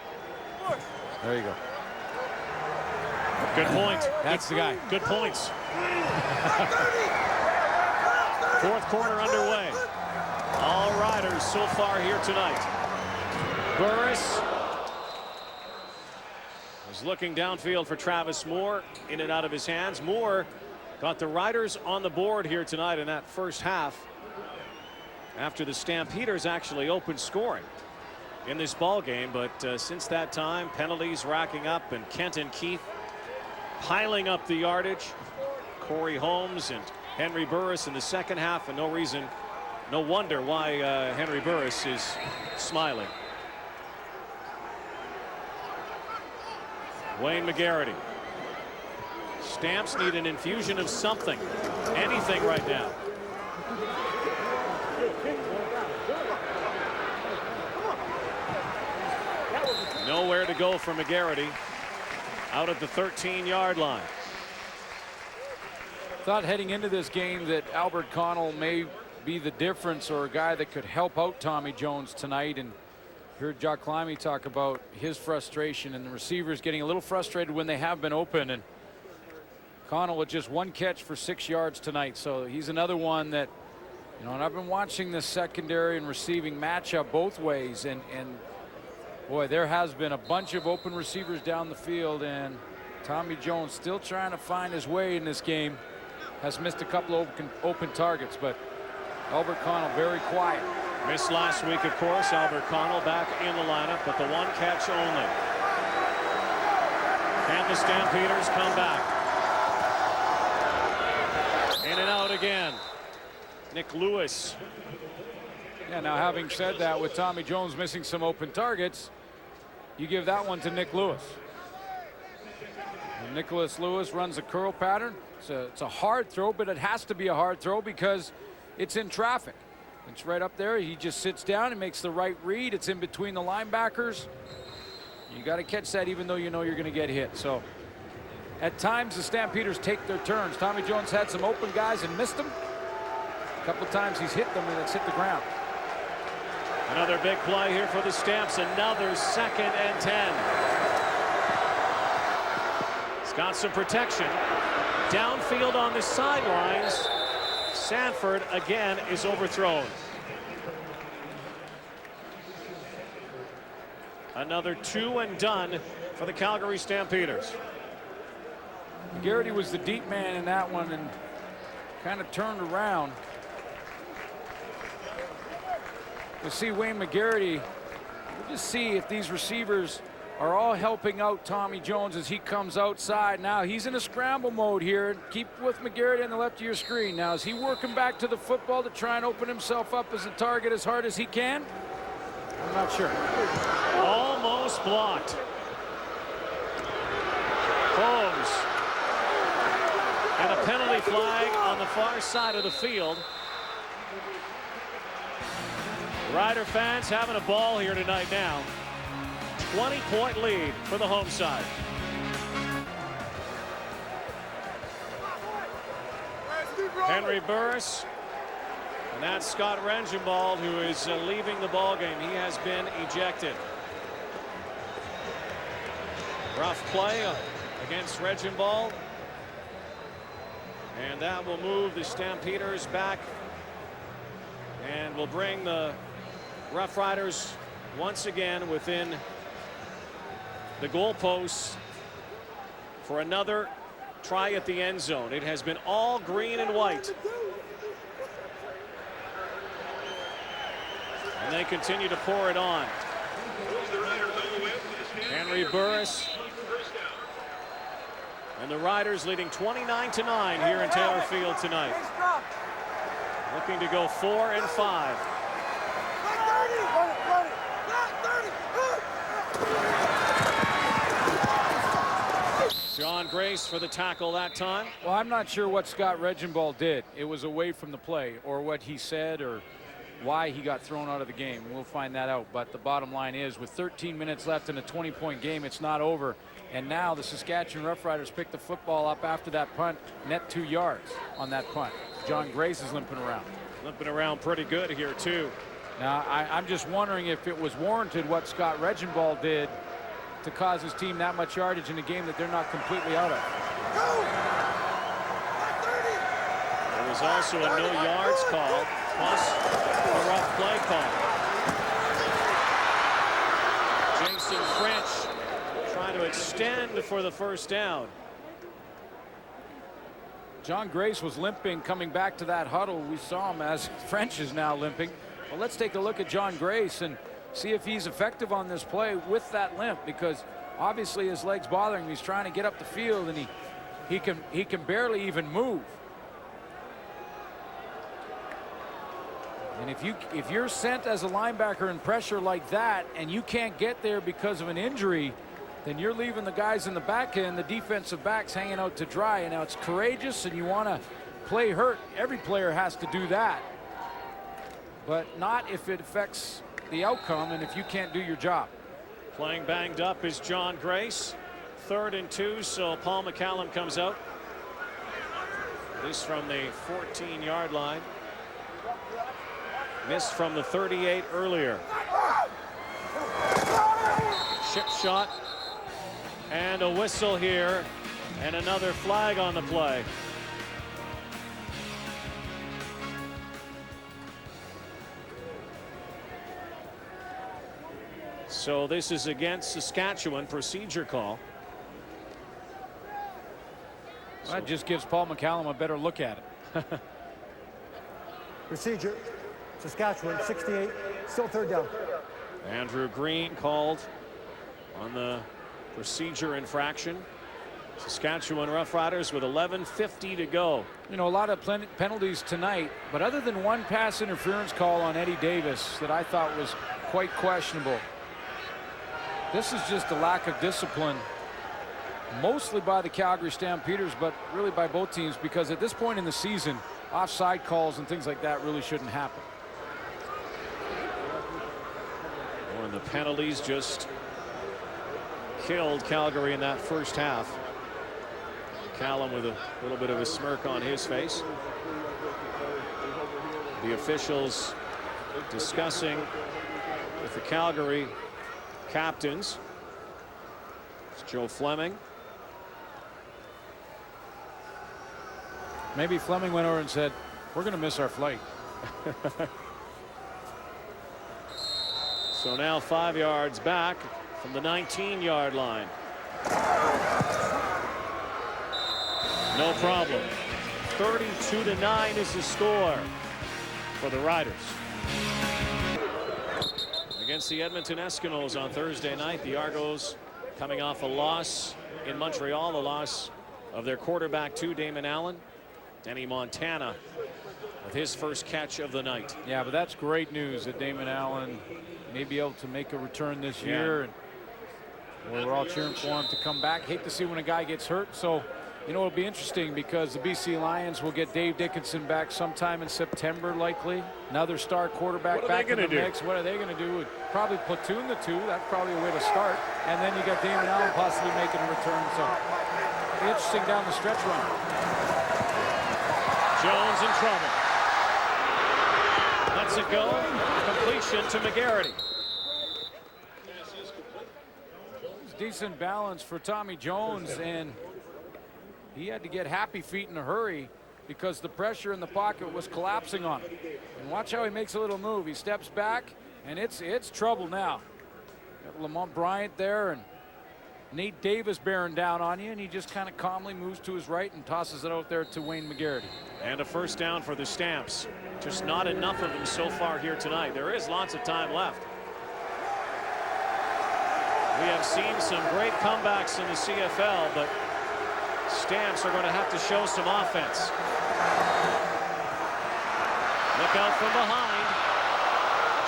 There you go. Good point. That's the guy. Good points. Fourth quarter underway. All Riders so far here tonight. Burris is looking downfield for Travis Moore, in and out of his hands. Moore got the Riders on the board here tonight in that first half after the Stampeders actually opened scoring in this ball game. But since that time, penalties racking up, and Kenton Keith piling up the yardage. Corey Holmes and Henry Burris in the second half, and no wonder why Henry Burris is smiling. Wayne McGarity. Stamps need an infusion of something, anything right now. Nowhere to go for McGarity out at the 13-yard line. Thought heading into this game that Albert Connell may be the difference, or a guy that could help out Tommy Jones tonight, and heard Jock Climby talk about his frustration and the receivers getting a little frustrated when they have been open, and Connell with just 1 catch for 6 yards tonight. So he's another one that, you know, and I've been watching this secondary and receiving matchup both ways, and boy, there has been a bunch of open receivers down the field, and Tommy Jones still trying to find his way in this game. Has missed a couple of open targets, but Albert Connell very quiet. Missed last week, of course. Albert Connell back in the lineup, but the 1 catch only. Can the Stampeders come back? again. Nick Lewis. Yeah, now having said that, with Tommy Jones missing some open targets, you give that one to Nick Lewis. And Nicholas Lewis runs a curl pattern. It's a hard throw, but it has to be a hard throw because it's in traffic. It's right up there. He just sits down and makes the right read. It's in between the linebackers. You got to catch that even though you know you're going to get hit. So at times the Stampeders take their turns. Tommy Jones had some open guys and missed them. A couple of times he's hit them and it's hit the ground. Another big play here for the Stamps. Another 2nd and 10. He's got some protection. Downfield on the sidelines. Sanford again is overthrown. Another 2 and done for the Calgary Stampeders. Garrity was the deep man in that one and kind of turned around. We'll see Wayne McGarity. We'll just see if these receivers are all helping out Tommy Jones as he comes outside. Now he's in a scramble mode here. Keep with McGarity on the left of your screen. Now is he working back to the football to try and open himself up as a target as hard as he can? I'm not sure. Almost blocked. Holmes. And a penalty flag on the far side of the field. Rider fans having a ball here tonight now. 20-point lead for the home side. Henry Burris. And that's Scott Regenbald, who is leaving the ball game. He has been ejected. Rough play against Regenbald. And that will move the Stampeders back and will bring the Roughriders once again within the goalposts for another try at the end zone. It has been all green and white. And they continue to pour it on. Henry Burris. And the Riders leading 29-9 here in Taylor Field tonight. Looking to go 4 and 5. John Grace for the tackle that time. Well, I'm not sure what Scott Regenbald did. It was away from the play, or what he said, or why he got thrown out of the game. We'll find that out. But the bottom line is, with 13 minutes left in a 20-point game, it's not over. And now the Saskatchewan Roughriders pick the football up after that punt, net 2 yards on that punt. John Grace is limping around. Limping around pretty good here, too. Now, I'm just wondering if it was warranted what Scott Regenbald did to cause his team that much yardage in a game that they're not completely out of. There was also a no yards call, plus a rough play call. Jason French trying to extend for the first down. John Grace was limping coming back to that huddle. We saw him as French is now limping. Well, let's take a look at John Grace and see if he's effective on this play with that limp, because obviously his leg's bothering him. He's trying to get up the field and he can barely even move. And if you're sent as a linebacker in pressure like that and you can't get there because of an injury, then you're leaving the guys in the back end, the defensive backs, hanging out to dry. And now it's courageous and you want to play hurt. Every player has to do that, but not if it affects the outcome and if you can't do your job. Playing banged up is John Grace. 3rd and 2, so Paul McCallum comes out. This from the 14-yard line. Missed from the 38 earlier. Chip shot and a whistle here and another flag on the play. So this is against Saskatchewan, procedure call. Well, that just gives Paul McCallum a better look at it. Procedure, Saskatchewan, 68, still 3rd down. Andrew Green called on the procedure infraction. Saskatchewan Roughriders with 11:50 to go. You know, a lot of penalties tonight, but other than one pass interference call on Eddie Davis that I thought was quite questionable, this is just a lack of discipline, mostly by the Calgary Stampeders, but really by both teams, because at this point in the season, offside calls and things like that really shouldn't happen. And the penalties just killed Calgary in that first half. Callum with a little bit of a smirk on his face. The officials discussing with the Calgary captains. It's Joe Fleming. Maybe Fleming went over and said, we're going to miss our flight. So now 5 yards back from the 19-yard line. No problem. 32-9 is the score for the Riders. Against the Edmonton Eskimos on Thursday night, the Argos coming off a loss in Montreal, the loss of their quarterback to Damon Allen. Denny Montana with his first catch of the night. Yeah, but that's great news that Damon Allen may be able to make a return this year. And we're all cheering for him to come back. Hate to see when a guy gets hurt. So, you know, it'll be interesting because the BC Lions will get Dave Dickinson back sometime in September, likely. Another star quarterback back in the mix. What are they going to do? Probably platoon the two. That's probably a way to start. And then you got Damon Allen possibly making a return. So, it'll be interesting down the stretch run. Jones in trouble. Lets it go. Completion to McGarity. Decent balance for Tommy Jones, and he had to get happy feet in a hurry because the pressure in the pocket was collapsing on him. And watch how he makes a little move. He steps back, and it's trouble now. Got Lamont Bryant there and Nate Davis bearing down on you, and he just kind of calmly moves to his right and tosses it out there to Wayne McGarity. And a first down for the Stamps. Just not enough of them so far here tonight. There is lots of time left. We have seen some great comebacks in the CFL, but Stamps are going to have to show some offense. Look out from behind.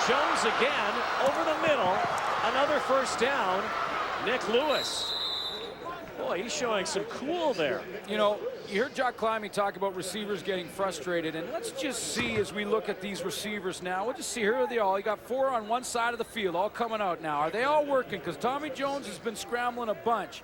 Jones again over the middle. Another first down. Nick Lewis. Boy, he's showing some cool there. You know, you heard Jock Climby talk about receivers getting frustrated, and let's just see as we look at these receivers now. We'll just see, here are they all. You got 4 on one side of the field, all coming out now. Are they all working? Because Tommy Jones has been scrambling a bunch.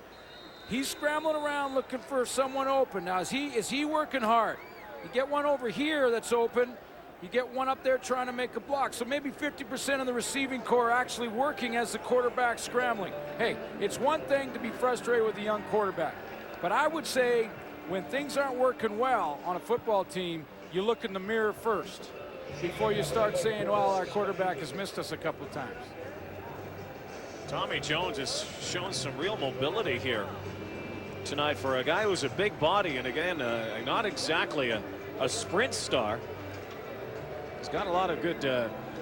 He's scrambling around looking for someone open. Now, is he working hard? You get one over here that's open. You get one up there trying to make a block. So maybe 50% of the receiving core actually working as the quarterback scrambling. Hey, it's one thing to be frustrated with a young quarterback. But I would say when things aren't working well on a football team, you look in the mirror first before you start saying, well, our quarterback has missed us a couple of times. Tommy Jones has shown some real mobility here tonight for a guy who's a big body, and again, not exactly a sprint star. He's got a lot of good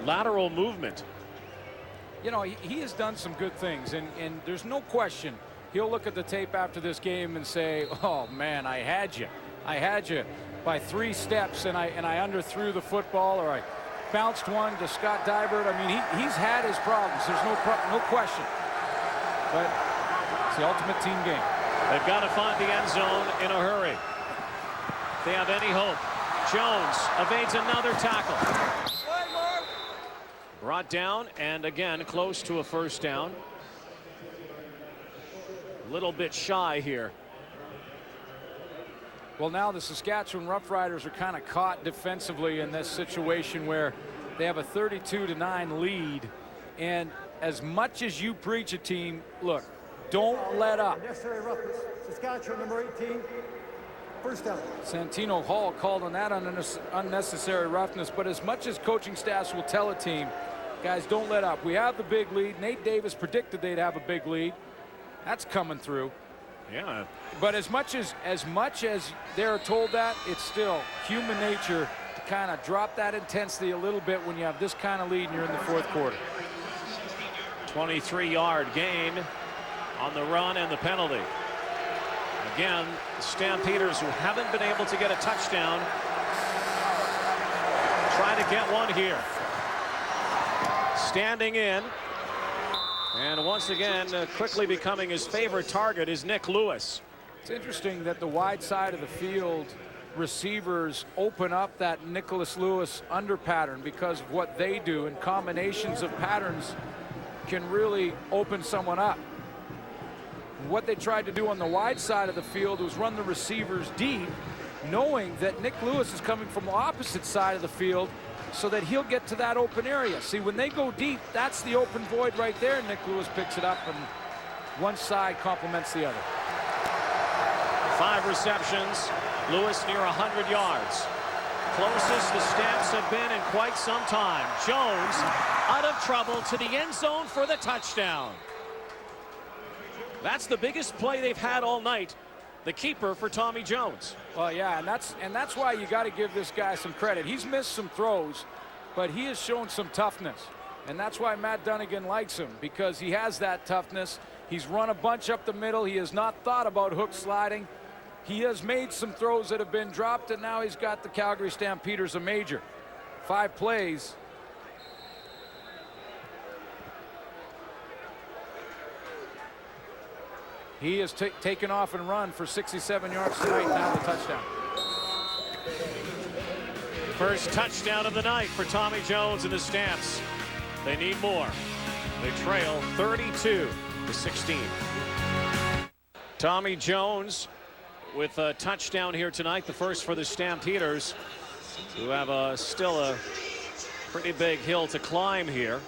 lateral movement. You know, he has done some good things, and there's no question he'll look at the tape after this game and say, oh man, I had you by 3 steps, and I underthrew the football, or I bounced one to Scott Dybert. I mean, he's had his problems. There's no question. But it's the ultimate team game. They've got to find the end zone in a hurry. If they have any hope. Jones evades another tackle. Brought down, and again close to a first down. A little bit shy here. Well, now the Saskatchewan Roughriders are kind of caught defensively in this situation where they have a 32-9 lead. And as much as you preach a team, look, don't let up. Necessary roughness. Saskatchewan, number 18. First down. Santino Hall called on that unnecessary roughness, but as much as coaching staffs will tell a team, guys, don't let up. We have the big lead. Nate Davis predicted they'd have a big lead. That's coming through. Yeah. But as much as they're told that, it's still human nature to kind of drop that intensity a little bit when you have this kind of lead and you're in the 4th quarter. 23-yard gain on the run and the penalty. again, the Stampeders, who haven't been able to get a touchdown, try to get one here. Standing in, and once again, quickly becoming his favorite target is Nick Lewis. It's interesting that the wide side of the field receivers open up that Nicholas Lewis under pattern because of what they do, and combinations of patterns can really open someone up. What they tried to do on the wide side of the field was run the receivers deep, knowing that Nick Lewis is coming from the opposite side of the field so that he'll get to that open area. See, when they go deep, that's the open void right there. Nick Lewis picks it up, and one side complements the other. 5 receptions. Lewis near 100 yards. Closest the Stamps have been in quite some time. Jones out of trouble to the end zone for the touchdown. That's the biggest play they've had all night. The keeper for Tommy Jones. Well, yeah, and that's why you got to give this guy some credit. He's missed some throws, but he has shown some toughness. And that's why Matt Dunnigan likes him, because he has that toughness. He's run a bunch up the middle. He has not thought about hook sliding. He has made some throws that have been dropped, and now he's got the Calgary Stampeders a major. 5 plays. He has taken off and run for 67 yards tonight, now the touchdown. First touchdown of the night for Tommy Jones and the Stamps. They need more. They trail 32-16. Tommy Jones with a touchdown here tonight, the first for the Stampeders, who have still a pretty big hill to climb here.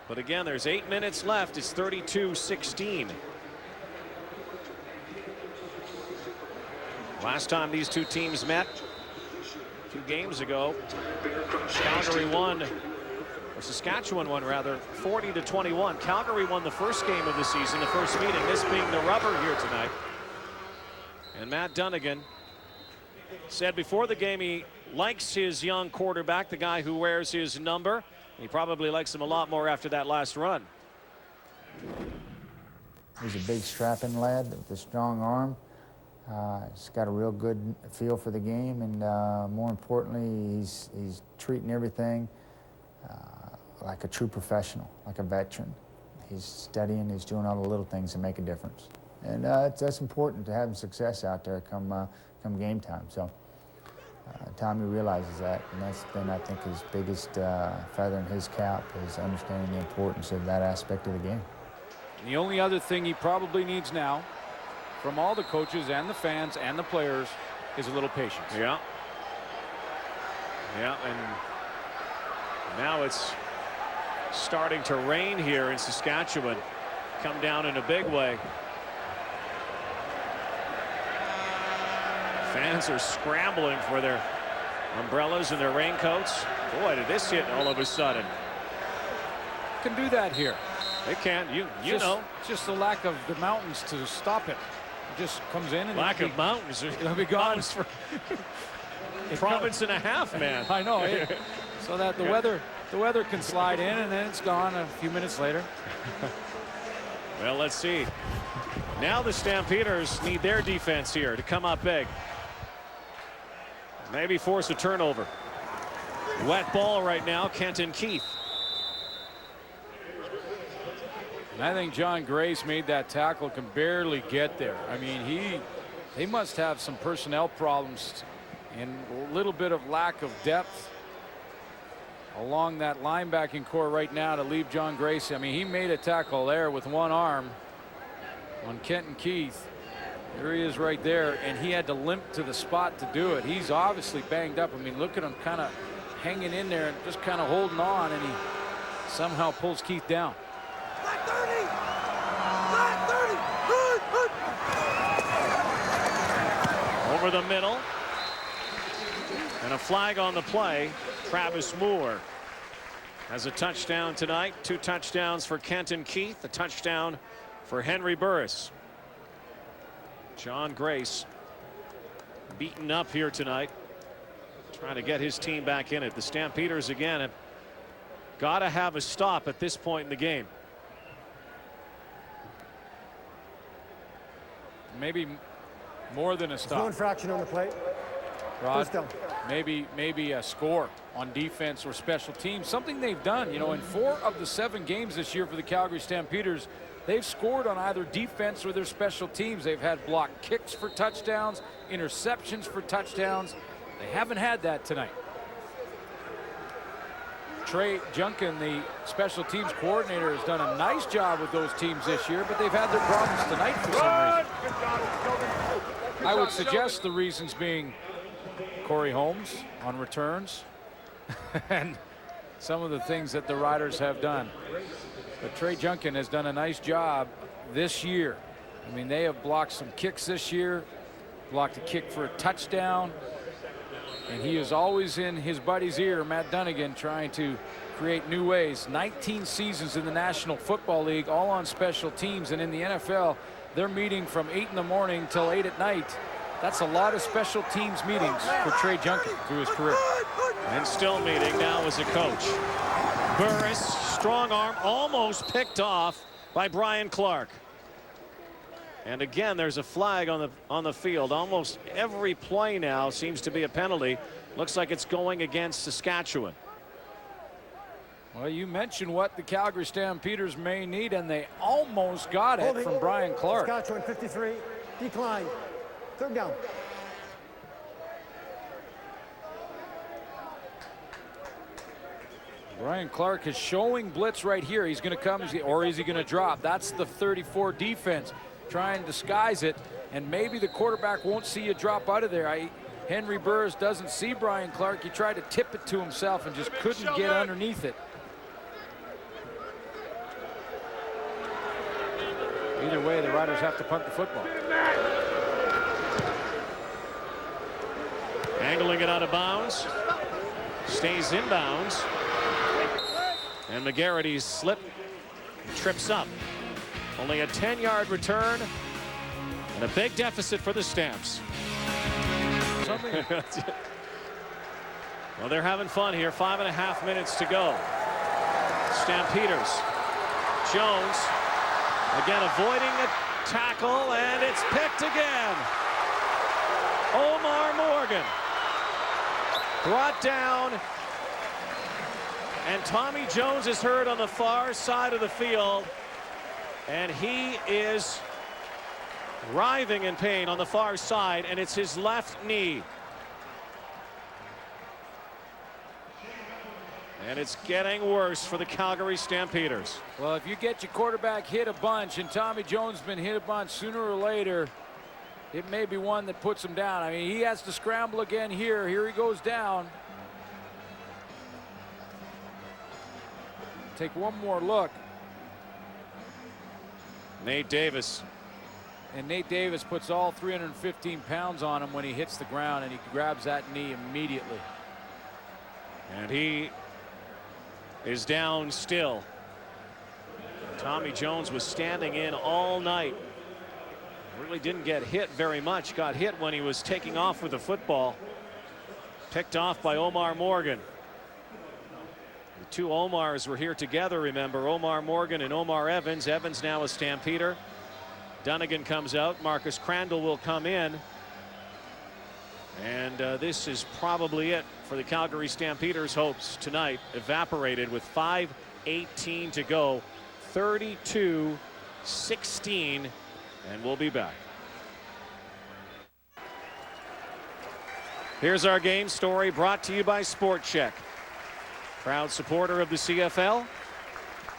But again, there's 8 minutes left. It's 32-16. Last time these two teams met, 2 games ago, Calgary won, or Saskatchewan won rather, 40-21. Calgary won the first game of the season, the first meeting, this being the rubber here tonight. And Matt Dunnigan said before the game he likes his young quarterback, the guy who wears his number. He probably likes him a lot more after that last run. He's a big strapping lad with a strong arm. He's got a real good feel for the game, and more importantly, he's treating everything like a true professional, like a veteran. He's studying, he's doing all the little things to make a difference. And that's important to have success out there come game time. So Tommy realizes that, and that's been, I think, his biggest feather in his cap, is understanding the importance of that aspect of the game. The only other thing he probably needs now, from all the coaches and the fans and the players, is a little patience. Yeah. Yeah, and now it's starting to rain here in Saskatchewan. Come down in a big way. Fans are scrambling for their umbrellas and their raincoats. Boy, did this hit all of a sudden. Can do that here. They can. You know. Just the lack of the mountains to stop it. It just comes in and lack of mountains. It'll be gone for a province and a half, man. I know. So that the weather can slide in, and then it's gone a few minutes later. Well, let's see. Now the Stampeders need their defense here to come up big. Maybe force a turnover. Wet ball right now, Kenton Keith. And I think John Grace made that tackle, can barely get there. I mean, they must have some personnel problems and a little bit of lack of depth along that linebacking core right now to leave John Grace. I mean, he made a tackle there with one arm on Kenton Keith. There he is right there, and he had to limp to the spot to do it. He's obviously banged up. I mean, look at him kind of hanging in there and just kind of holding on, and he somehow pulls Keith down. Flat 30! Flat 30! Over the middle. And a flag on the play. Travis Moore has a touchdown tonight. 2 touchdowns for Kenton Keith. A touchdown for Henry Burris. John Grace beaten up here tonight, trying to get his team back in it. The Stampeders again have got to have a stop at this point in the game. Maybe More than a There's no stop. infraction on the plate. Rod, First down. maybe a score on defense or special teams. Something they've done, you know, in 4 of the 7 games this year for the Calgary Stampeders, they've scored on either defense or their special teams. They've had blocked kicks for touchdowns, interceptions for touchdowns. They haven't had that tonight. Trey Junkin, the special teams coordinator, has done a nice job with those teams this year, but they've had their problems tonight for some reason. I would suggest the reasons being Corey Holmes on returns and some of the things that the Riders have done. But Trey Junkin has done a nice job this year. I mean, they have blocked some kicks this year, blocked a kick for a touchdown, and he is always in his buddy's ear, Matt Dunnigan, trying to create new ways. 19 seasons in the National Football League, all on special teams, and in the NFL, they're meeting from 8 in the morning till 8 at night. That's a lot of special teams meetings for Trey Junkin through his career. And still meeting now as a coach. Burris, strong arm, almost picked off by Brian Clark. And again, there's a flag on the field. Almost every play now seems to be a penalty. Looks like it's going against Saskatchewan. Well, you mentioned what the Calgary Stampeders may need, and they almost got it from Brian Clark. Saskatchewan 53, decline. 3rd down. Brian Clark is showing blitz right here. He's going to come, or is he going to drop? That's the 34 defense. Try and disguise it, and maybe the quarterback won't see you drop out of there. Henry Burris doesn't see Brian Clark. He tried to tip it to himself and just couldn't get underneath it. Either way, the Riders have to punt the football. Angling it out of bounds. Stays in bounds. And McGarrity's slip trips up. Only a 10-yard return and a big deficit for the Stamps. Well, they're having fun here. 5.5 minutes to go. Stampeders. Jones again avoiding a tackle, and it's picked again. Omar Morgan brought down, and Tommy Jones is hurt on the far side of the field. And he is writhing in pain on the far side, and it's his left knee. And it's getting worse for the Calgary Stampeders. Well, if you get your quarterback hit a bunch, and Tommy Jones been hit a bunch, sooner or later, it may be one that puts him down. I mean, he has to scramble again here. Here he goes down. Take one more look. Nate Davis. And Nate Davis puts all 315 pounds on him when he hits the ground, and he grabs that knee immediately. And he is down still. Tommy Jones was standing in all night. Really didn't get hit very much. Got hit when he was taking off with the football. Picked off by Omar Morgan. The two Omars were here together, remember. Omar Morgan and Omar Evans. Evans now a Stampeder. Dunnigan comes out. Marcus Crandall will come in. And this is probably it for the Calgary Stampeders' hopes tonight. Evaporated with 5:18 to go. 32-16. And we'll be back. Here's our game story brought to you by Sport Check. Proud supporter of the CFL.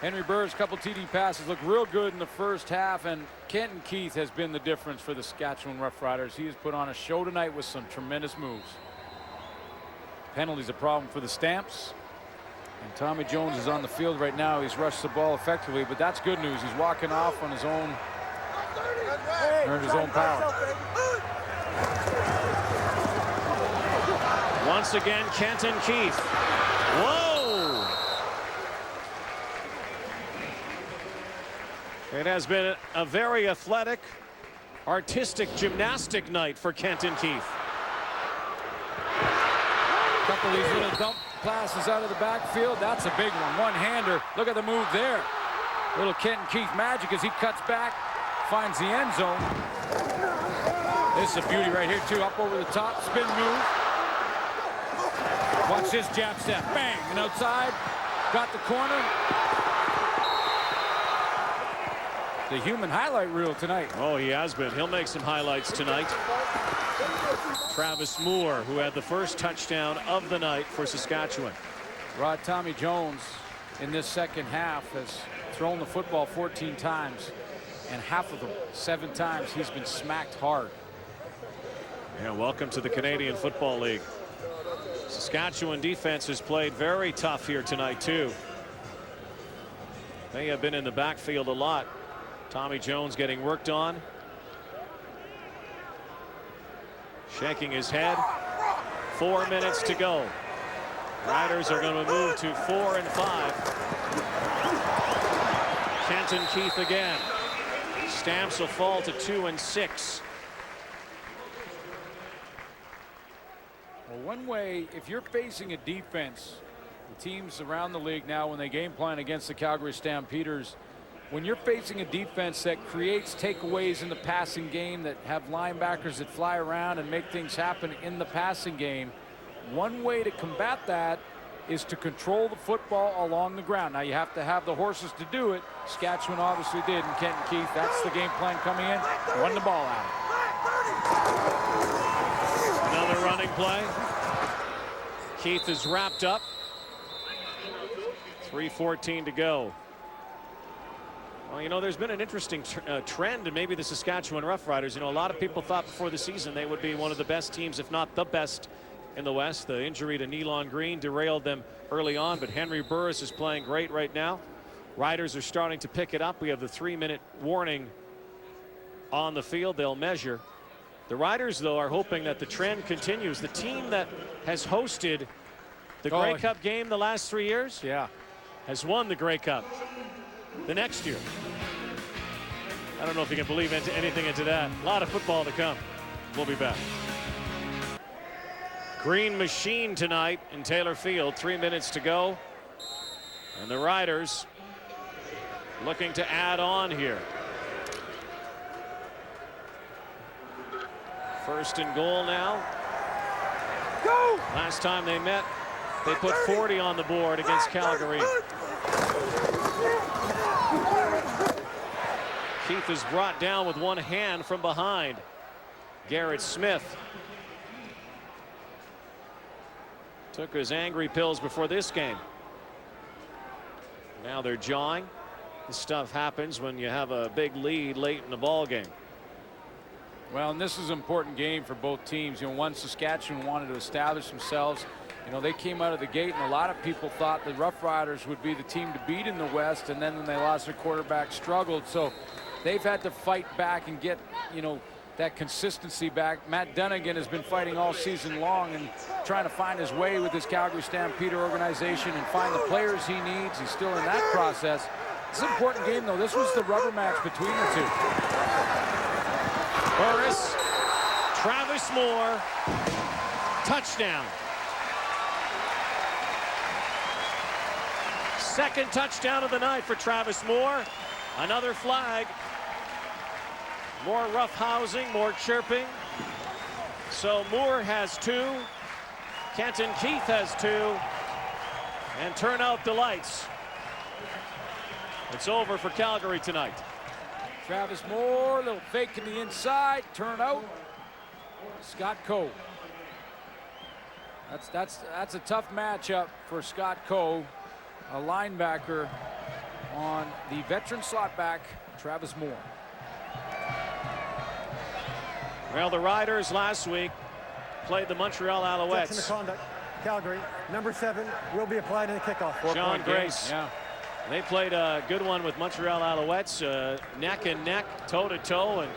Henry Burris, couple TD passes, look real good in the first half, and Kenton Keith has been the difference for the Saskatchewan Roughriders. He has put on a show tonight with some tremendous moves. Penalty's a problem for the Stamps. And Tommy Jones is on the field right now. He's rushed the ball effectively, but that's good news. He's walking off on his own, earned his own power. Once again, Kenton Keith. Whoa! It has been a very athletic, artistic, gymnastic night for Kenton Keith. A couple of these little dump passes out of the backfield. That's a big one. One-hander. Look at the move there. Little Kenton Keith magic as he cuts back, finds the end zone. This is a beauty right here, too. Up over the top, spin move. Watch this jab step. Bang, and outside. Got the corner. The human highlight reel tonight. Oh, he has been. He'll make some highlights tonight. Travis Moore, who had the first touchdown of the night for Saskatchewan. Rod Tommy Jones in this second half has thrown the football 14 times, and half of them, 7 times, he's been smacked hard. Yeah, welcome to the Canadian Football League. Saskatchewan defense has played very tough here tonight, too. They have been in the backfield a lot. Tommy Jones getting worked on. Shaking his head. 4 minutes to go. Riders are going to move to 4 and 5. Kenton Keith again. Stamps will fall to 2 and 6. Well, one way, if you're facing a defense, the teams around the league now, when they game plan against the Calgary Stampeders, when you're facing a defense that creates takeaways in the passing game, that have linebackers that fly around and make things happen in the passing game, one way to combat that is to control the football along the ground. Now, you have to have the horses to do it. Saskatchewan obviously did, and Kenton Keith, that's the game plan coming in. Run the ball out. Another running play. Keith is wrapped up. 3:14 to go. Well, you know, there's been an interesting trend, and maybe the Saskatchewan Roughriders. You know, a lot of people thought before the season they would be one of the best teams, if not the best, in the West. The injury to Nealon Green derailed them early on, but Henry Burris is playing great right now. Riders are starting to pick it up. We have the 3-minute warning on the field. They'll measure. The Riders, though, are hoping that the trend continues. The team that has hosted the Grey Cup game the last 3 years has won the Grey Cup the next year. I don't know if you can believe anything into that. A lot of football to come. We'll be back. Green machine tonight in Taylor Field. 3 minutes to go. And the Riders looking to add on here. First and goal now. Go! Last time they met, they put 40 on the board against Calgary. Keith is brought down with one hand from behind. Garrett Smith took his angry pills before this game. Now they're jawing. This stuff happens when you have a big lead late in the ball game. Well, and this is an important game for both teams. You know, one, Saskatchewan wanted to establish themselves. You know, they came out of the gate, and a lot of people thought the Roughriders would be the team to beat in the West, and then when they lost their quarterback, struggled. So they've had to fight back and get, you know, that consistency back. Matt Dunnigan has been fighting all season long and trying to find his way with this Calgary Stampeder organization and find the players he needs. He's still in that process. It's an important game, though. This was the rubber match between the two. Burris, Travis Moore, touchdown. Second touchdown of the night for Travis Moore. Another flag. More rough housing, more chirping. So Moore has 2. Kenton Keith has 2. And turn out the lights. It's over for Calgary tonight. Travis Moore, little fake in the inside, turn out. Scott Coe. That's a tough matchup for Scott Coe, a linebacker on the veteran slot back, Travis Moore. Well, the Riders last week played the Montreal Alouettes. Section of conduct, Calgary, number 7 will be applied in the kickoff. John Grace. Yeah. They played a good one with Montreal Alouettes, neck and neck, toe to toe, and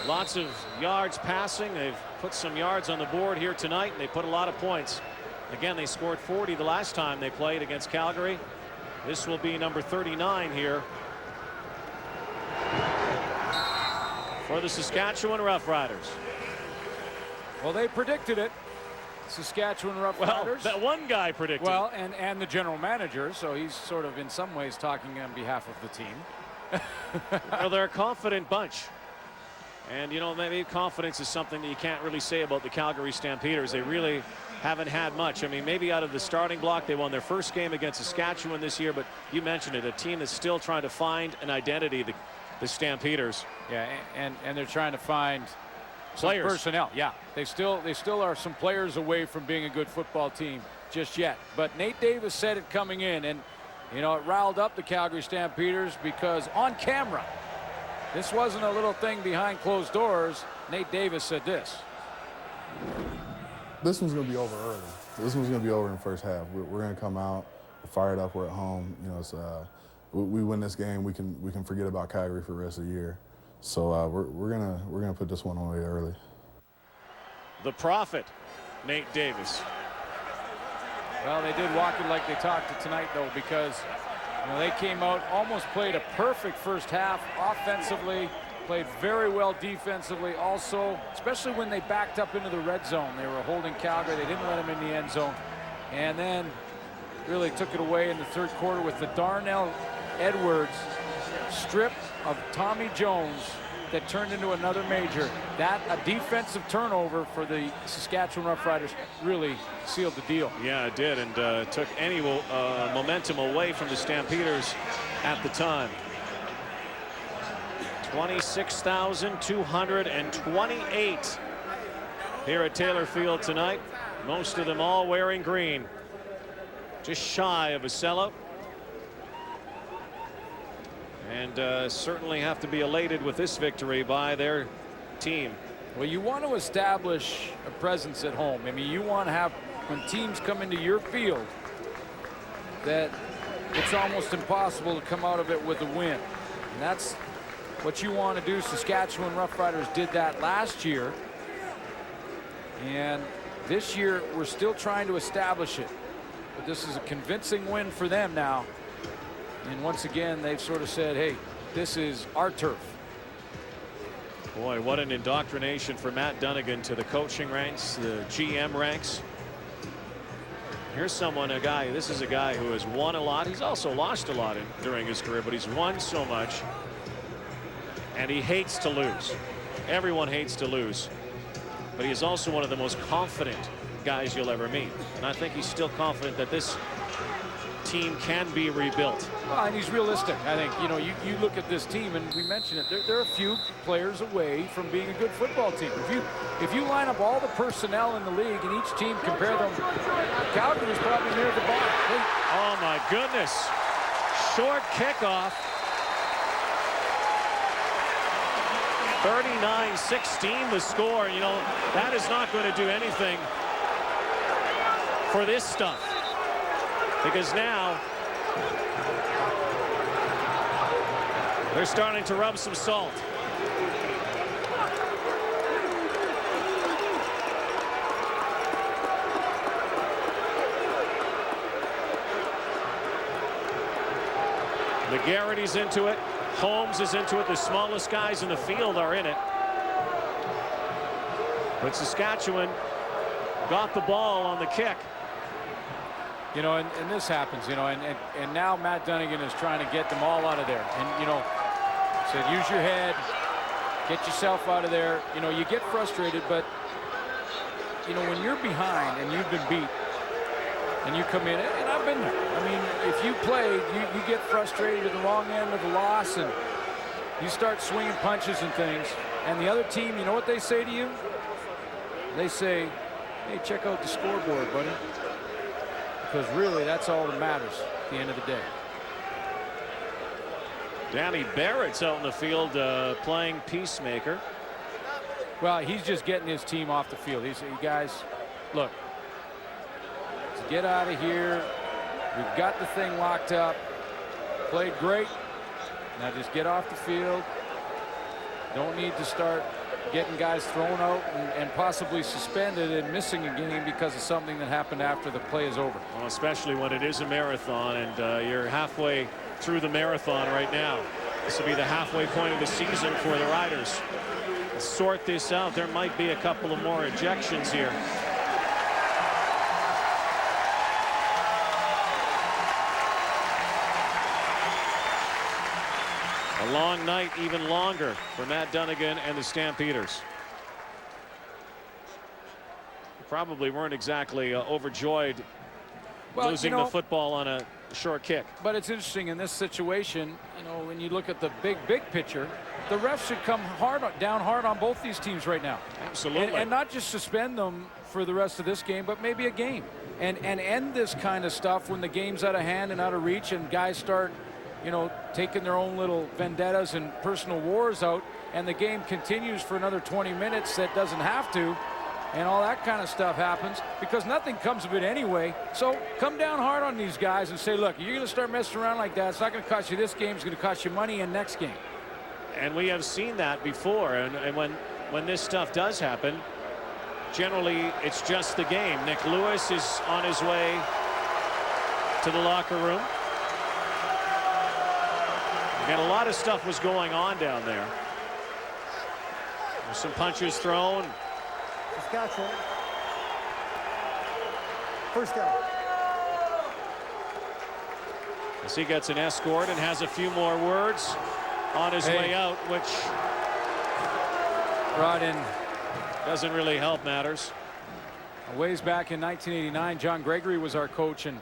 lots of yards passing. They've put some yards on the board here tonight, and they put a lot of points. Again, they scored 40 the last time they played against Calgary. This will be number 39 here for the Saskatchewan Roughriders. Well, they predicted it. Saskatchewan Roughriders. Well, that one guy predicted. Well, and the general manager, so he's sort of in some ways talking on behalf of the team. Well, they're a confident bunch. And, you know, maybe confidence is something that you can't really say about the Calgary Stampeders. They really haven't had much. I mean, maybe out of the starting block, they won their first game against Saskatchewan this year, but you mentioned it, a team that's still trying to find an identity, the Stampeders. Yeah, and they're trying to find players. Some personnel. Yeah, they still are some players away from being a good football team just yet. But Nate Davis said it coming in, and, you know, it riled up the Calgary Stampeders because on camera, this wasn't a little thing behind closed doors. Nate Davis said this. This one's going to be over early. This one's going to be over in the first half. We're going to come out, we're fired up, we're at home. You know, it's, we win this game, we can forget about Calgary for the rest of the year. So we're gonna put this one away early. The prophet, Nate Davis. Well, they did walk it like they talked it tonight, though, because, you know, they came out, almost played a perfect first half offensively, played very well defensively also, especially when they backed up into the red zone. They were holding Calgary. They didn't let them in the end zone. And then really took it away in the third quarter with the Darnell Edwards strip of Tommy Jones that turned into another major. That, a defensive turnover for the Saskatchewan Roughriders, really sealed the deal. Yeah, it did, and took any momentum away from the Stampeders at the time. 26,228 here at Taylor Field tonight. Most of them all wearing green. Just shy of a sellout. And certainly have to be elated with this victory by their team. Well, you want to establish a presence at home. I mean, you want to have, when teams come into your field, that it's almost impossible to come out of it with a win. And that's what you want to do. Saskatchewan Roughriders did that last year. And this year, we're still trying to establish it. But this is a convincing win for them now. And once again, they've sort of said, hey, this is our turf. Boy, what an indoctrination for Matt Dunnigan to the coaching ranks, the GM ranks. Here's someone, this is a guy who has won a lot. He's also lost a lot during his career, but he's won so much. And he hates to lose. Everyone hates to lose. But he is also one of the most confident guys you'll ever meet. And I think he's still confident that this team can be rebuilt. Well, and he's realistic. I think, you know, you look at this team, and we mentioned it, they're a few players away from being a good football team. If you line up all the personnel in the league and each team compare them, Calgary is probably near the bottom. Hey. Oh my goodness. Short kickoff. 39-16 the score. You know, that is not going to do anything for this stuff. Because now they're starting to rub some salt. McGarrity's into it. Holmes is into it. The smallest guys in the field are in it. But Saskatchewan got the ball on the kick. You know, and this happens, you know, and now Matt Dunnigan is trying to get them all out of there. And, you know, said use your head, get yourself out of there. You know, you get frustrated, but, you know, when you're behind and you've been beat and you come in, and I've been there. I mean, if you play, you get frustrated at the wrong end of the loss and you start swinging punches and things. And the other team, you know what they say to you? They say, hey, check out the scoreboard, buddy. Because really, that's all that matters at the end of the day. Danny Barrett's out in the field playing peacemaker. Well, he's just getting his team off the field. He's, you guys, look, let's get out of here. We've got the thing locked up. Played great. Now just get off the field. Don't need to start getting guys thrown out and possibly suspended and missing a game because of something that happened after the play is over. Well, especially when it is a marathon and you're halfway through the marathon right now. This will be the halfway point of the season for the Riders. Let's sort this out. There might be a couple of more ejections here. A long night, even longer for Matt Dunnigan and the Stampeders. Probably weren't exactly overjoyed losing the football on a short kick. But it's interesting in this situation, you know, when you look at the big picture, the refs should come down hard on both these teams right now. Absolutely. And not just suspend them for the rest of this game, but maybe a game. And end this kind of stuff when the game's out of hand and out of reach and guys start, you know, taking their own little vendettas and personal wars out, and the game continues for another 20 minutes that doesn't have to. And all that kind of stuff happens because nothing comes of it anyway. So come down hard on these guys and say, look, you're going to start messing around like that. It's not going to cost you this game. It's going to cost you money in next game. And we have seen that before. And when this stuff does happen, generally it's just the game. Nick Lewis is on his way to the locker room. And a lot of stuff was going on down there. There's some punches thrown. Saskatchewan. First down. As he gets an escort and has a few more words on his way out, which brought in doesn't really help matters. A ways back in 1989, John Gregory was our coach, and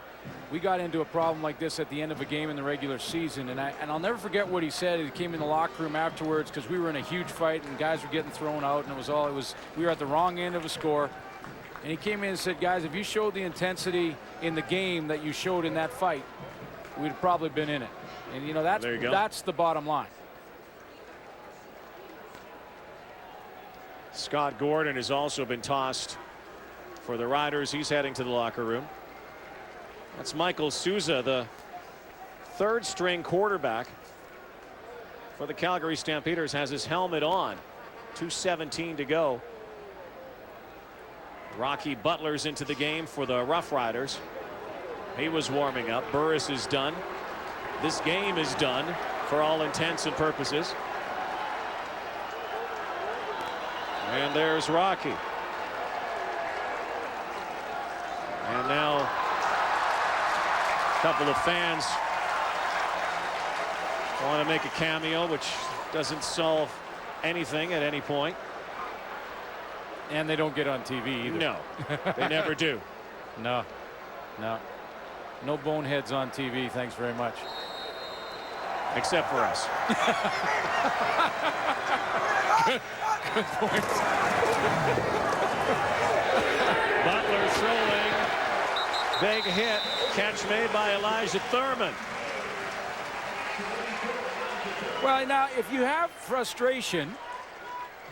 we got into a problem like this at the end of a game in the regular season. And I'll never forget what he said. He came in the locker room afterwards because we were in a huge fight and guys were getting thrown out, and we were at the wrong end of a score. And he came in and said, guys, if you showed the intensity in the game that you showed in that fight, we'd have probably been in it. And you know, that's the bottom line. Scott Gordon has also been tossed for the Riders. He's heading to the locker room. That's Michael Souza, the third string quarterback for the Calgary Stampeders, has his helmet on. 2:17 to go. Rocky Butler's into the game for the Roughriders. He was warming up. Burris is done. This game is done for all intents and purposes. And there's Rocky. And now a couple of fans want to make a cameo, which doesn't solve anything at any point. And they don't get on TV either. No, they never do. No. No boneheads on TV, thanks very much. Except for us. Good point. Butler throwing. Big hit. Catch made by Elijah Thurman. Well, now, if you have frustration,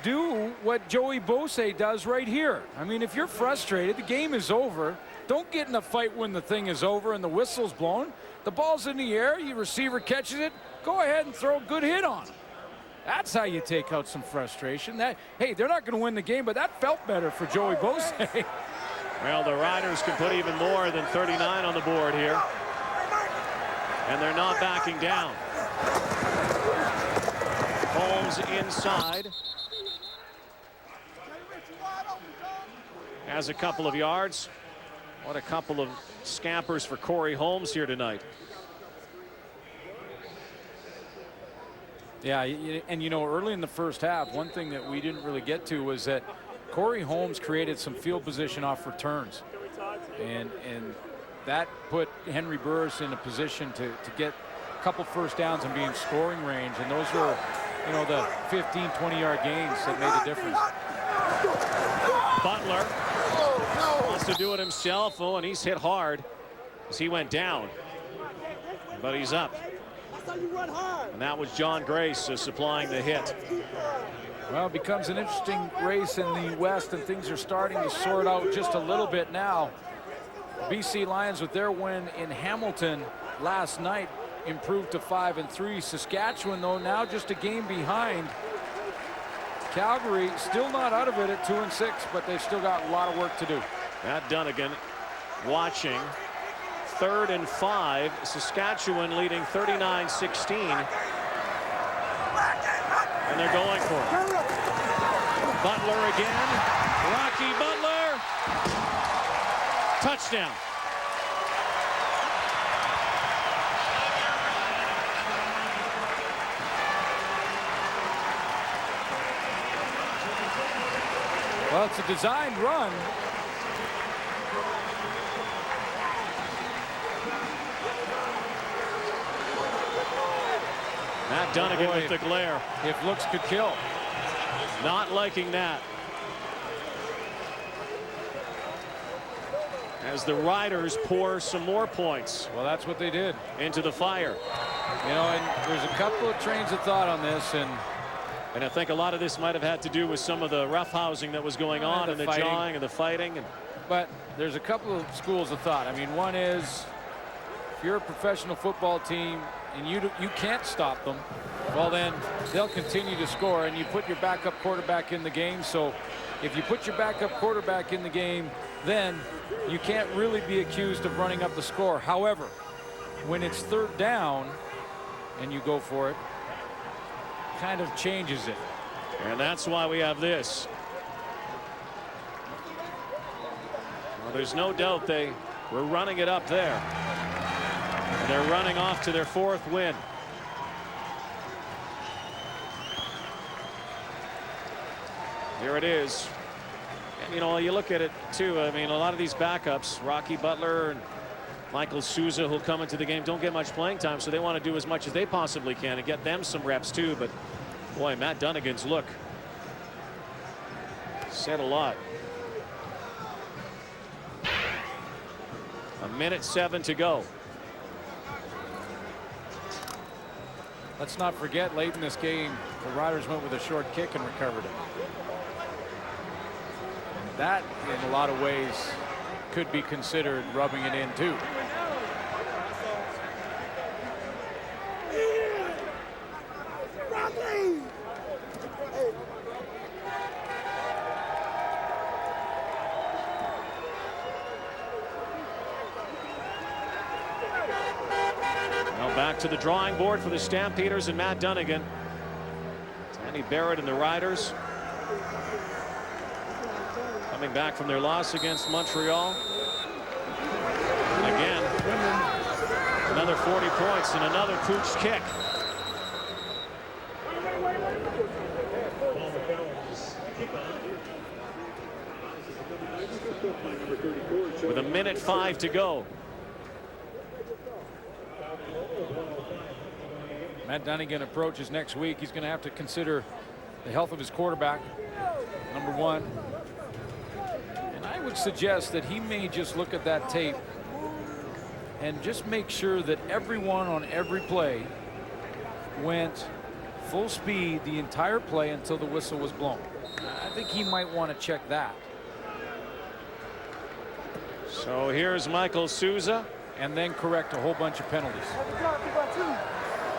do what Joey Bose does right here. I mean, if you're frustrated, the game is over. Don't get in a fight when the thing is over and the whistle's blown. The ball's in the air, your receiver catches it, go ahead and throw a good hit on him. That's how you take out some frustration. Hey, they're not going to win the game, but that felt better for Joey Bose. Well, the Riders can put even more than 39 on the board here. And they're not backing down. Holmes inside. Has a couple of yards. What a couple of scampers for Corey Holmes here tonight. Yeah, and you know, early in the first half, one thing that we didn't really get to was that Corey Holmes created some field position off returns. And that put Henry Burris in a position to get a couple first downs and be in scoring range. And those were, you know, the 15, 20-yard gains that made the difference. Butler wants to do it himself. Oh, and he's hit hard as he went down. But he's up. And that was John Grace supplying the hit. Well, it becomes an interesting race in the West, and things are starting to sort out just a little bit now. BC Lions, with their win in Hamilton last night, improved to 5-3. Saskatchewan, though, now just a game behind. Calgary still not out of it at 2-6, but they've still got a lot of work to do. Matt Dunnigan watching. 3rd and 5. Saskatchewan leading 39-16. And they're going for it. Butler again. Rocky Butler. Touchdown. Well, it's a designed run. Matt Dunnigan with the glare. If looks could kill. Not liking that. As the Riders pour some more points. Well, that's what they did. Into the fire. You know, and there's a couple of trains of thought on this, and I think a lot of this might have had to do with some of the roughhousing that was going on, and the jawing and the fighting. But there's a couple of schools of thought. I mean, one is if you're a professional football team and you can't stop them, well, then they'll continue to score, and you put your backup quarterback in the game. So if you put your backup quarterback in the game, then you can't really be accused of running up the score. However, when it's third down and you go for it, kind of changes it. And that's why we have this. Well, there's no doubt they were running it up there. And they're running off to their 4th win. Here it is. And, you know, you look at it, too. I mean, a lot of these backups, Rocky Butler and Michael Souza, who'll come into the game, don't get much playing time, so they want to do as much as they possibly can and get them some reps, too. But, boy, Matt Dunnigan's look said a lot. 1:07 to go. Let's not forget, late in this game, the Riders went with a short kick and recovered it. And that, in a lot of ways, could be considered rubbing it in, too. Back to the drawing board for the Stampeders and Matt Dunnigan. Danny Barrett and the Riders coming back from their loss against Montreal. And again, another 40 points and another pooch kick. With 1:05 to go. Matt Dunnigan approaches next week. He's going to have to consider the health of his quarterback, number one. And I would suggest that he may just look at that tape and just make sure that everyone on every play went full speed the entire play until the whistle was blown. I think he might want to check that. So here's Michael Souza. And then correct a whole bunch of penalties.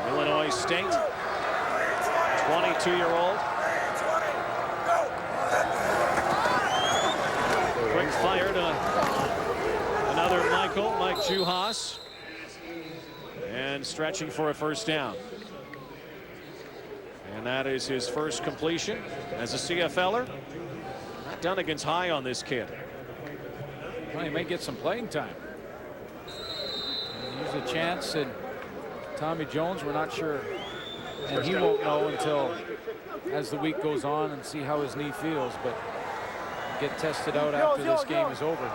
Illinois State, 22-year-old. Quick fire to another Mike Juhas. And stretching for a first down. And that is his first completion as a CFLer. Matt Dunnigan's high on this kid. Well, he may get some playing time. Use a chance, and Tommy Jones, we're not sure, and he won't know until as the week goes on and see how his knee feels, but get tested out after this game is over.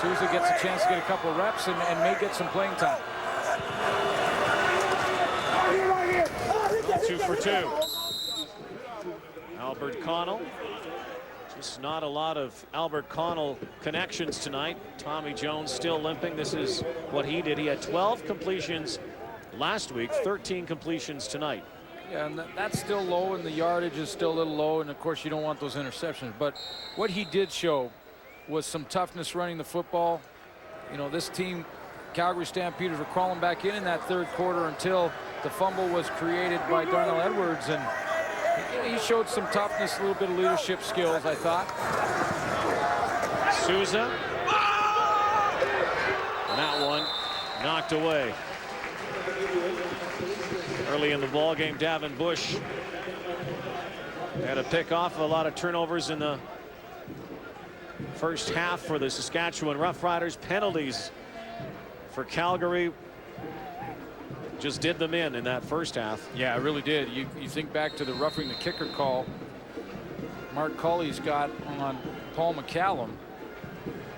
Souza gets a chance to get a couple of reps and may get some playing time. 2 for 2. Albert Connell. Just not a lot of Albert Connell connections tonight. Tommy Jones still limping. This is what he did. He had 12 completions last week, 13 completions tonight. Yeah, and that's still low, and the yardage is still a little low, and of course you don't want those interceptions. But what he did show was some toughness running the football. You know, this team, Calgary Stampeders, were crawling back in that third quarter until the fumble was created by Darnell Edwards, and he showed some toughness, a little bit of leadership skills, I thought. Souza. And that one knocked away. Early in the ball game, Davin Bush had a pick off, a lot of turnovers in the first half for the Saskatchewan Roughriders. Penalties for Calgary just did them in that first half. Yeah, it really did. You think back to the roughing the kicker call Mark Culley's got on Paul McCallum.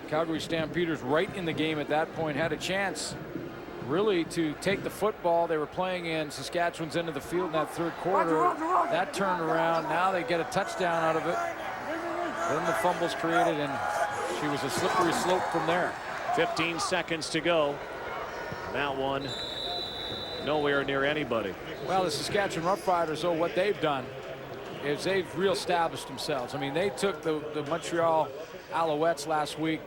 Calgary Stampeders right in the game at that point, had a chance really to take the football. They were playing in Saskatchewan's end of the field in that third quarter. That turned around. Now they get a touchdown out of it. Then the fumble's created, and she was a slippery slope from there. 15 seconds to go. That one nowhere near anybody. Well, the Saskatchewan Roughriders, though, what they've done is they've reestablished themselves. I mean, they took the Montreal Alouettes last week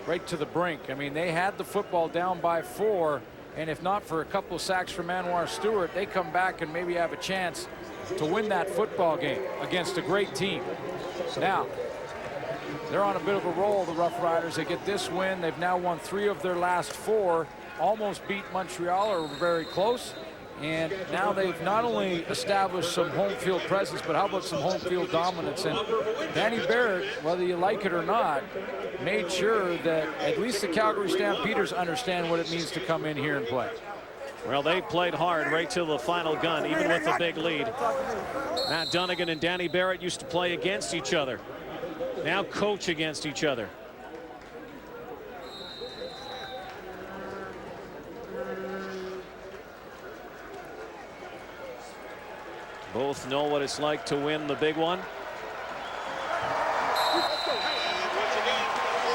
right to the brink. I mean, they had the football down by 4, and if not for a couple of sacks from Anwar Stewart, they come back and maybe have a chance to win that football game against a great team. Now, they're on a bit of a roll, the Roughriders. They get this win. They've now won 3 of their last 4, almost beat Montreal, or very close. And now they've not only established some home field presence, but how about some home field dominance? And Danny Barrett, whether you like it or not, made sure that at least the Calgary Stampeders understand what it means to come in here and play. Well, they played hard right till the final gun, even with the big lead. Matt Dunnigan and Danny Barrett used to play against each other. Now coach against each other. Both know what it's like to win the big one.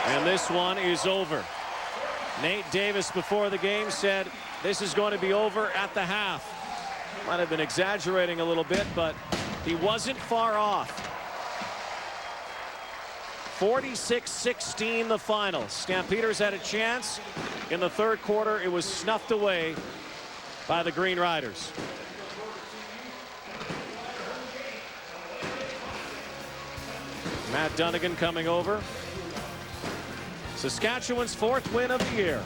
And this one is over. Nate Davis before the game said this is going to be over at the half. Might have been exaggerating a little bit, but he wasn't far off. 46-16 the final. Stampeders had a chance. In the third quarter, it was snuffed away by the Green Riders. Matt Dunnigan coming over. Saskatchewan's 4th win of the year.